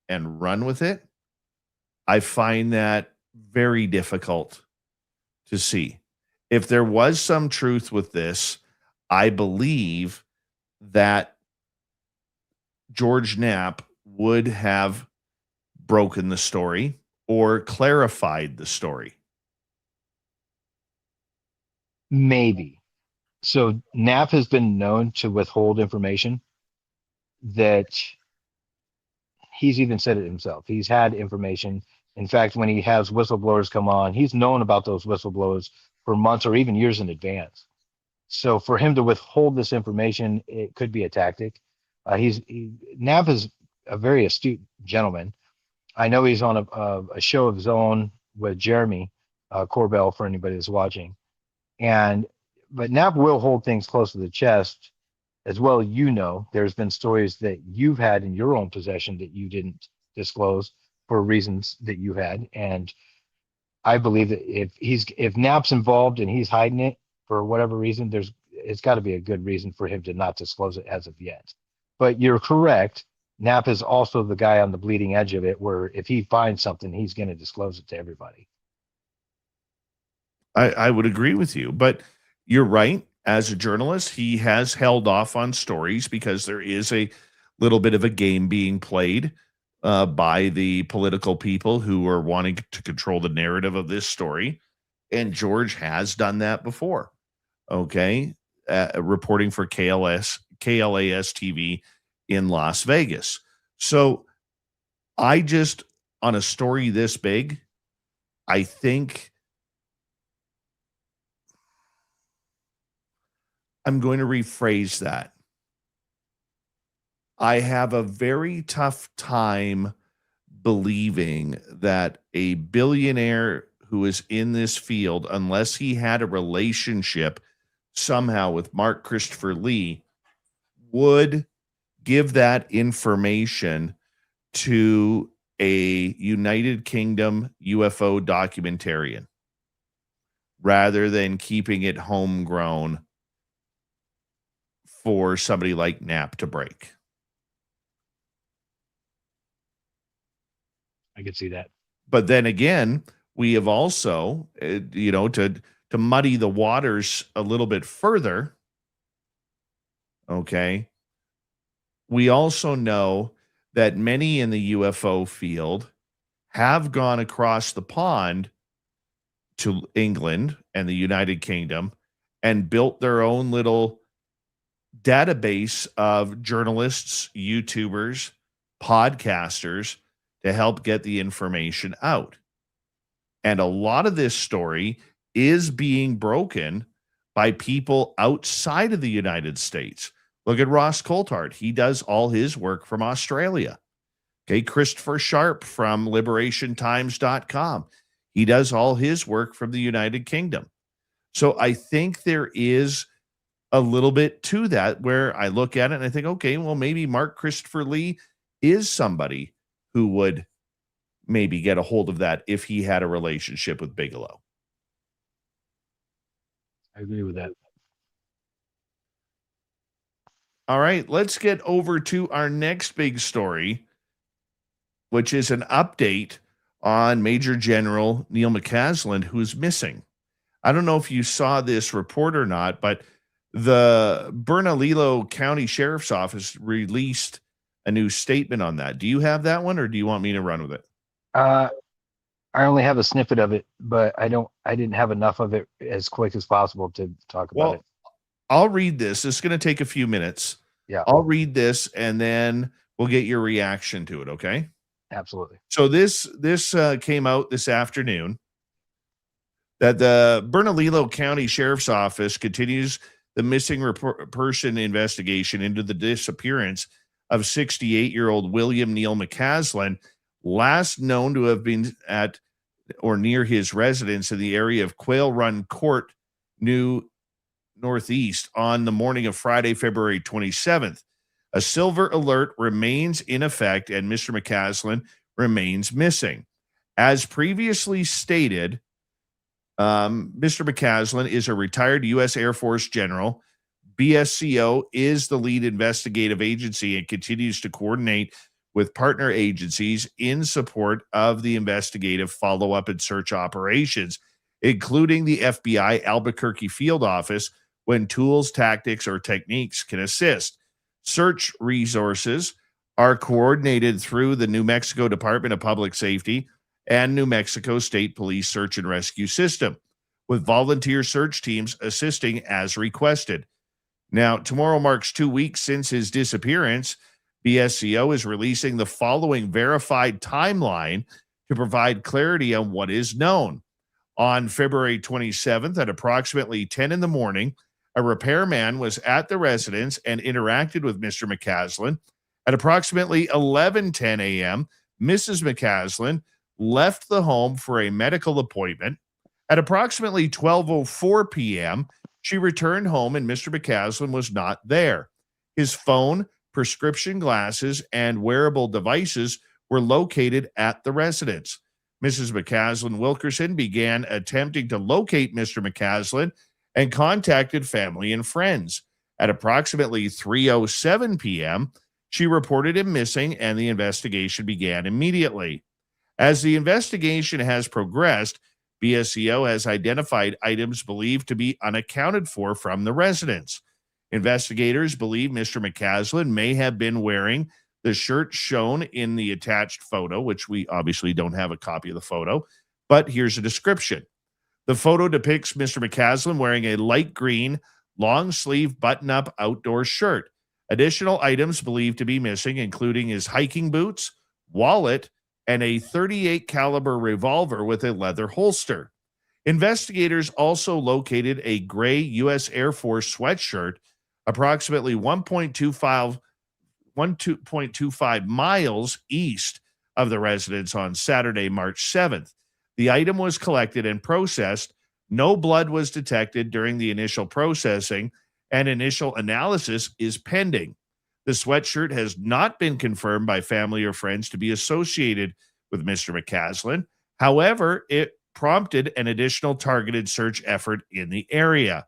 S2: and run with it, I find that very difficult to see. If there was some truth with this, I believe that George Knapp would have broken the story or clarified the story.
S7: Maybe. So Knapp has been known to withhold information that he's even said it himself. He's had information. In fact, when he has whistleblowers come on, he's known about those whistleblowers for months or even years in advance. So for him to withhold this information, it could be a tactic. Knapp is a very astute gentleman. I know he's on a show of his own with Jeremy Corbell, for anybody that's watching. But Knapp will hold things close to the chest as well. You know, there's been stories that you've had in your own possession that you didn't disclose for reasons that you had. And I believe that if Knapp's involved and he's hiding it for whatever reason, it's got to be a good reason for him to not disclose it as of yet. But you're correct. Knapp is also the guy on the bleeding edge of it, where if he finds something, he's going to disclose it to everybody.
S2: I would agree with you, but you're right. As a journalist, he has held off on stories because there is a little bit of a game being played by the political people who are wanting to control the narrative of this story. And George has done that before. Okay. Reporting for KLAS TV in Las Vegas. So I just, on a story this big, I think I'm going to rephrase that. I have a very tough time believing that a billionaire who is in this field, unless he had a relationship somehow with Mark Christopher Lee, would give that information to a United Kingdom UFO documentarian rather than keeping it homegrown for somebody like Knapp to break.
S7: I could see that.
S2: But then again, we have also, to muddy the waters a little bit further, okay, we also know that many in the UFO field have gone across the pond to England and the United Kingdom and built their own little database of journalists, YouTubers, podcasters to help get the information out. And a lot of this story is being broken by people outside of the United States. Look at Ross Coulthard. He does all his work from Australia. Okay, Christopher Sharp from liberationtimes.com. He does all his work from the United Kingdom. So I think there is a little bit to that where I look at it and I think, okay, well, maybe Mark Christopher Lee is somebody who would maybe get a hold of that if he had a relationship with Bigelow.
S7: I agree with that.
S2: All right, let's get over to our next big story, which is an update on Major General Neil McCaslin, who's missing. I don't know if you saw this report or not, but the Bernalillo County Sheriff's Office released a new statement on that. Do you have that one, or do you want me to run with it?
S7: I only have a snippet of it, but I didn't have enough of it as quick as possible to talk about it.
S2: I'll read this. It's going to take a few minutes.
S7: Yeah.
S2: I'll read this and then we'll get your reaction to it. Okay.
S7: Absolutely.
S2: So this came out this afternoon that the Bernalillo County Sheriff's Office continues the missing person investigation into the disappearance of 68-year-old William Neil McCaslin, last known to have been at or near his residence in the area of Quail Run Court, New Northeast, on the morning of Friday, February 27th. A silver alert remains in effect and Mr. McCaslin remains missing. As previously stated, Mr. McCaslin is a retired U.S. Air Force general. BSCO is the lead investigative agency and continues to coordinate with partner agencies in support of the investigative follow-up and search operations, including the FBI Albuquerque field office, when tools, tactics, or techniques can assist. Search resources are coordinated through the New Mexico Department of Public Safety and New Mexico State Police Search and Rescue System, with volunteer search teams assisting as requested. Now, tomorrow marks 2 weeks since his disappearance. BSCO is releasing the following verified timeline to provide clarity on what is known. On February 27th at approximately 10 in the morning, a repairman was at the residence and interacted with Mr. McCaslin. At approximately 11:10 a.m., Mrs. McCaslin left the home for a medical appointment. At approximately 12:04 p.m., she returned home and Mr. McCaslin was not there. His phone, prescription glasses, and wearable devices were located at the residence. Mrs. McCaslin Wilkerson began attempting to locate Mr. McCaslin and contacted family and friends. At approximately 3:07 p.m., she reported him missing and the investigation began immediately. As the investigation has progressed, BSCO has identified items believed to be unaccounted for from the residence. Investigators believe Mr. McCaslin may have been wearing The shirt shown in the attached photo, which we obviously don't have a copy of the photo, but here's a description. The photo depicts Mr. McCaslin wearing a light green, long sleeve button up outdoor shirt. Additional items believed to be missing, including his hiking boots, wallet, and a .38 caliber revolver with a leather holster. Investigators also located a gray U.S. Air Force sweatshirt approximately 1.25 miles east of the residence on Saturday, March 7th. The item was collected and processed. No blood was detected during the initial processing, and initial analysis is pending. The sweatshirt has not been confirmed by family or friends to be associated with Mr. McCaslin. However, it prompted an additional targeted search effort in the area.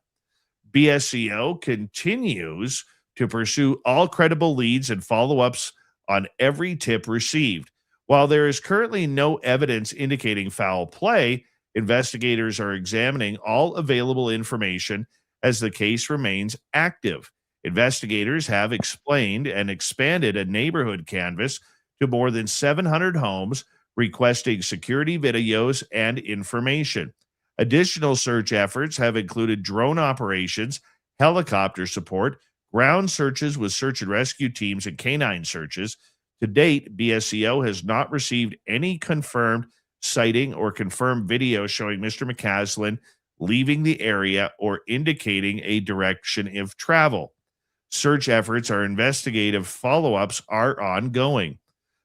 S2: BSEO continues to pursue all credible leads and follow-ups on every tip received. While there is currently no evidence indicating foul play, investigators are examining all available information as the case remains active. Investigators have explained and expanded a neighborhood canvas to more than 700 homes, requesting security videos and information. Additional search efforts have included drone operations, helicopter support, ground searches with search and rescue teams, and canine searches. To date, BSEO has not received any confirmed sighting or confirmed video showing Mr. McCaslin leaving the area or indicating a direction of travel. Search efforts are investigative. Follow-ups are ongoing.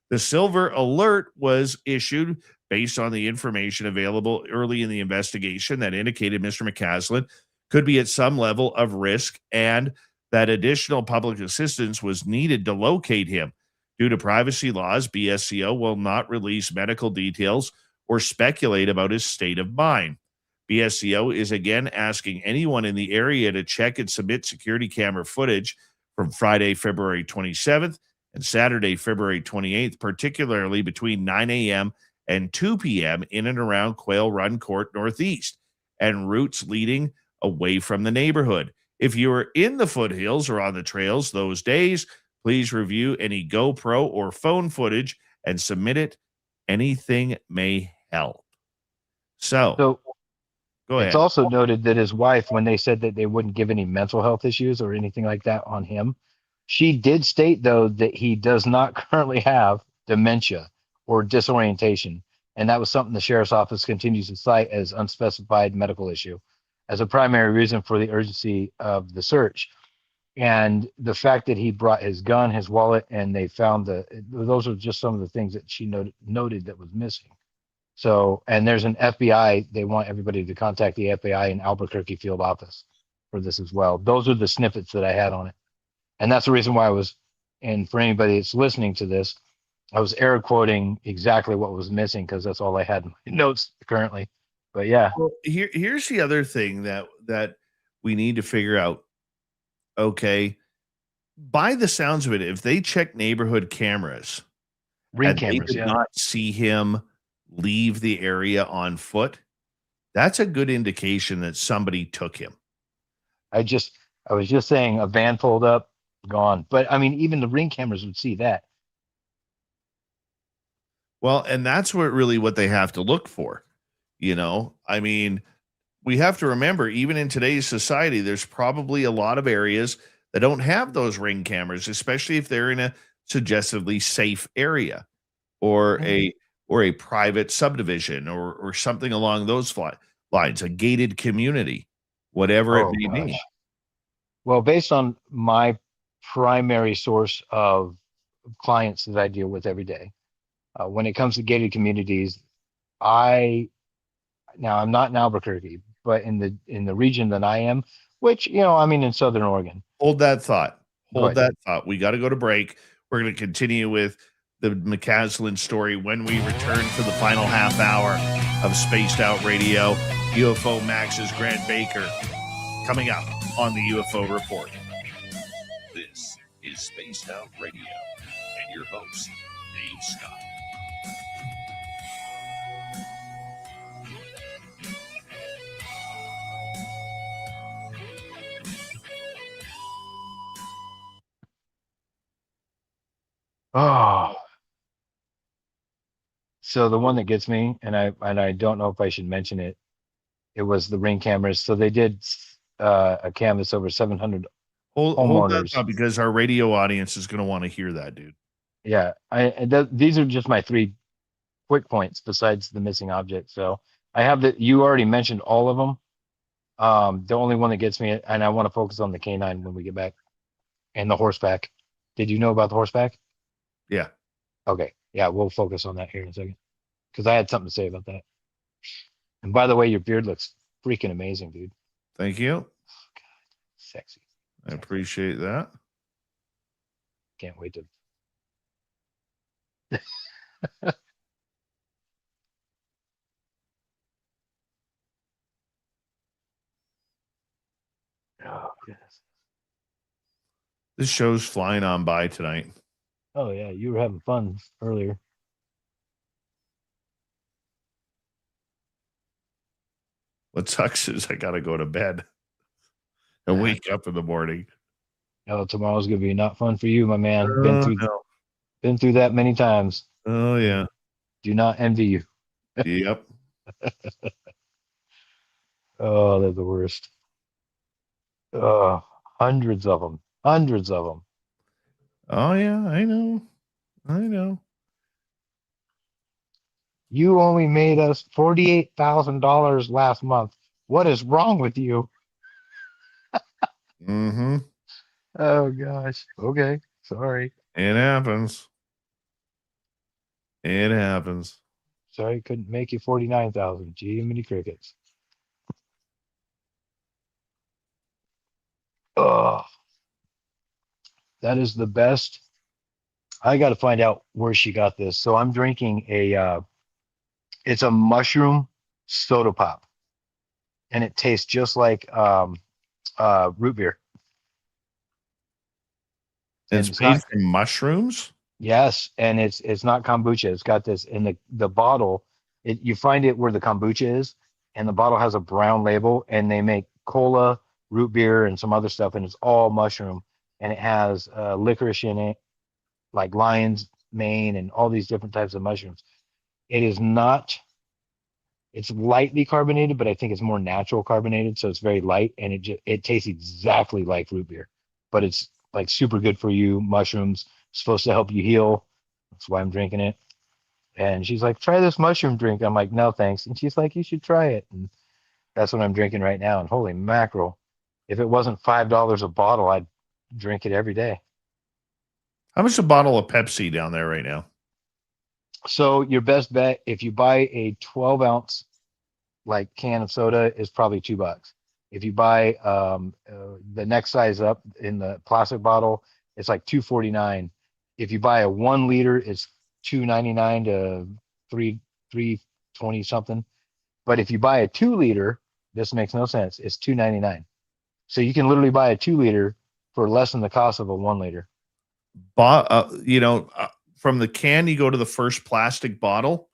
S2: The silver alert was issued based on the information available early in the investigation that indicated Mr. McCaslin could be at some level of risk and that additional public assistance was needed to locate him. Due to privacy laws, BSEO will not release medical details or speculate about his state of mind. BSEO is again asking anyone in the area to check and submit security camera footage from Friday, February 27th and Saturday, February 28th, particularly between 9 a.m. and 2 p.m. in and around Quail Run Court Northeast and routes leading away from the neighborhood. If you are in the foothills or on the trails those days, please review any GoPro or phone footage and submit it. Anything may help. So go ahead.
S7: It's also noted that his wife, when they said that they wouldn't give any mental health issues or anything like that on him, she did state, though, that he does not currently have dementia or disorientation. And that was something the sheriff's office continues to cite as unspecified medical issue as a primary reason for the urgency of the search. And the fact that he brought his gun, his wallet, and they found those are just some of the things that she noted that was missing. So, and there's an FBI, they want everybody to contact the FBI in Albuquerque field office for this as well. Those are the snippets that I had on it. And that's the reason why and for anybody that's listening to this, I was air quoting exactly what was missing because that's all I had in my notes currently. But yeah.
S2: Well, here's the other thing that we need to figure out. Okay. By the sounds of it, if they check neighborhood cameras,
S7: Ring
S2: and
S7: cameras,
S2: they did not see him leave the area on foot, that's a good indication that somebody took him.
S7: I was just saying a van pulled up, gone. But I mean, even the ring cameras would see that.
S2: Well, and that's what they have to look for. You know, I mean, we have to remember, even in today's society, there's probably a lot of areas that don't have those ring cameras, especially if they're in a suggestively safe area or a private subdivision or something along those lines, a gated community, whatever it may be.
S7: Well, based on my primary source of clients that I deal with every day, when it comes to gated communities, now I'm not in Albuquerque, but in the region that I am, which, I'm in Southern Oregon.
S2: Hold that thought. We got to go to break. We're going to continue with the McCaslin story when we return for the final half hour of Spaced Out Radio. UFO Max's Grant Baker coming up on the UFO Report.
S6: This is Spaced Out Radio and your host, Dave Scott.
S7: Oh, so the one that gets me, and I don't know if I should mention it. It was the Ring cameras. So they did a canvas over 700
S2: Hold that
S7: homeowners.
S2: thought, because our radio audience is going to want to hear that, dude.
S7: Yeah, these are just my 3 quick points besides the missing object. So I have that. You already mentioned all of them. The only one that gets me, and I want to focus on the canine when we get back, and the horseback. Did you know about the horseback?
S2: Yeah.
S7: Okay. Yeah, we'll focus on that here in a second, because I had something to say about that. And by the way, your beard looks freaking amazing, dude.
S2: Thank you.
S7: God, sexy.
S2: I appreciate that.
S7: Can't wait to. Oh, goodness.
S2: This show's flying on by tonight.
S7: Oh, yeah. You were having fun earlier.
S2: What sucks is I got to go to bed and wake up in the morning.
S7: Oh, tomorrow's going to be not fun for you, my man.
S2: No.
S7: Been through that many times.
S2: Oh, yeah.
S7: Do not envy you.
S2: Yep.
S7: Oh, they're the worst. Hundreds of them. Hundreds of them.
S2: Oh, yeah. I know.
S7: You only made us $48,000 last month. What is wrong with you?
S2: Mm-hmm.
S7: Oh, gosh. Okay. Sorry.
S2: It happens. It happens.
S7: Sorry, couldn't make you 49,000. Gee, many crickets. Oh, that is the best. I got to find out where she got this. So I'm drinking it's a mushroom soda pop, and it tastes just like root beer.
S2: It's made from mushrooms?
S7: Yes, and it's not kombucha. It's got this in the bottle. You find it where the kombucha is, and the bottle has a brown label, and they make cola, root beer, and some other stuff, and it's all mushroom, and it has licorice in it, like lion's mane, and all these different types of mushrooms. It is not. It's lightly carbonated, but I think it's more natural carbonated, so it's very light, and it tastes exactly like root beer, but it's like super good for you. Mushrooms supposed to help you heal. That's why I'm drinking it. And she's like, try this mushroom drink. I'm like, no, thanks. And she's like, you should try it. And that's what I'm drinking right now. And holy mackerel, if it wasn't $5 a bottle, I'd drink it every day.
S2: How much a bottle of Pepsi down there right now?
S7: So your best bet, if you buy a 12-ounce like can of soda, is probably $2. If you buy the next size up in the plastic bottle, it's like $2.49. If you buy a 1 liter, it's $2.99 to $3.20 something. But if you buy a 2 liter, this makes no sense. It's $2.99. So you can literally buy a 2 liter for less than the cost of a 1 liter.
S2: From the can, you go to the first plastic bottle.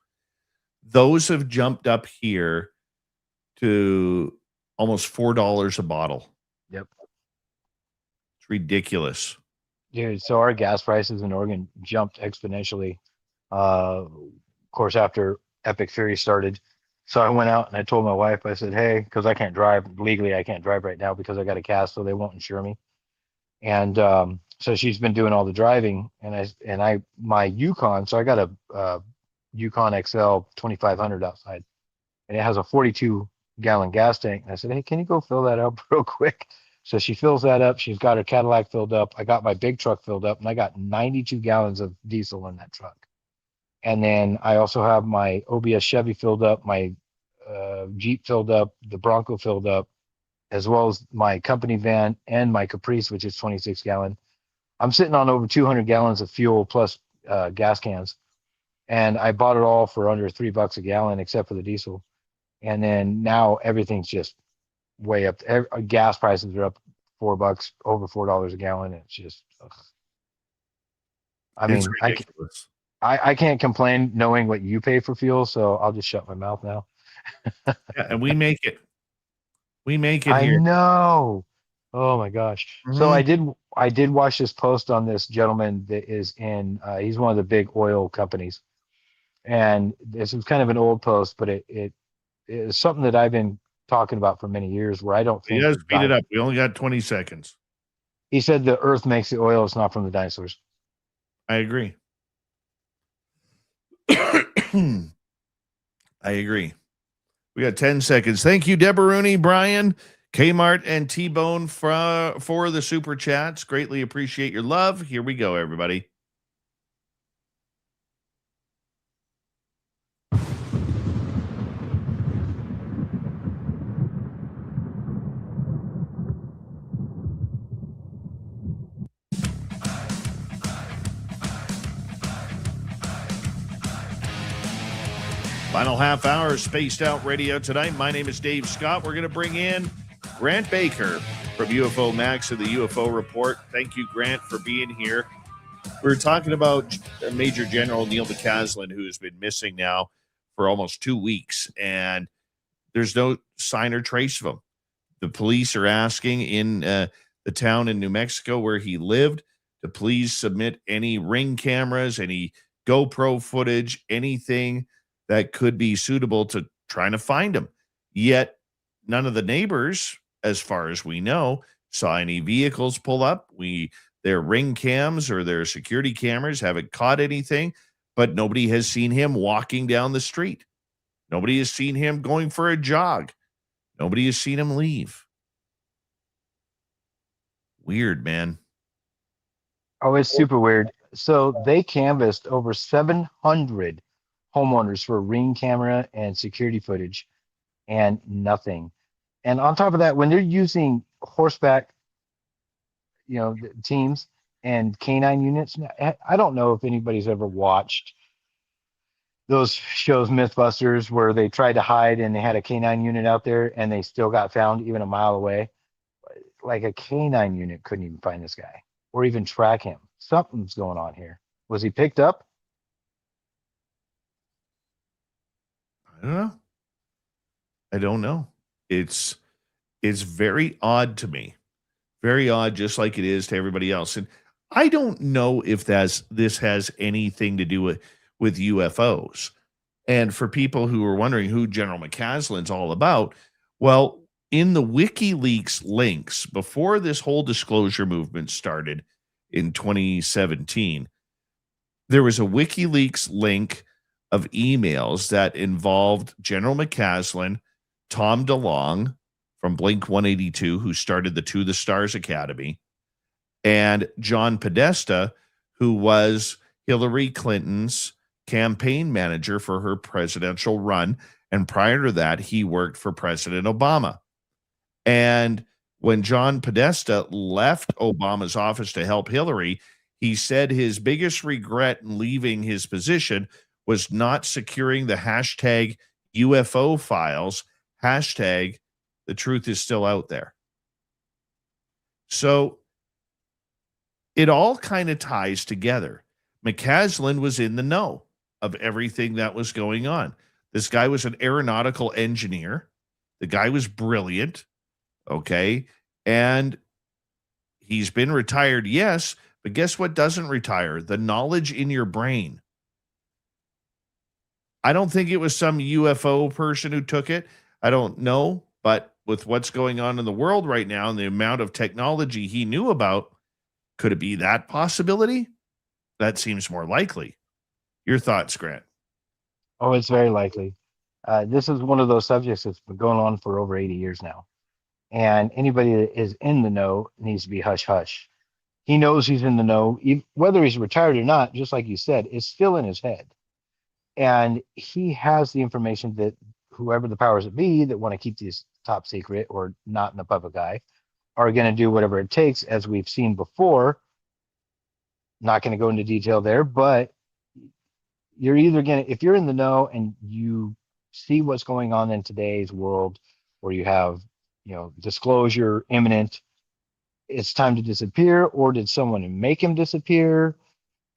S2: Those have jumped up here to almost $4 a bottle.
S7: Yep.
S2: It's ridiculous.
S7: Dude, so our gas prices in Oregon jumped exponentially. Of course, after Epic Fury started. So I went out and I told my wife, I said, hey, because I can't drive legally, I can't drive right now because I got a cast, so they won't insure me. And so she's been doing all the driving, and my Yukon. So I got a Yukon XL 2500 outside, and it has a 42-gallon gas tank. And I said, hey, can you go fill that up real quick? So she fills that up. She's got her Cadillac filled up. I got my big truck filled up, and I got 92 gallons of diesel in that truck. And then I also have my OBS Chevy filled up, my Jeep filled up, the Bronco filled up, as well as my company van and my Caprice, which is 26 gallon. I'm sitting on over 200 gallons of fuel plus gas cans. And I bought it all for under $3 a gallon, except for the diesel. And then now everything's just way up. Gas prices are up $4, over $4 a gallon. It's just, I mean,
S2: ridiculous.
S7: I can't complain knowing what you pay for fuel, so I'll just shut my mouth now.
S2: Yeah, and we make it. We make it
S7: I
S2: here.
S7: know. Oh my gosh. So
S2: Mhm.
S7: I did watch this post on this gentleman that is in he's one of the big oil companies. And this is kind of an old post, but it is something that I've been talking about for many years where I don't think
S2: Yeah,
S7: the
S2: speed it up. We only got 20 seconds.
S7: he said the earth makes the oil, it's not from the dinosaurs.
S2: I agree. I agree. We got 10 seconds. Thank you, Deborah, Brian, Kmart, and T-Bone for the super chats. Greatly appreciate your love. Here we go, everybody. Final half hour, Spaced Out Radio tonight. My name is Dave Scott. We're going to bring in Grant Baker from UFO Max of the UFO Report. Thank you, Grant, for being here. We're talking about Major General Neil McCaslin, who has been missing now for almost 2 weeks, and there's no sign or trace of him. The police are asking in the town in New Mexico where he lived to please submit any ring cameras, any GoPro footage, anything that could be suitable to trying to find him. Yet none of the neighbors, as far as we know, saw any vehicles pull up. Their ring cams or their security cameras haven't caught anything, but nobody has seen him walking down the street. Nobody has seen him going for a jog. Nobody has seen him leave. Weird, man.
S7: Oh, it's super weird. So they canvassed over 700 homeowners for ring camera and security footage and nothing. And on top of that, when they're using horseback, teams and canine units, I don't know if anybody's ever watched those shows, Mythbusters, where they tried to hide and they had a canine unit out there and they still got found even a mile away. Like a canine unit couldn't even find this guy or even track him. Something's going on here. Was he picked up?
S2: I don't know. I don't know. It's very odd to me. Very odd, just like it is to everybody else. And I don't know if this has anything to do with UFOs. And for people who are wondering who General McCaslin's all about, well, in the WikiLeaks links before this whole disclosure movement started in 2017, there was a WikiLeaks link of emails that involved General McCaslin, Tom DeLonge from Blink 182, who started the To the Stars Academy, and John Podesta, who was Hillary Clinton's campaign manager for her presidential run. And prior to that, he worked for President Obama. And when John Podesta left Obama's office to help Hillary, he said his biggest regret in leaving his position was not securing the hashtag UFO files, hashtag the truth is still out there. So it all kind of ties together. McCaslin was in the know of everything that was going on. This guy was an aeronautical engineer. The guy was brilliant. Okay. And he's been retired, yes, but guess what doesn't retire? The knowledge in your brain. I don't think it was some UFO person who took it. I don't know. But with what's going on in the world right now and the amount of technology he knew about, could it be that possibility? That seems more likely. Your thoughts, Grant?
S7: Oh, it's very likely. This is one of those subjects that's been going on for over 80 years now. And anybody that is in the know needs to be hush hush. He knows he's in the know, whether he's retired or not, just like you said, it's still in his head. And he has the information that whoever the powers that be that want to keep these top secret or not in the public eye are going to do whatever it takes, as we've seen before. Not going to go into detail there, but you're either going to, if you're in the know and you see what's going on in today's world where you have, disclosure imminent, it's time to disappear, or did someone make him disappear?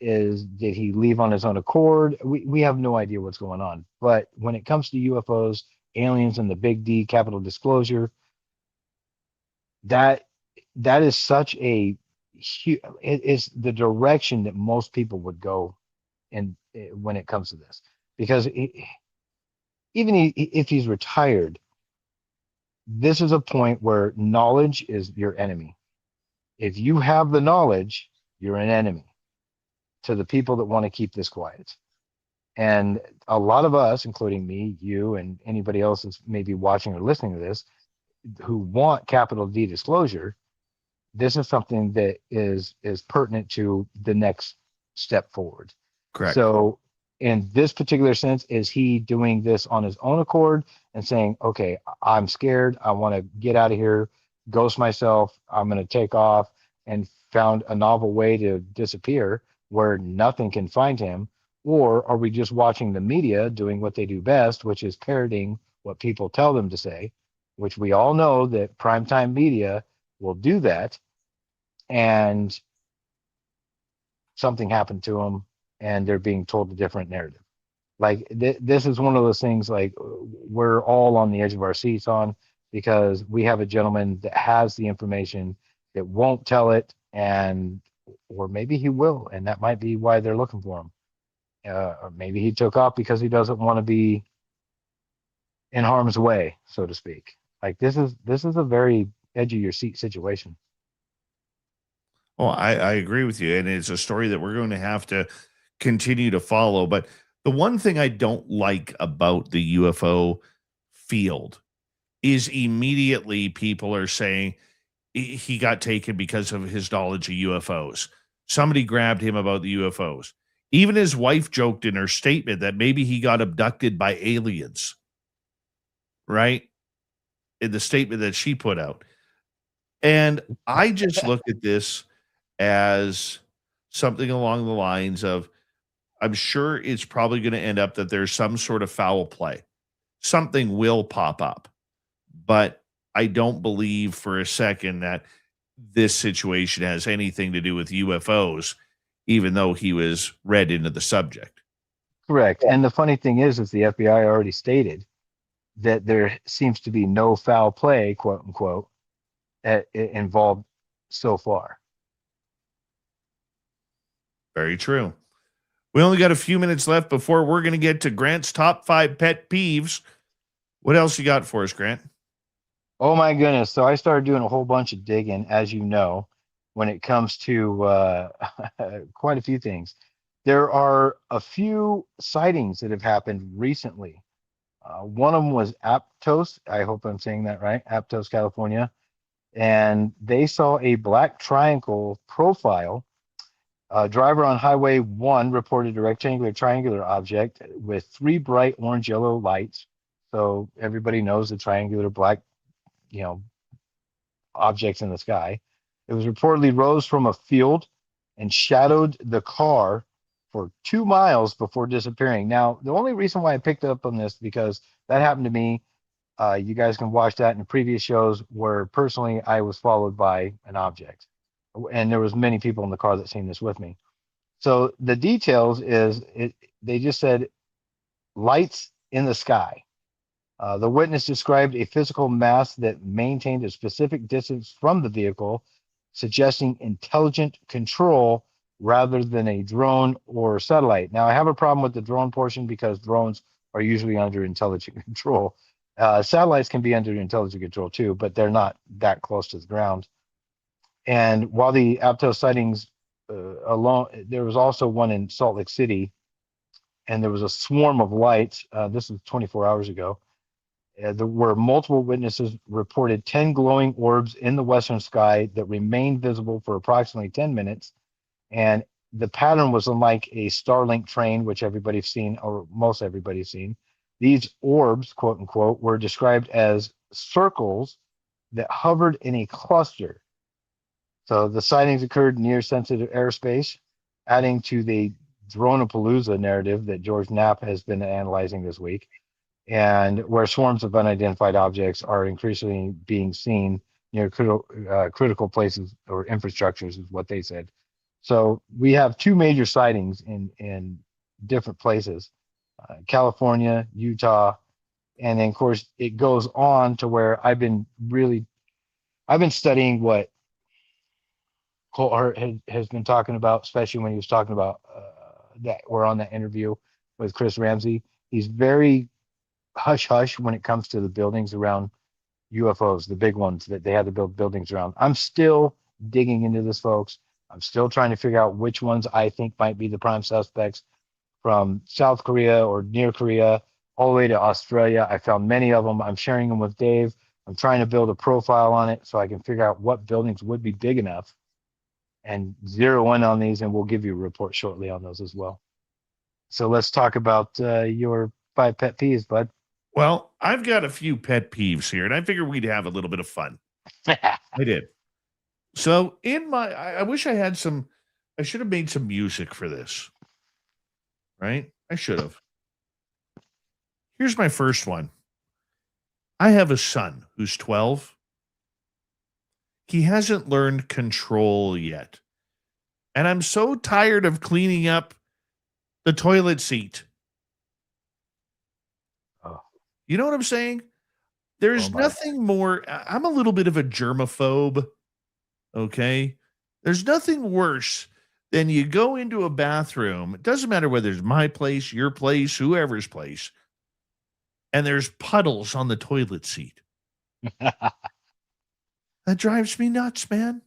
S7: Did he leave on his own accord? We have no idea what's going on. But when it comes to UFOs, aliens, and the big D, capital disclosure, that that is such a huge, it is the direction that most people would go in when it comes to this, because if he's retired, this is a point where knowledge is your enemy. If you have the knowledge, you're an enemy to the people that want to keep this quiet. And a lot of us, including me, you, and anybody else that's maybe watching or listening to this, who want capital D disclosure, this is something that is pertinent to the next step forward.
S2: Correct.
S7: So in this particular sense, is he doing this on his own accord and saying, okay, I'm scared, I want to get out of here, ghost myself, I'm going to take off, and found a novel way to disappear where nothing can find him? Or are we just watching the media doing what they do best, which is parroting what people tell them to say, which we all know that primetime media will do that, and something happened to them and they're being told a different narrative. Like this is one of those things like we're all on the edge of our seats on, because we have a gentleman that has the information that won't tell it, and or maybe he will, and that might be why they're looking for him. Or maybe he took off because he doesn't want to be in harm's way, so to speak. Like this is a very edge of your seat situation.
S2: Well, I agree with you, and it's a story that we're going to have to continue to follow. But the one thing I don't like about the UFO field is immediately people are saying he got taken because of his knowledge of UFOs. Somebody grabbed him about the UFOs. Even his wife joked in her statement that maybe he got abducted by aliens, right? In the statement that she put out. And I just look at this as something along the lines of, I'm sure it's probably going to end up that there's some sort of foul play. Something will pop up. But I don't believe for a second that this situation has anything to do with UFOs, even though he was read into the subject.
S7: Correct. And the funny thing is the FBI already stated that there seems to be no foul play, quote unquote, involved so far.
S2: Very true. We only got a few minutes left before we're going to get to Grant's top 5 pet peeves. What else you got for us, Grant?
S7: Oh my goodness. So I started doing a whole bunch of digging, as you know, when it comes to quite a few things. There are a few sightings that have happened recently. One of them was Aptos. I hope I'm saying that right. Aptos, California. And they saw a black triangle profile. A driver on Highway 1 reported a rectangular triangular object with 3 bright orange yellow lights. So everybody knows the triangular black, objects in the sky. It was reportedly rose from a field and shadowed the car for 2 miles before disappearing. Now, the only reason why I picked up on this, because that happened to me. You guys can watch that in the previous shows where personally I was followed by an object. And there was many people in the car that seen this with me. So the details is they just said lights in the sky. The witness described a physical mass that maintained a specific distance from the vehicle, suggesting intelligent control rather than a drone or satellite. Now, I have a problem with the drone portion because drones are usually under intelligent control. Satellites can be under intelligent control too, but they're not that close to the ground. And while the Aptos sightings alone, there was also one in Salt Lake City, and there was a swarm of lights. This was 24 hours ago. There were multiple witnesses reported 10 glowing orbs in the western sky that remained visible for approximately 10 minutes. And the pattern was unlike a Starlink train, which everybody's seen, or most everybody's seen. These orbs, quote unquote, were described as circles that hovered in a cluster. So the sightings occurred near sensitive airspace, adding to the Dronapalooza narrative that George Knapp has been analyzing this week, and where swarms of unidentified objects are increasingly being seen near critical places or infrastructures, is what they said. So we have 2 major sightings in different places, California, Utah, and then of course it goes on to where I've been studying what Colt Hart has been talking about, especially when he was talking about that we're on that interview with Chris Ramsey. He's very hush hush when it comes to the buildings around UFOs, the big ones that they had to build buildings around. I'm still digging into this, folks. I'm still trying to figure out which ones I think might be the prime suspects from South Korea or near Korea all the way to Australia. I found many of them. I'm sharing them with Dave. I'm trying to build a profile on it so I can figure out what buildings would be big enough and zero in on these, and we'll give you a report shortly on those as well. So let's talk about your 5 pet peeves, bud.
S2: Well, I've got a few pet peeves here, and I figured we'd have a little bit of fun. I did. So I wish I should have made some music for this. Right? I should have. Here's my first one. I have a son who's 12. He hasn't learned control yet. And I'm so tired of cleaning up the toilet seat.
S7: Oh.
S2: You know what I'm saying? There's nothing more. I'm a little bit of a germaphobe. Okay. There's nothing worse than you go into a bathroom. It doesn't matter whether it's my place, your place, whoever's place, and there's puddles on the toilet seat. That drives me nuts, man.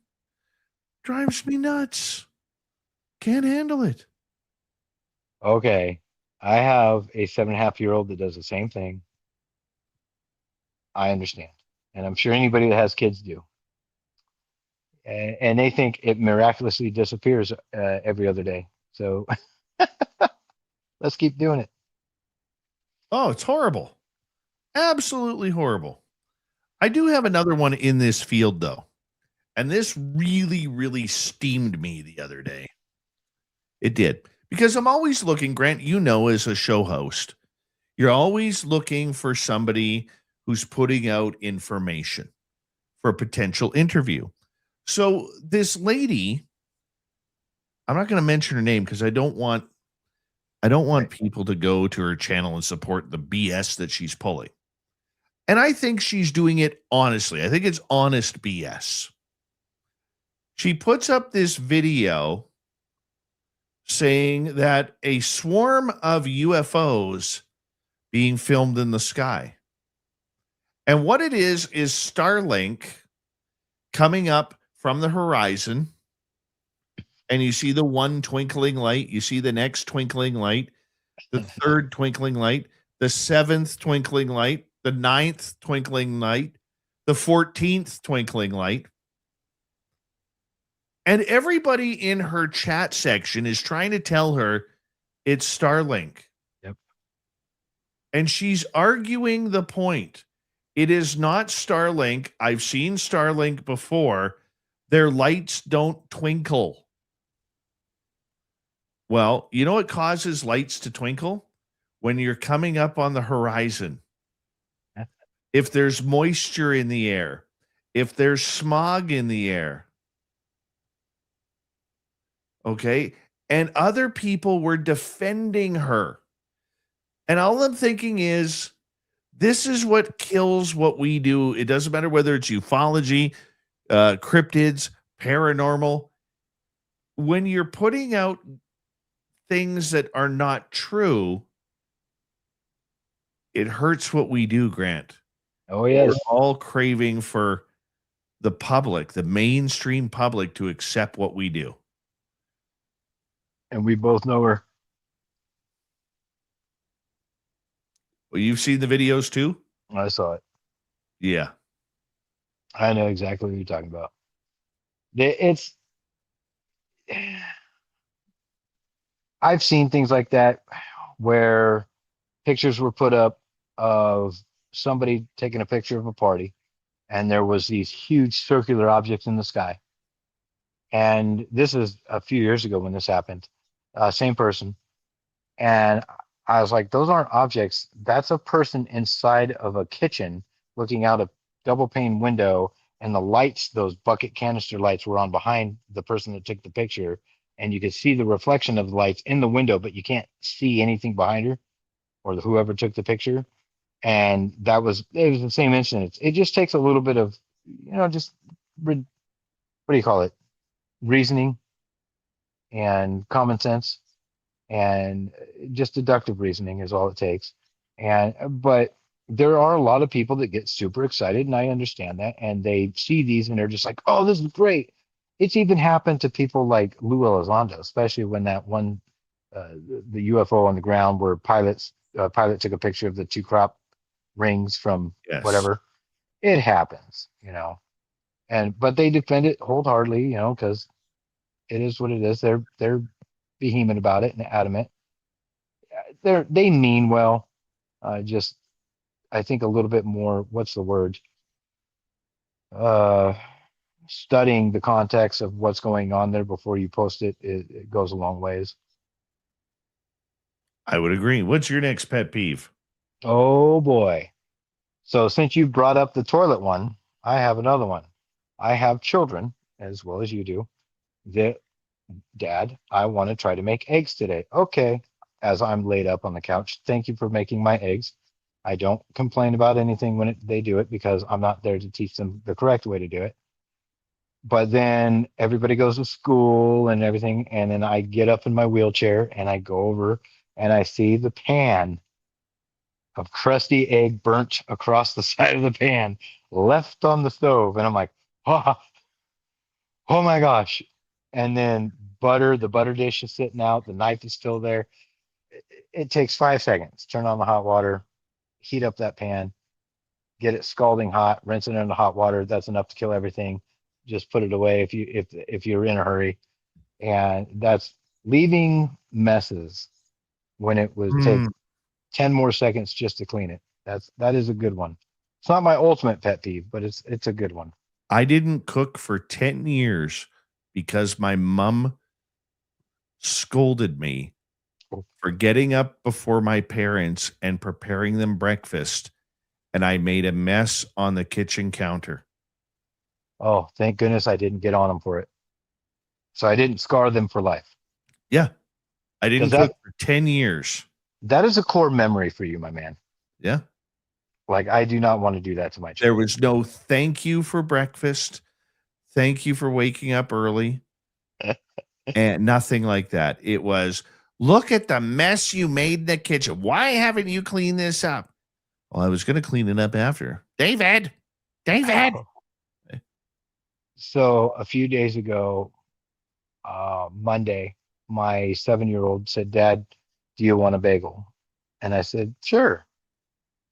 S2: Drives me nuts. Can't handle it.
S7: Okay. I have a 7.5-year-old that does the same thing. I understand. And I'm sure anybody that has kids do. And they think it miraculously disappears every other day. So let's keep doing it.
S2: Oh, it's horrible. Absolutely horrible. I do have another one in this field, though. And this really, really steamed me the other day. It did. Because I'm always looking, Grant, you know, as a show host, you're always looking for somebody who's putting out information for a potential interview. So this lady, I'm not going to mention her name because I don't want people to go to her channel and support the BS that she's pulling. And I think she's doing it honestly. I think it's honest BS. She puts up this video saying that a swarm of UFOs being filmed in the sky. And what it is Starlink coming up from the horizon, and you see the one twinkling light, you see the next twinkling light, the third twinkling light, the 7th twinkling light, the 9th twinkling light, the 14th twinkling light. And everybody in her chat section is trying to tell her it's Starlink.
S7: Yep.
S2: And she's arguing the point. It is not Starlink. I've seen Starlink before. Their lights don't twinkle. Well, you know what causes lights to twinkle? When you're coming up on the horizon. If there's moisture in the air. If there's smog in the air. Okay? And other people were defending her. And all I'm thinking is, this is what kills what we do. It doesn't matter whether it's ufology, cryptids, paranormal. When you're putting out things that are not true, it hurts what we do, Grant.
S7: Oh, yes.
S2: We're all craving for the public, the mainstream public, to accept what we do.
S7: And we both know her.
S2: Well, you've seen the videos too?
S7: I saw it.
S2: Yeah.
S7: I know exactly what you're talking about. It's I've seen things like that where pictures were put up of somebody taking a picture of a party, and there was these huge circular objects in the sky. And this is a few years ago when this happened. Same person. And I was like, those aren't objects. That's a person inside of a kitchen looking out a double pane window, and the lights, those bucket canister lights, were on behind the person that took the picture. And you could see the reflection of the lights in the window, but you can't see anything behind her or whoever took the picture. And it was the same incident. It just takes a little bit of, just, what do you call it? reasoning and common sense, and just deductive reasoning is all it takes. But there are a lot of people that get super excited, and I understand that, and they see these and they're just like, oh, this is great. It's even happened to people like Lou Elizondo, especially when that one the UFO on the ground where pilot took a picture of the two crop rings from
S2: Yes.
S7: whatever. It happens, but they defend it wholeheartedly, because it is what it is. They're vehement about it and adamant. They mean well. Just I think a little bit more. What's the word? Studying the context of what's going on there before you post it, it goes a long ways.
S2: I would agree. What's your next pet peeve?
S7: Oh boy. So since you brought up the toilet one, I have another one. I have children, as well as you do. Dad, I want to try to make eggs today. Okay. As I'm laid up on the couch, thank you for making my eggs. I don't complain about anything when they do it because I'm not there to teach them the correct way to do it. But then everybody goes to school and everything, and then I get up in my wheelchair and I go over and I see the pan of crusty egg burnt across the side of the pan, left on the stove, and I'm like, oh my gosh. And then the butter dish is sitting out, the knife is still there. It takes 5 seconds. Turn on the hot water, heat up that pan, get it scalding hot, rinse it into hot water. That's enough to kill everything. Just put it away if you're in a hurry. And that's leaving messes when it would take 10 more seconds just to clean it. That is a good one. It's not my ultimate pet peeve, but it's a good one.
S2: I didn't cook for 10 years because my mom scolded me for getting up before my parents and preparing them breakfast, and I made a mess on the kitchen counter.
S7: Oh, thank goodness I didn't get on them for it. So I didn't scar them for life.
S2: Yeah. I didn't cook for 10 years.
S7: That is a core memory for you, my man.
S2: Yeah.
S7: Like, I do not want to do that to my
S2: There
S7: children.
S2: was no thank you for breakfast. Thank you for waking up early. And nothing like that. It was, look at the mess you made in the kitchen. Why haven't you cleaned this up? Well, I was going to clean it up after. David.
S7: So a few days ago, Monday, my 7-year-old said, Dad, do you want a bagel? And I said, sure.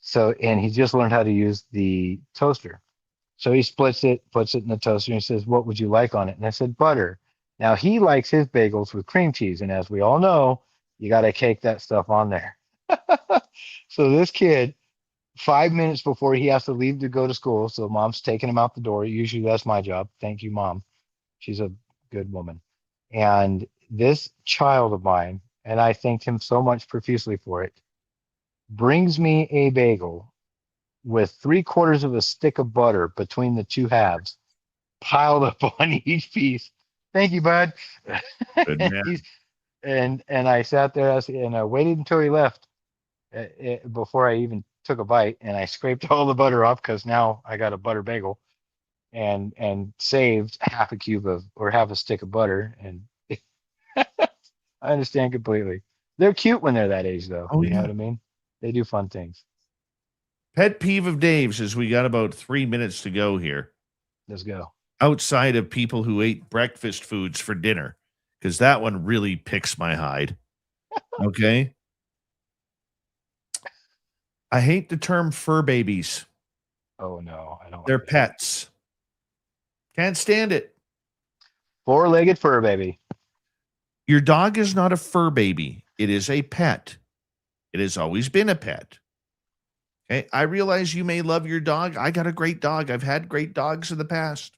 S7: So, and he just learned how to use the toaster. So he splits it, puts it in the toaster, and he says, what would you like on it? And I said, butter. Now he likes his bagels with cream cheese. And as we all know, you got to cake that stuff on there. So this kid, 5 minutes before he has to leave to go to school, so mom's taking him out the door. Usually that's my job. Thank you, Mom. She's a good woman. And this child of mine, and I thanked him so much profusely for it, brings me a bagel with 3/4 of a stick of butter between the two halves, piled up on each piece. Thank you, bud.
S2: Good man.
S7: And I sat there and I waited until he left before I even took a bite, and I scraped all the butter off because now I got a butter bagel, and saved half a stick of butter. And I understand completely. They're cute when they're that age, though.
S2: Oh,
S7: you know
S2: yeah.
S7: what I mean? They do fun things.
S2: Pet peeve of Dave's is we got about 3 minutes to go here.
S7: Let's go.
S2: Outside of people who ate breakfast foods for dinner, because that one really picks my hide. Okay. I hate the term fur babies.
S7: Oh no, I don't.
S2: They're pets. Can't stand it.
S7: 4-legged fur baby.
S2: Your dog is not a fur baby. It is a pet. It has always been a pet. Okay. I realize you may love your dog. I got a great dog. I've had great dogs in the past.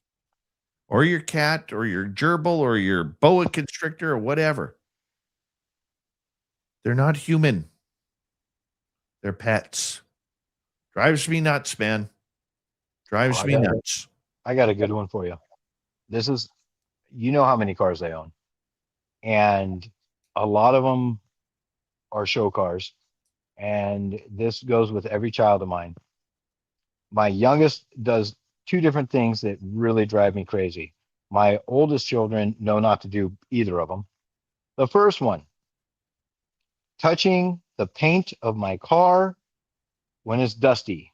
S2: Or your cat, or your gerbil, or your boa constrictor, or whatever. They're not human. They're pets. Drives me nuts, man. Drives me nuts.
S7: I got a good one for you. This is, you know how many cars I own. And a lot of them are show cars. And this goes with every child of mine. My youngest does 2 different things that really drive me crazy. My oldest children know not to do either of them. The first one, touching the paint of my car when it's dusty.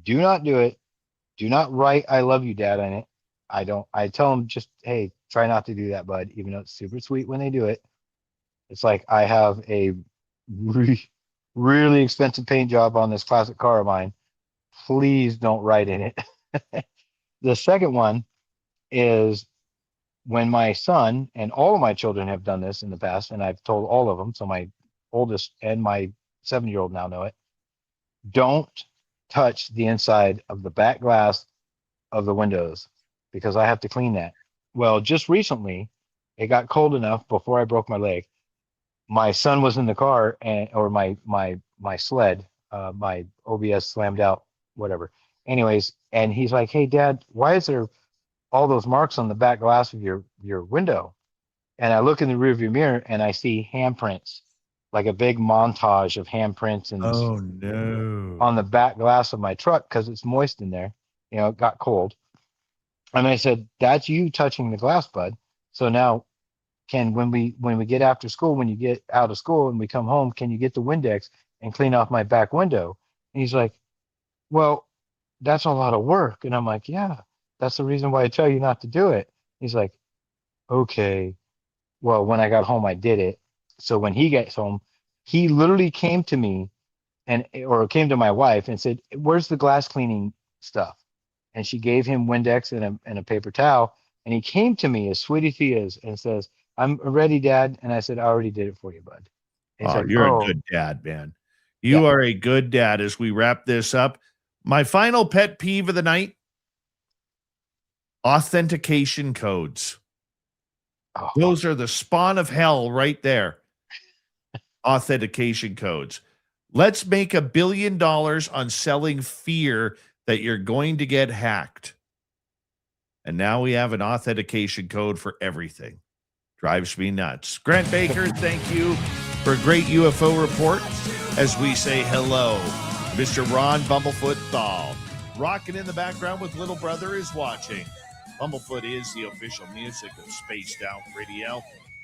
S7: Do not do it. Do not write "I love you, Dad" on it. I tell them just, hey, try not to do that, bud, even though it's super sweet when they do it. It's like I have a really expensive paint job on this classic car of mine. Please don't write in it. The second one is when my son, and all of my children have done this in the past, and I've told all of them, so my oldest and my 7-year-old now know it. Don't touch the inside of the back glass of the windows because I have to clean that. Well, just recently, it got cold enough before I broke my leg. My son was in the car, or my sled, my OBS slammed out, whatever. Anyways, and he's like, "Hey, Dad, why is there all those marks on the back glass of your window?" And I look in the rearview mirror and I see handprints, like a big montage of handprints and
S2: no.
S7: on the back glass of my truck because it's moist in there. It got cold. And I said, "That's you touching the glass, bud. So now, when we get after school, when you get out of school and we come home, can you get the Windex and clean off my back window?" And he's like, "Well, that's a lot of work." And I'm like, "Yeah, that's the reason why I tell you not to do it." He's like, "Okay." Well, when I got home, I did it. So when he gets home, he literally came to me or came to my wife and said, "Where's the glass cleaning stuff?" And she gave him Windex and a paper towel. And he came to me, as sweet as he is, and says, "I'm ready, Dad." And I said, "I already did it for you, bud." And he's like,
S2: You're a
S7: "Oh,
S2: good dad, man. You
S7: yeah."
S2: are a good dad. As we wrap this up, my final pet peeve of the night: authentication codes.
S7: Oh,
S2: Those are the spawn of hell right there. Authentication codes. Let's make $1 billion on selling fear that you're going to get hacked. And now we have an authentication code for everything. Drives me nuts. Grant Baker, thank you for a great UFO report. As we say hello, Mr. Ron Bumblefoot Thal. Rocking in the background with Little Brother is watching. Bumblefoot is the official music of Spaced Out Radio,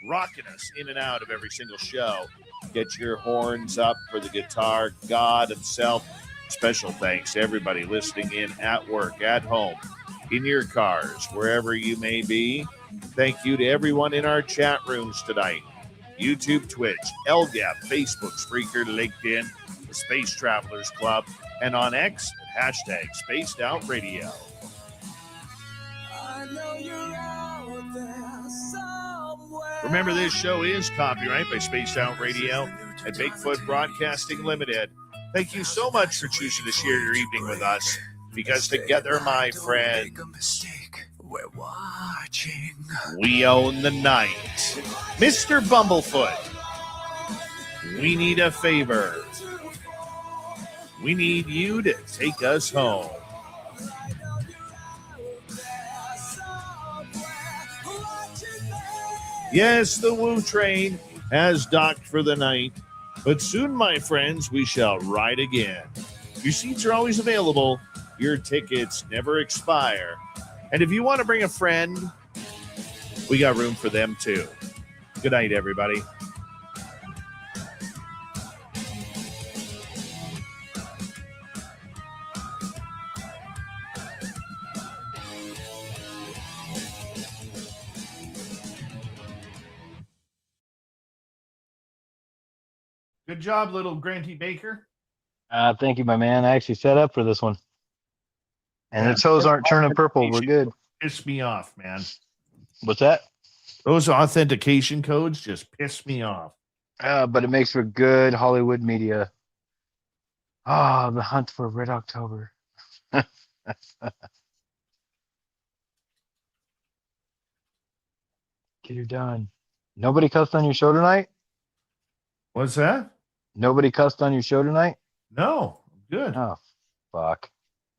S2: rocking us in and out of every single show. Get your horns up for the guitar god himself. Special thanks to everybody listening in at work, at home, in your cars, wherever you may be. Thank you to everyone in our chat rooms tonight. YouTube, Twitch, LGAP, Facebook, Spreaker, LinkedIn, the Space Travelers Club, and on X at hashtag Spaced Out Radio. Remember, this show is copyright by Spaced Out Radio and Bigfoot Broadcasting Limited. Thank you so much for choosing to share your evening with us, because together, my friends, we're watching. We own the night. Mr. Bumblefoot, we need a favor. We need you to take us home. Yes, the Woo train has docked for the night, but soon, my friends, we shall ride again. Your seats are always available. Your tickets never expire. And if you want to bring a friend, we got room for them too. Good night, everybody. Good job, little Granty Baker.
S7: Thank you, my man. I actually set up for this one. And the toes aren't turning purple. We're good.
S2: Piss me off, man.
S7: What's that?
S2: Those authentication codes just piss me off.
S7: But it makes for good Hollywood media. The hunt for Red October. Get her done. Nobody cussed on your show tonight?
S2: What's that?
S7: Nobody cussed on your show tonight?
S2: No. Good.
S7: Oh, fuck.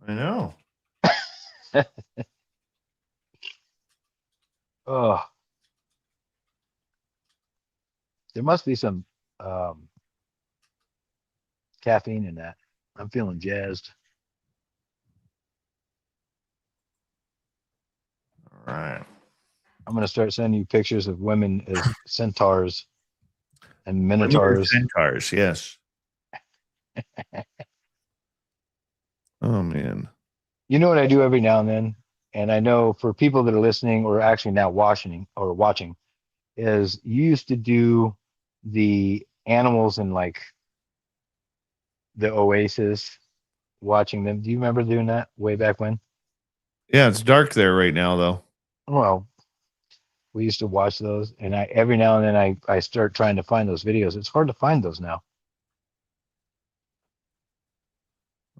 S2: I know.
S7: Oh. There must be some caffeine in that. I'm feeling jazzed.
S2: All right.
S7: I'm gonna start sending you pictures of women as centaurs and
S2: Women are
S7: minotaurs.
S2: centaurs, yes. Oh man.
S7: You know what I do every now and then, and I know for people that are listening or actually now watching, is you used to do the animals in like the oasis, watching them. Do you remember doing that way back when?
S2: Yeah, it's dark there right now though.
S7: Well, we used to watch those, and every now and then I start trying to find those videos. It's hard to find those now.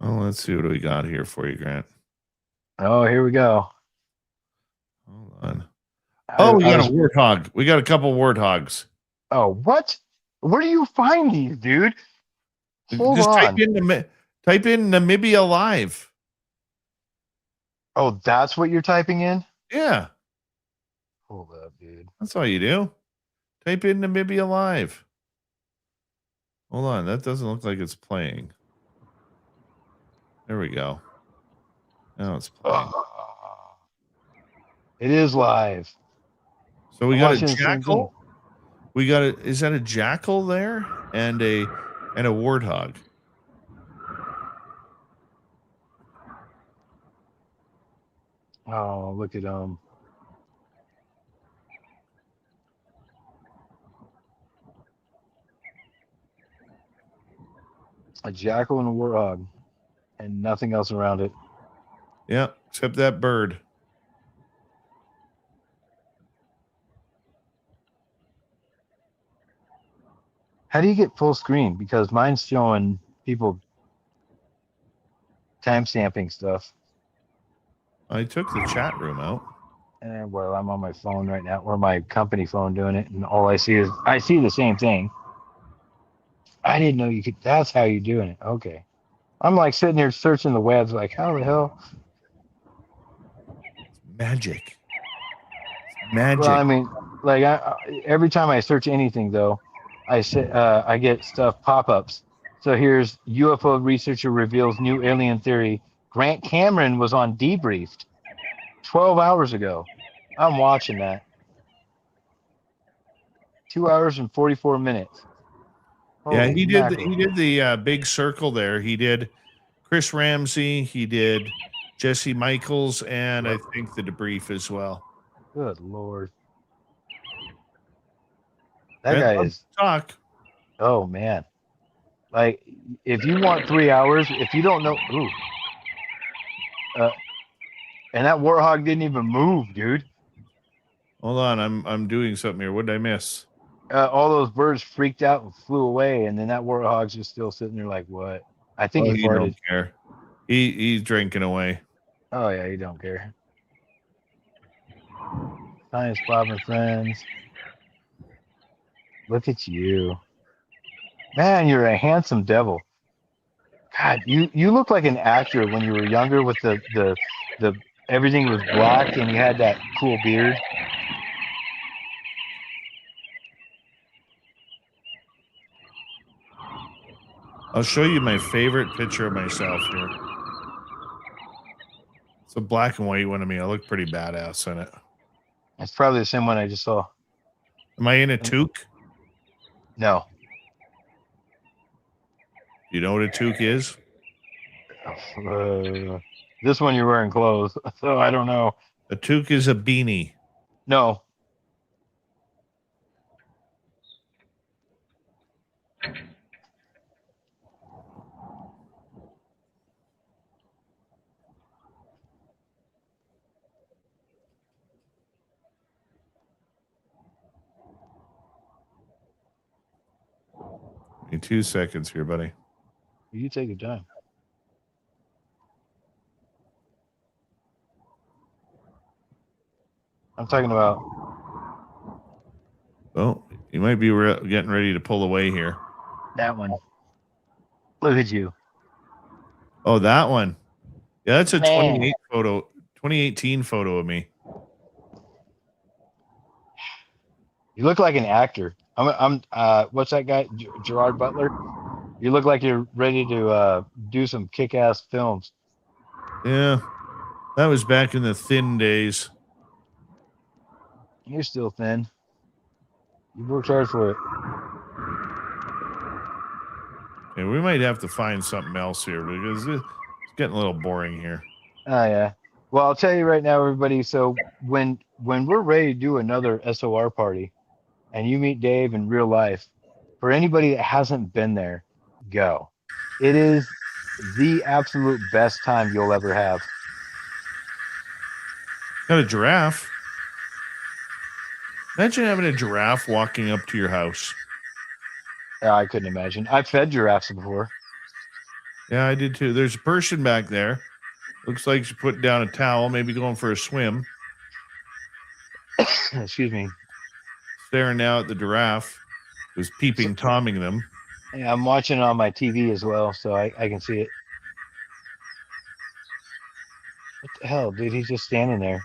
S2: Oh, let's see what we got here for you, Grant.
S7: Oh, here we go.
S2: Hold on. Oh, we got a warthog. We got a couple warthogs.
S7: Oh, what? Where do you find these, dude? Hold
S2: Just
S7: on.
S2: type in Namibia live.
S7: Oh, that's what you're typing in?
S2: Yeah.
S7: Hold up, dude.
S2: That's all you do. Type in Namibia live. Hold on. That doesn't look like it's playing. There we go. Now it's playing.
S7: It is live.
S2: So we
S7: I'm
S2: got a
S7: watching the same
S2: jackal. We got a, is that a jackal there? And a warthog.
S7: Oh, look at a jackal and a warthog, and nothing else around it.
S2: Yeah, except that bird.
S7: How do you get full screen? Because mine's showing people timestamping stuff.
S2: I took the chat room out.
S7: And well, I'm on my phone right now, or my company phone doing it, and all I see is the same thing. I didn't know you could. That's how you're doing it. Okay. I'm like sitting there searching the webs, like, how the hell?
S2: Magic. Magic.
S7: Well, I mean, like every time I search anything, though, I get stuff pop-ups. So here's UFO researcher reveals new alien theory. Grant Cameron was on Debriefed 12 hours ago. I'm watching that. 2 hours and 44 minutes.
S2: Yeah,
S7: Holy
S2: he did.
S7: mackerel.
S2: He did the big circle there. He did Chris Ramsey. He did Jesse Michaels, and I think the debrief as well.
S7: Good Lord. That guy is
S2: talk.
S7: Oh man. Like if you want 3 hours, if you don't know, and that warthog didn't even move, dude.
S2: Hold on, I'm doing something here. What did I miss?
S7: All those birds freaked out and flew away, and then that warthog's just still sitting there like, what? I think he farted.
S2: Don't care. He's drinking away.
S7: Oh yeah, he don't care. Science Bob and friends. Look at you. Man, you're a handsome devil. God, you look like an actor when you were younger with the everything was black and you had that cool beard.
S2: I'll show you my favorite picture of myself here. It's a black and white one of me. I look pretty badass in it.
S7: It's probably the same one I just saw.
S2: Am I in a toque?
S7: No.
S2: You know what a toque is?
S7: This one you're wearing clothes, so I don't know.
S2: A toque is a beanie.
S7: No.
S2: Give me 2 seconds here, buddy.
S7: You take your time. I'm talking about.
S2: Oh, you might be getting ready to pull away here.
S7: That one. Look at you.
S2: Oh, that one. Yeah, that's a
S7: Man.
S2: 2018 photo of me.
S7: You look like an actor. I'm what's that guy? Gerard Butler? You look like you're ready to do some kick-ass films.
S2: Yeah, that was back in the thin days.
S7: You're still thin. You worked hard for it.
S2: Okay, we might have to find something else here because it's getting a little boring here.
S7: Oh yeah. Well, I'll tell you right now, everybody. So when we're ready to do another SOR party, and you meet Dave in real life, for anybody that hasn't been there, go. It is the absolute best time you'll ever have.
S2: Got a giraffe. Imagine having a giraffe walking up to your house.
S7: I couldn't imagine. I've fed giraffes before.
S2: Yeah, I did too. There's a person back there. Looks like she's putting down a towel, maybe going for a swim.
S7: Excuse me.
S2: Staring now at the giraffe, who's peeping, tomming them.
S7: Yeah, I'm watching it on my TV as well, so I can see it. What the hell, dude? He's just standing there.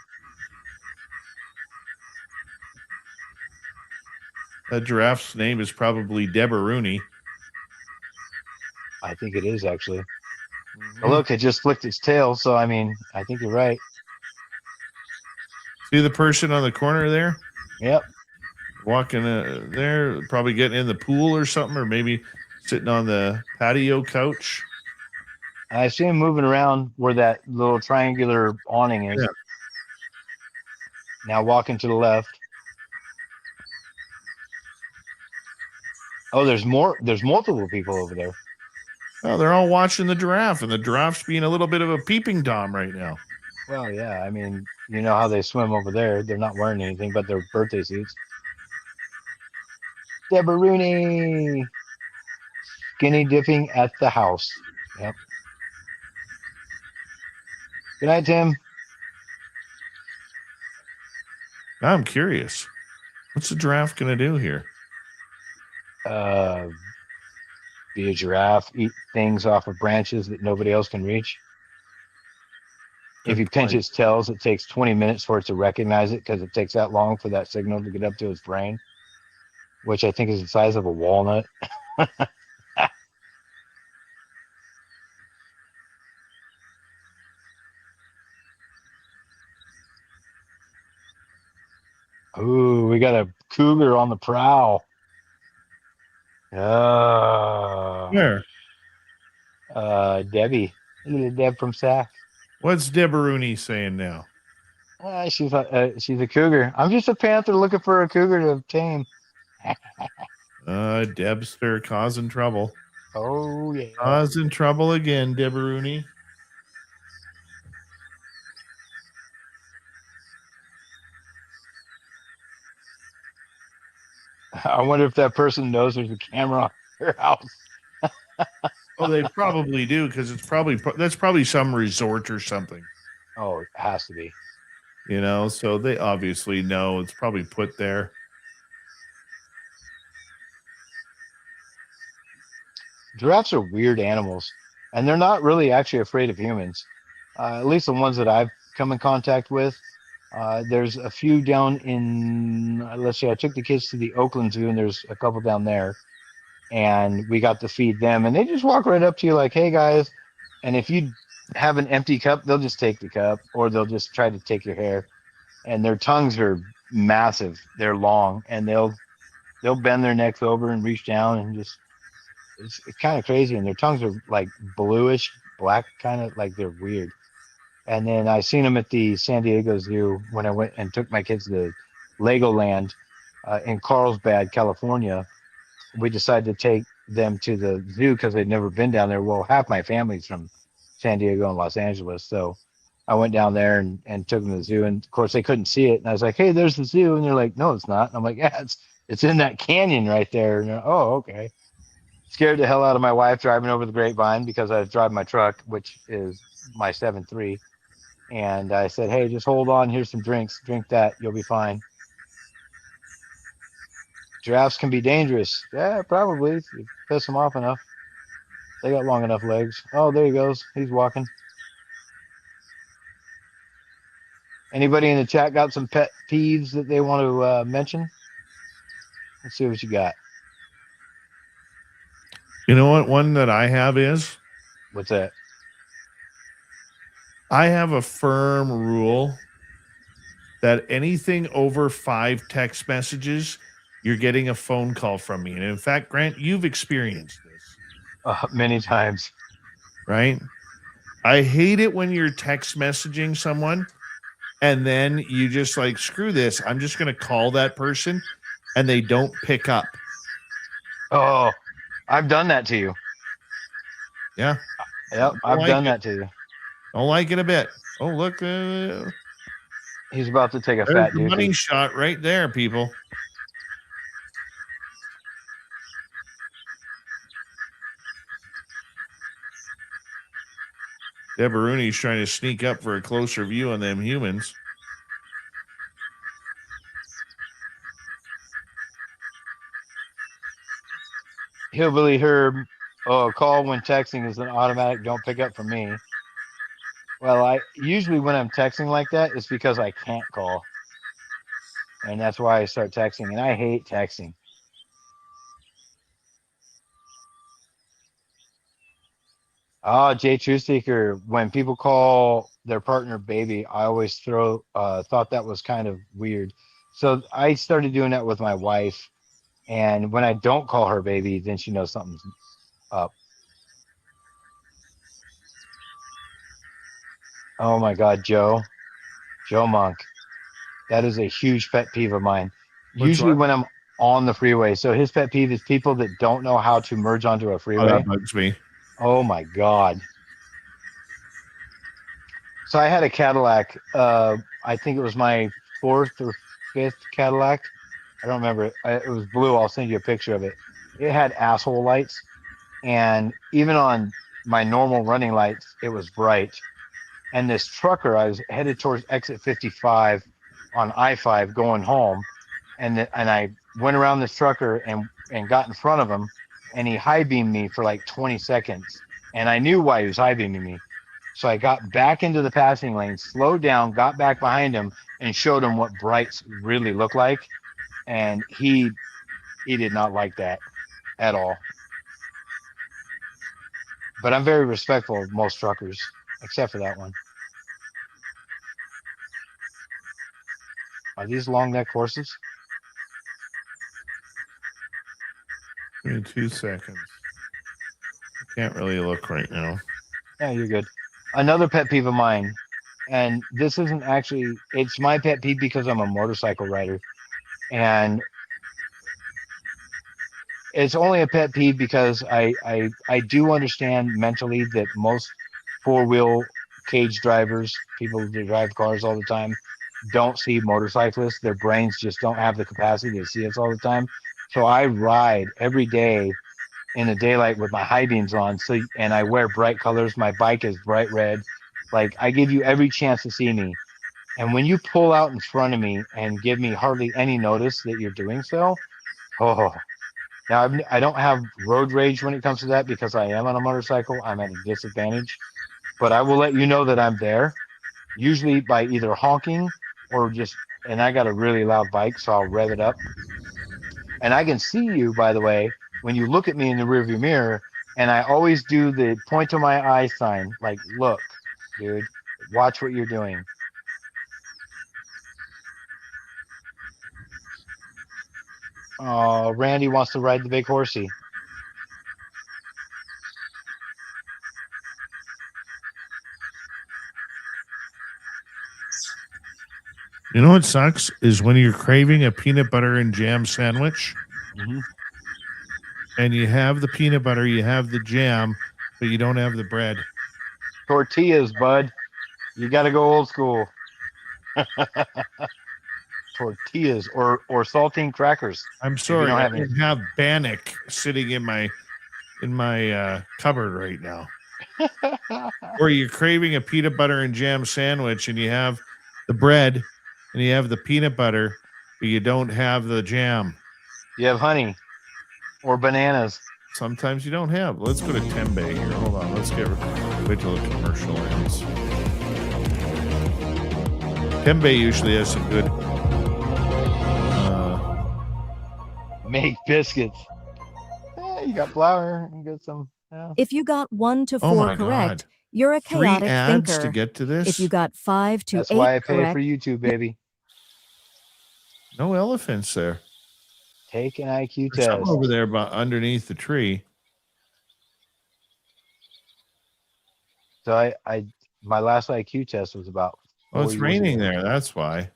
S2: That giraffe's name is probably Deboruni.
S7: I think it is, actually. But look, it just flicked its tail, so I mean, I think you're right.
S2: See the person on the corner there?
S7: Yep.
S2: Walking there, probably getting in the pool or something, or maybe sitting on the patio couch.
S7: I see him moving around where that little triangular awning is.
S2: Yeah.
S7: Now walking to the left. Oh, there's more. There's multiple people over there.
S2: Oh, they're all watching the giraffe, and the giraffe's being a little bit of a peeping Tom right now.
S7: Well, yeah. I mean, you know how they swim over there. They're not wearing anything but their birthday suits. Deborah Rooney. Skinny dipping at the house. Yep. Good night, Tim.
S2: I'm curious. What's the giraffe going to do here?
S7: Be a giraffe, eat things off of branches that nobody else can reach. If you pinch its tails, it takes 20 minutes for it to recognize it because it takes that long for that signal to get up to its brain, which I think is the size of a walnut. Ooh, we got a cougar on the prowl.
S2: Where?
S7: Debbie. Look at Deb from Sac.
S2: What's Deboruni saying now?
S7: She's a cougar. I'm just a panther looking for a cougar to tame.
S2: Deb's there causing trouble.
S7: Oh, yeah.
S2: Causing trouble again, Deboruni.
S7: I wonder if that person knows there's a camera on their house.
S2: Oh, they probably do because that's probably some resort or something.
S7: Oh, it has to be.
S2: You know, so they obviously know it's probably put there.
S7: Giraffes are weird animals, and they're not really actually afraid of humans. At least the ones that I've come in contact with. There's a few down in, let's see, I took the kids to the Oakland Zoo, and there's a couple down there. And we got to feed them, and they just walk right up to you like, hey, guys. And if you have an empty cup, they'll just take the cup, or they'll just try to take your hair. And their tongues are massive. They're long, and they'll bend their necks over and reach down and just, it's kind of crazy. And their tongues are like bluish, black, kind of like they're weird. And then I seen them at the San Diego Zoo when I went and took my kids to Legoland in Carlsbad, California. We decided to take them to the zoo because they'd never been down there. Well, half my family's from San Diego and Los Angeles. So I went down there and took them to the zoo. And of course they couldn't see it. And I was like, hey, there's the zoo. And they're like, no, it's not. And I'm like, yeah, it's in that canyon right there. And they're, oh, okay. Scared the hell out of my wife driving over the Grapevine because I was driving my truck, which is my 7.3. And I said, hey, just hold on. Here's some drinks. Drink that. You'll be fine. Giraffes can be dangerous. Yeah, probably. If you piss them off enough. They got long enough legs. Oh, there he goes. He's walking. Anybody in the chat got some pet peeves that they want to mention? Let's see what you got.
S2: You know what? One that I have is?
S7: What's that?
S2: I have a firm rule that anything over 5 text messages, you're getting a phone call from me. And in fact, Grant, you've experienced this.
S7: Many times.
S2: Right? I hate it when you're text messaging someone and then you just like, screw this. I'm just going to call that person and they don't pick up.
S7: Oh, I've done that to you.
S2: Yeah.
S7: Yep, I've done that to you.
S2: Don't like it a bit. Oh, look.
S7: He's about to take a
S2: There's
S7: fat
S2: the
S7: dookie.
S2: money shot right there, people. Debaruni's trying to sneak up for a closer view on them humans.
S7: Hillbilly Herb, call when texting is an automatic don't pick up from me. Well, I usually when I'm texting like that, it's because I can't call. And that's why I start texting. And I hate texting. Oh, Jay Truthseeker, when people call their partner baby, I always thought that was kind of weird. So I started doing that with my wife. And when I don't call her baby, then she knows something's up. Oh my God, Joe Monk. That is a huge pet peeve of mine. Usually when I'm on the freeway. So his pet peeve is people that don't know how to merge onto a freeway.
S2: Oh, that bugs me.
S7: Oh my God. So I had a Cadillac. I think it was my 4th or 5th Cadillac. I don't remember. It was blue. I'll send you a picture of it. It had asshole lights. And even on my normal running lights, it was bright. And this trucker, I was headed towards exit 55 on I-5 going home. And I went around this trucker and got in front of him. And he high beamed me for like 20 seconds. And I knew why he was high beaming me. So I got back into the passing lane, slowed down, got back behind him, and showed him what brights really look like. And he did not like that at all. But I'm very respectful of most truckers, except for that one. Are these long neck horses?
S2: Give me 2 seconds. I can't really look right now.
S7: Yeah, you're good. Another pet peeve of mine, and this isn't actually, it's my pet peeve because I'm a motorcycle rider. And it's only a pet peeve because I do understand mentally that most 4-wheel cage drivers, people that drive cars all the time, don't see motorcyclists. Their brains just don't have the capacity to see us all the time. So I ride every day in the daylight with my high beams on. And I wear bright colors. My bike is bright red. Like, I give you every chance to see me. And when you pull out in front of me and give me hardly any notice that you're doing so, now I don't have road rage when it comes to that because I am on a motorcycle. I'm at a disadvantage. But I will let you know that I'm there, usually by either honking or just, and I got a really loud bike, so I'll rev it up. And I can see you, by the way, when you look at me in the rearview mirror, and I always do the point to my eye sign, like, look, dude, watch what you're doing. Oh, Randy wants to ride the big horsey.
S2: You know what sucks is when you're craving a peanut butter and jam sandwich, and you have the peanut butter, you have the jam, but you don't have the bread.
S7: Tortillas, bud. You got to go old school. Tortillas or saltine crackers.
S2: I'm sorry, I don't have Bannock sitting in my cupboard right now. Or you're craving a peanut butter and jam sandwich, and you have the bread and you have the peanut butter, but you don't have the jam.
S7: You have honey or bananas.
S2: Sometimes you don't have. Let's go to Tembe here. Hold on. Let's wait till the commercial ends. Tembe usually has some good
S7: make biscuits. You got flour. You got some. Yeah.
S11: If you got 1 to 4 correct, you're a chaotic
S2: 3 ads
S11: thinker.
S2: to get to this.
S11: If you got 5 to 8
S7: That's why I pay
S11: correct,
S7: for YouTube, baby.
S2: No elephants there.
S7: Take an IQ
S2: There's some
S7: test.
S2: over there underneath the tree.
S7: So my last IQ test was about.
S2: Oh, it's
S7: 4 years
S2: raining
S7: ago.
S2: there. That's why.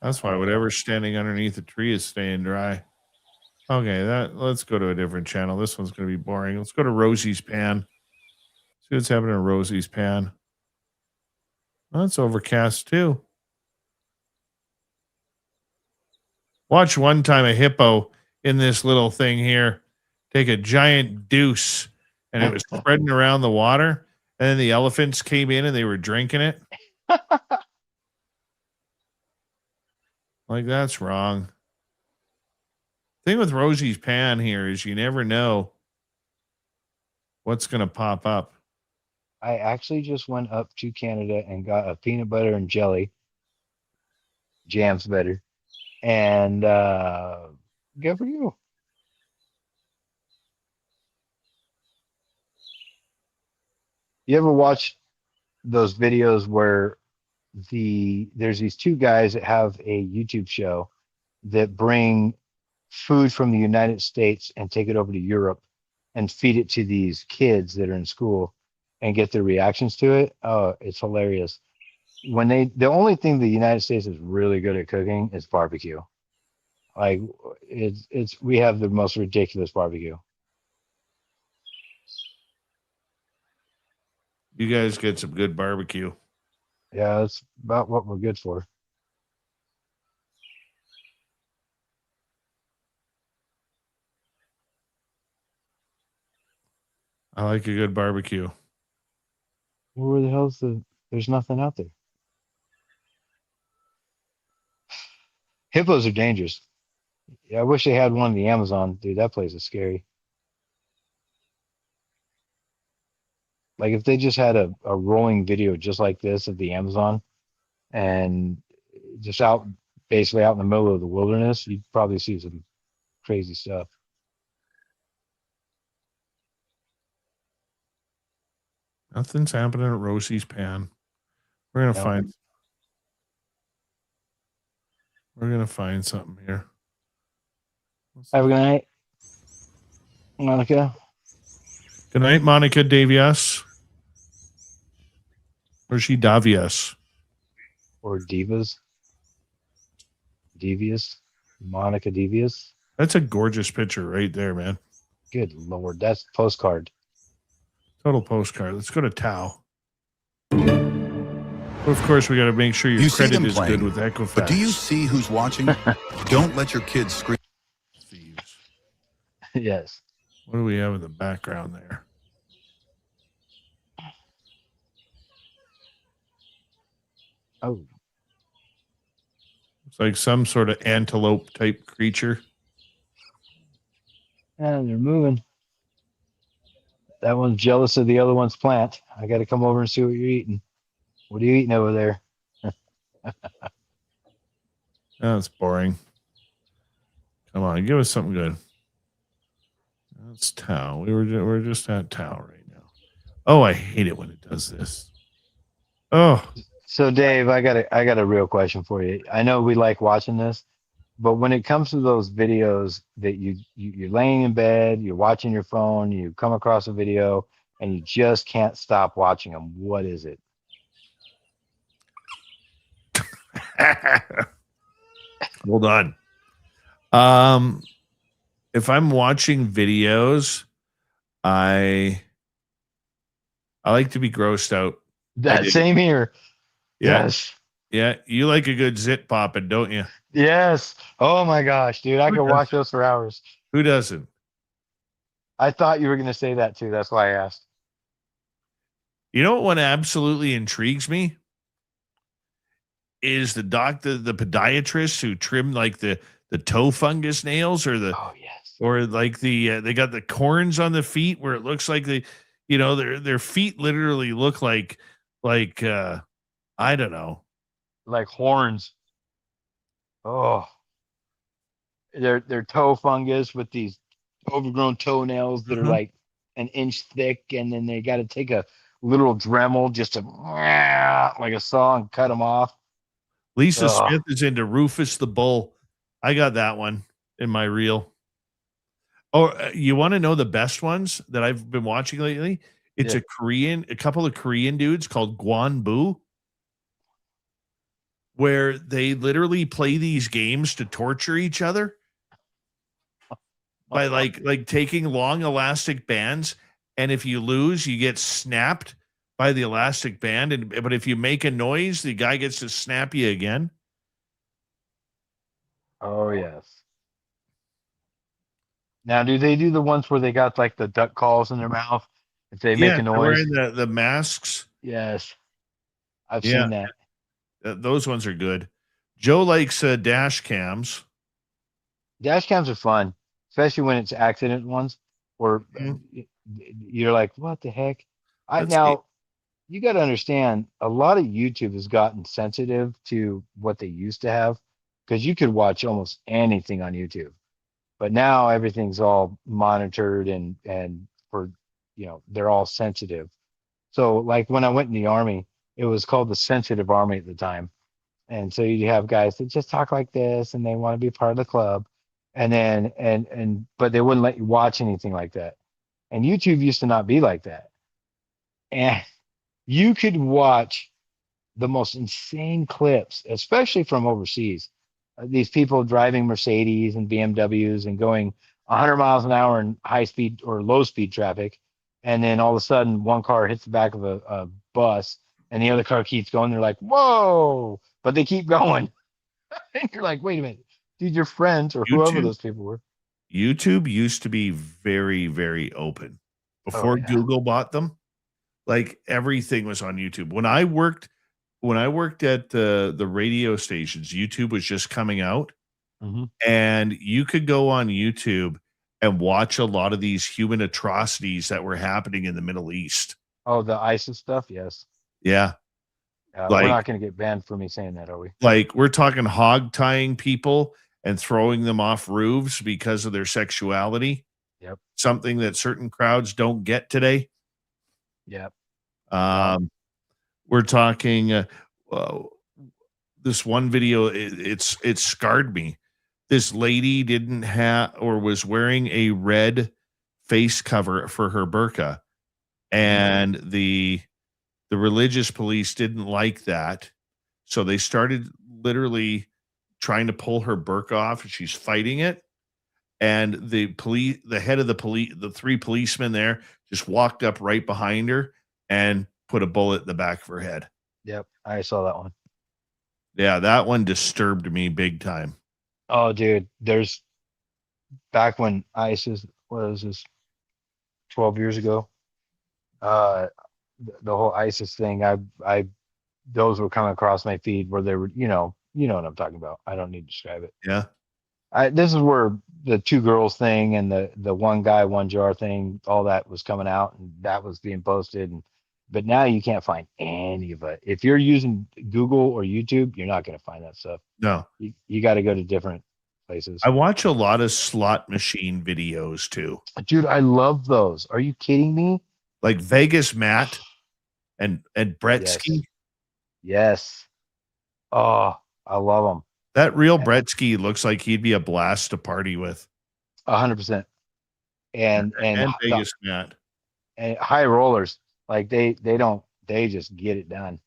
S2: That's why whatever's standing underneath the tree is staying dry. Okay, let's go to a different channel. This one's going to be boring. Let's go to Rosie's Pan. See what's happening in Rosie's Pan. Oh, it's overcast too. Watch one time a hippo in this little thing here take a giant deuce, and it was spreading around the water, and then the elephants came in and they were drinking it. Like, that's wrong. Thing with Rosie's Pan here is you never know what's going to pop up.
S7: I actually just went up to Canada and got a peanut butter and jelly. Jam's better. And good for you. You ever watch those videos where there's these two guys that have a YouTube show that bring food from the United States and take it over to Europe and feed it to these kids that are in school and get their reactions to it? Oh, it's hilarious. The only thing the United States is really good at cooking is barbecue. Like, we have the most ridiculous barbecue.
S2: You guys get some good barbecue.
S7: Yeah, that's about what we're good for.
S2: I like a good barbecue.
S7: Where the hell's there's nothing out there. Hippos are dangerous. Yeah, I wish they had one in the Amazon. Dude, that place is scary. Like, if they just had a rolling video just like this of the Amazon and just basically out in the middle of the wilderness, you'd probably see some crazy stuff.
S2: Nothing's happening at Rosie's Pan. We're gonna find something here.
S7: Have a good night, Monica.
S2: Good night, Monica Davies. Or she Davies?
S7: Or Divas. Devious. Monica Devious.
S2: That's a gorgeous picture right there, man.
S7: Good Lord. That's postcard.
S2: Total postcard. Let's go to Tao. Well, of course, we got to make sure your credit is good with Equifax.
S12: But do you see who's watching? Don't let your kids scream.
S2: Thieves.
S7: Yes.
S2: What do we have in the background there?
S7: Oh.
S2: It's like some sort of antelope type creature.
S7: And they're moving. That one's jealous of the other one's plant. I got to come over and see what you're eating. What are you eating over there?
S2: That's boring. Come on, give us something good. That's Tao. We're just at Tao right now. Oh, I hate it when it does this. Oh.
S7: So Dave, I got a real question for you. I know we like watching this, but when it comes to those videos that you're laying in bed, you're watching your phone, you come across a video and you just can't stop watching them, what is it?
S2: Hold on. If I'm watching videos, I like to be grossed out.
S7: That same here.
S2: Yeah.
S7: Yes.
S2: Yeah. You like a good zit popping, don't you?
S7: Yes. Oh my gosh, dude. I could watch those for hours.
S2: Who doesn't?
S7: I thought you were going to say that too. That's why I asked.
S2: You know what one absolutely intrigues me? Is the doctor, the podiatrist who trimmed like the toe fungus nails or or like they got the corns on the feet where it looks like their feet literally look like I don't know.
S7: Like horns. Oh. Their toe fungus with these overgrown toenails that are like an inch thick, and then they got to take a literal Dremel just to like a saw and cut them off.
S2: Lisa Smith is into Rufus the Bull. I got that one in my reel. Oh, you want to know the best ones that I've been watching lately? It's
S7: Yeah.
S2: a couple of Korean dudes called Gwanbu, where they literally play these games to torture each other by like taking long elastic bands, and if you lose, you get snapped by the elastic band, but if you make a noise, the guy gets to snap you again.
S7: Oh yes. Now, do they do the ones where they got like the duck calls in their mouth if they make
S2: Yeah,
S7: a
S2: they're
S7: noise?
S2: wearing the masks.
S7: Yes, I've
S2: Yeah,
S7: seen that.
S2: those ones are good. Joe likes dash cams.
S7: Dash cams are fun, especially when it's accident ones where
S2: Mhm.
S7: you're like, what the heck?
S2: Let's see.
S7: Now you got to understand a lot of YouTube has gotten sensitive to what they used to have because you could watch almost anything on YouTube, but now everything's all monitored and for they're all sensitive. So like when I went in the army, it was called the sensitive army at the time. And so you have guys that just talk like this and they want to be part of the club. And then but they wouldn't let you watch anything like that. And YouTube used to not be like that. And you could watch the most insane clips, especially from overseas. These people driving Mercedes and BMWs and going 100 miles an hour in high speed or low speed traffic. And then all of a sudden, one car hits the back of a bus and the other car keeps going. They're like, whoa, but they keep going. And you're like, wait a minute, dude, your friends or whoever
S2: YouTube
S7: those people were.
S2: YouTube used to be very, very open
S7: Oh,
S2: before
S7: yeah.
S2: Google bought them. Like everything was on YouTube. When I worked at the radio stations, YouTube was just coming out,
S7: Mhm.
S2: and you could go on YouTube and watch a lot of these human atrocities that were happening in the Middle East.
S7: Oh, the ISIS stuff? Yes.
S2: Yeah.
S7: We're
S2: Like
S7: not going to get banned for me saying that, are we?
S2: like we're talking hog tying people and throwing them off roofs because of their sexuality.
S7: Yep.
S2: Something that certain crowds don't get today.
S7: Yep.
S2: We're talking this one video. It scarred me. This lady didn't have or was wearing a red face cover for her burqa, and the religious police didn't like that, so they started literally trying to pull her burqa off, and she's fighting it. And the head of the police, the three policemen there, just walked up right behind her and put a bullet in the back of her head.
S7: Yep. I saw that one.
S2: Yeah, that one disturbed me big time.
S7: Oh, dude, there's back when ISIS was this 12 years ago. The whole ISIS thing, I those were coming across my feed where they were, you know what I'm talking about. I don't need to describe it.
S2: Yeah.
S7: This is where the two girls thing and the one guy, one jar thing, all that was coming out and that was being posted. But now you can't find any of it. If you're using Google or YouTube, you're not going to find that stuff.
S2: No.
S7: You got to go to different places.
S2: I watch a lot of slot machine videos too.
S7: Dude, I love those. Are you kidding me?
S2: Like Vegas Matt and Bretsky.
S7: Yes. Oh, I love them.
S2: That real Bretsky looks like he'd be a blast to party with.
S7: 100%. And
S2: Vegas Matt.
S7: And high rollers, like they just get it done.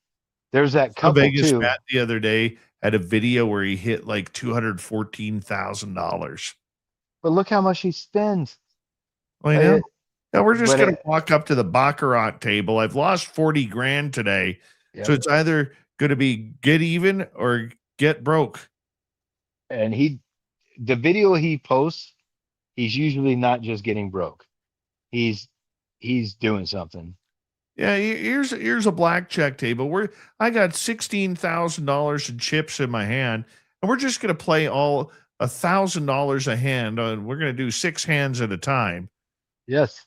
S7: There's that couple
S2: Vegas
S7: too.
S2: Matt the other day had a video where he hit like $214,000.
S7: But look how much he spends.
S2: I know. Now we're just going to walk up to the baccarat table. I've lost 40 grand today.
S7: Yep.
S2: So it's either going to be get even or get broke.
S7: And the video he posts, he's usually not just getting broke. He's doing something.
S2: Yeah, here's a blackjack table. I got $16,000 in chips in my hand, and we're just going to play all $1,000 a hand. We're going to do 6 hands at a time.
S7: Yes.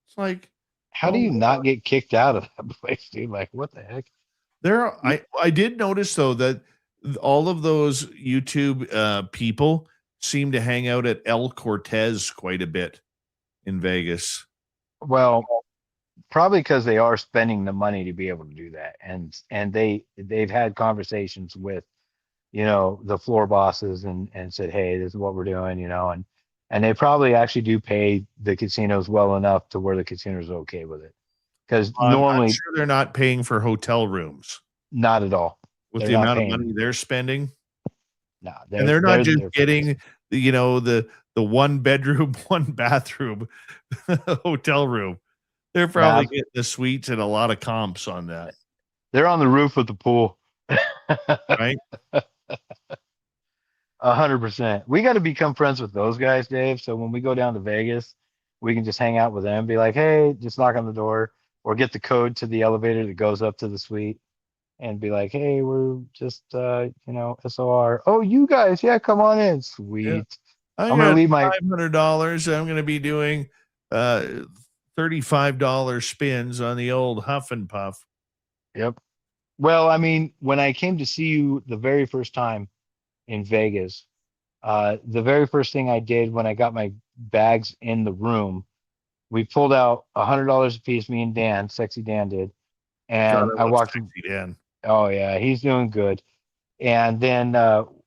S2: It's like,
S7: how do you not get kicked out of that place, dude? Like, what the heck?
S2: I did notice though that all of those YouTube people seem to hang out at El Cortez quite a bit in Vegas.
S7: Well, probably because they are spending the money to be able to do that, and they've had conversations with the floor bosses and said, hey, this is what we're doing, and they probably actually do pay the casinos well enough to where the casinos are okay with it. Because normally,
S2: I'm sure they're not paying for hotel rooms.
S7: Not at all.
S2: With
S7: They're
S2: the
S7: not
S2: amount
S7: paying.
S2: of money they're spending.
S7: No,
S2: and they're not just getting, the 1 bedroom, 1 bathroom hotel room. They're probably getting the suites and a lot of comps on that.
S7: They're on the roof with the pool.
S2: Right?
S7: 100%. We got to become friends with those guys, Dave. So when we go down to Vegas, we can just hang out with them, be like, hey, just knock on the door or get the code to the elevator that goes up to the suite and be like, hey, we're just, SOR. Oh, you guys. Yeah, come on in. Sweet.
S2: Yeah.
S7: I'm going to leave my
S2: $500. I'm going to be doing $35 spins on the old Huff and Puff.
S7: Yep. Well, I mean, when I came to see you the very first time in Vegas, the very first thing I did when I got my bags in the room, we pulled out $100 a piece, me and Dan, Sexy Dan did. And I walked
S2: Sexy Dan.
S7: Oh yeah, he's doing good. And then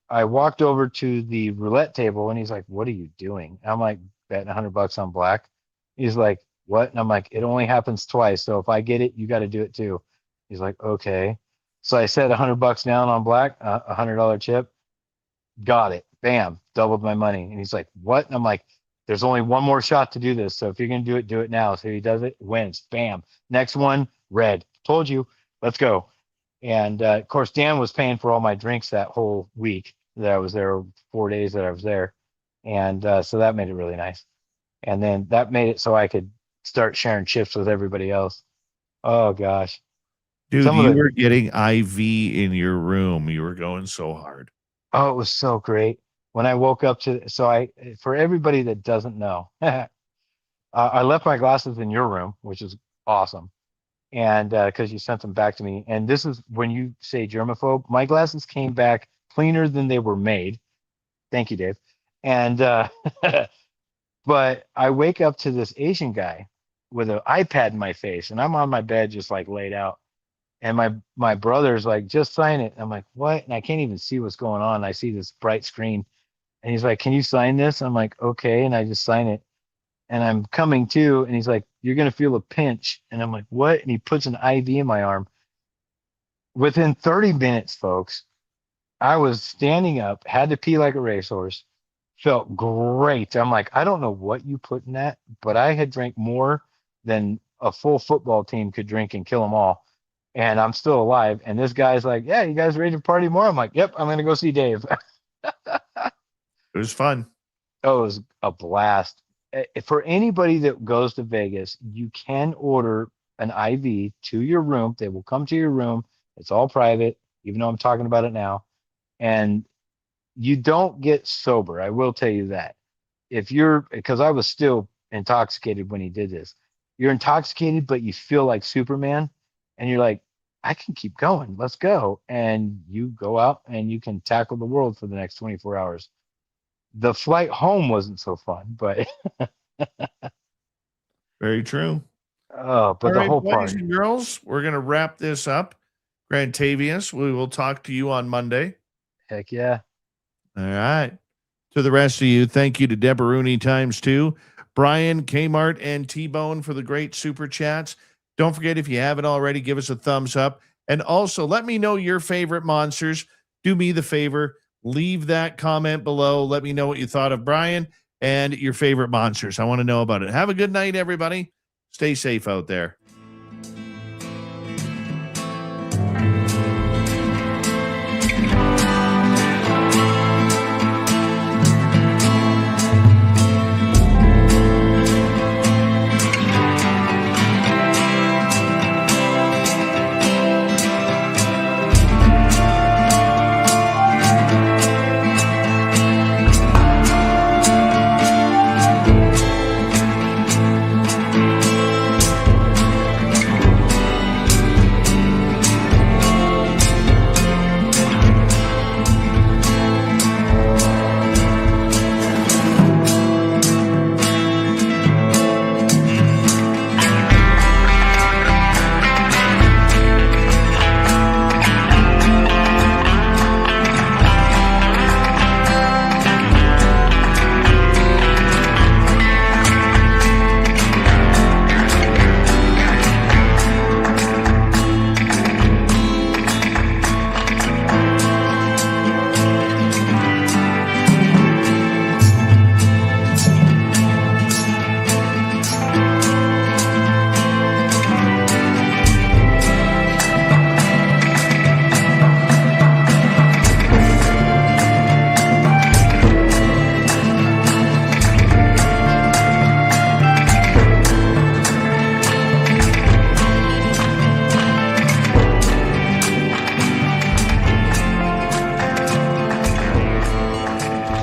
S7: I walked over to the roulette table and he's like, what are you doing? And I'm like, betting $100 on black. He's like, what? And I'm like, it only happens twice. So if I get it, you got to do it too. He's like, okay. So I set $100 down on black, $100 chip. Got it. Bam. Doubled my money. And he's like, what? And I'm like, there's only one more shot to do this. So if you're going to do it now. So he does it, wins. Bam. Next one, red. Told you. Let's go. And of course, Dan was paying for all my drinks that whole week that I was there, 4 days that I was there. And so that made it really nice. And then that made it so I could start sharing chips with everybody else. Oh, gosh.
S2: Dude, you were getting IV in your room. You were going so hard.
S7: Oh, it was so great. When I woke up for everybody that doesn't know, I left my glasses in your room, which is awesome. And because you sent them back to me. And this is when you say germaphobe, my glasses came back cleaner than they were made. Thank you, Dave. And but I wake up to this Asian guy with an iPad in my face, and I'm on my bed just like laid out. And my brother's like, just sign it. I'm like, what? And I can't even see what's going on. I see this bright screen. And he's like, can you sign this? I'm like, okay. And I just sign it. And I'm coming to, and he's like, you're going to feel a pinch. And I'm like, what? And he puts an IV in my arm. Within 30 minutes, folks, I was standing up, had to pee like a racehorse, felt great. I'm like, I don't know what you put in that, but I had drank more than a full football team could drink and kill them all. And I'm still alive. And this guy's like, yeah, you guys ready to party more? I'm like, yep, I'm going to go see Dave.
S2: It was fun.
S7: Oh, it was a blast. For anybody that goes to Vegas, you can order an IV to your room. They will come to your room. It's all private, even though I'm talking about it now. And you don't get sober. I will tell you that. Because I was still intoxicated when he did this. You're intoxicated, but you feel like Superman. And you're like, I can keep going. Let's go. And you go out and you can tackle the world for the next 24 hours. The flight home wasn't so fun, but
S2: very true.
S7: Oh, but the whole
S2: boys
S7: party.
S2: and girls, we're going to wrap this up. Grantavius, we will talk to you on Monday.
S7: Heck yeah.
S2: All right. To the rest of you, thank you to Deborah Rooney ×2, Brian, Kmart, and T-Bone for the great super chats. Don't forget, if you haven't already, give us a thumbs up. And also, let me know your favorite monsters. Do me the favor. Leave that comment below. Let me know what you thought of Brian and your favorite monsters. I want to know about it. Have a good night, everybody. Stay safe out there.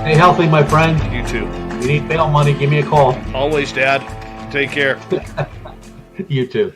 S13: Stay healthy, my friend.
S2: You too.
S13: If you need bail money, give me a call.
S2: Always, Dad. Take care.
S13: You too.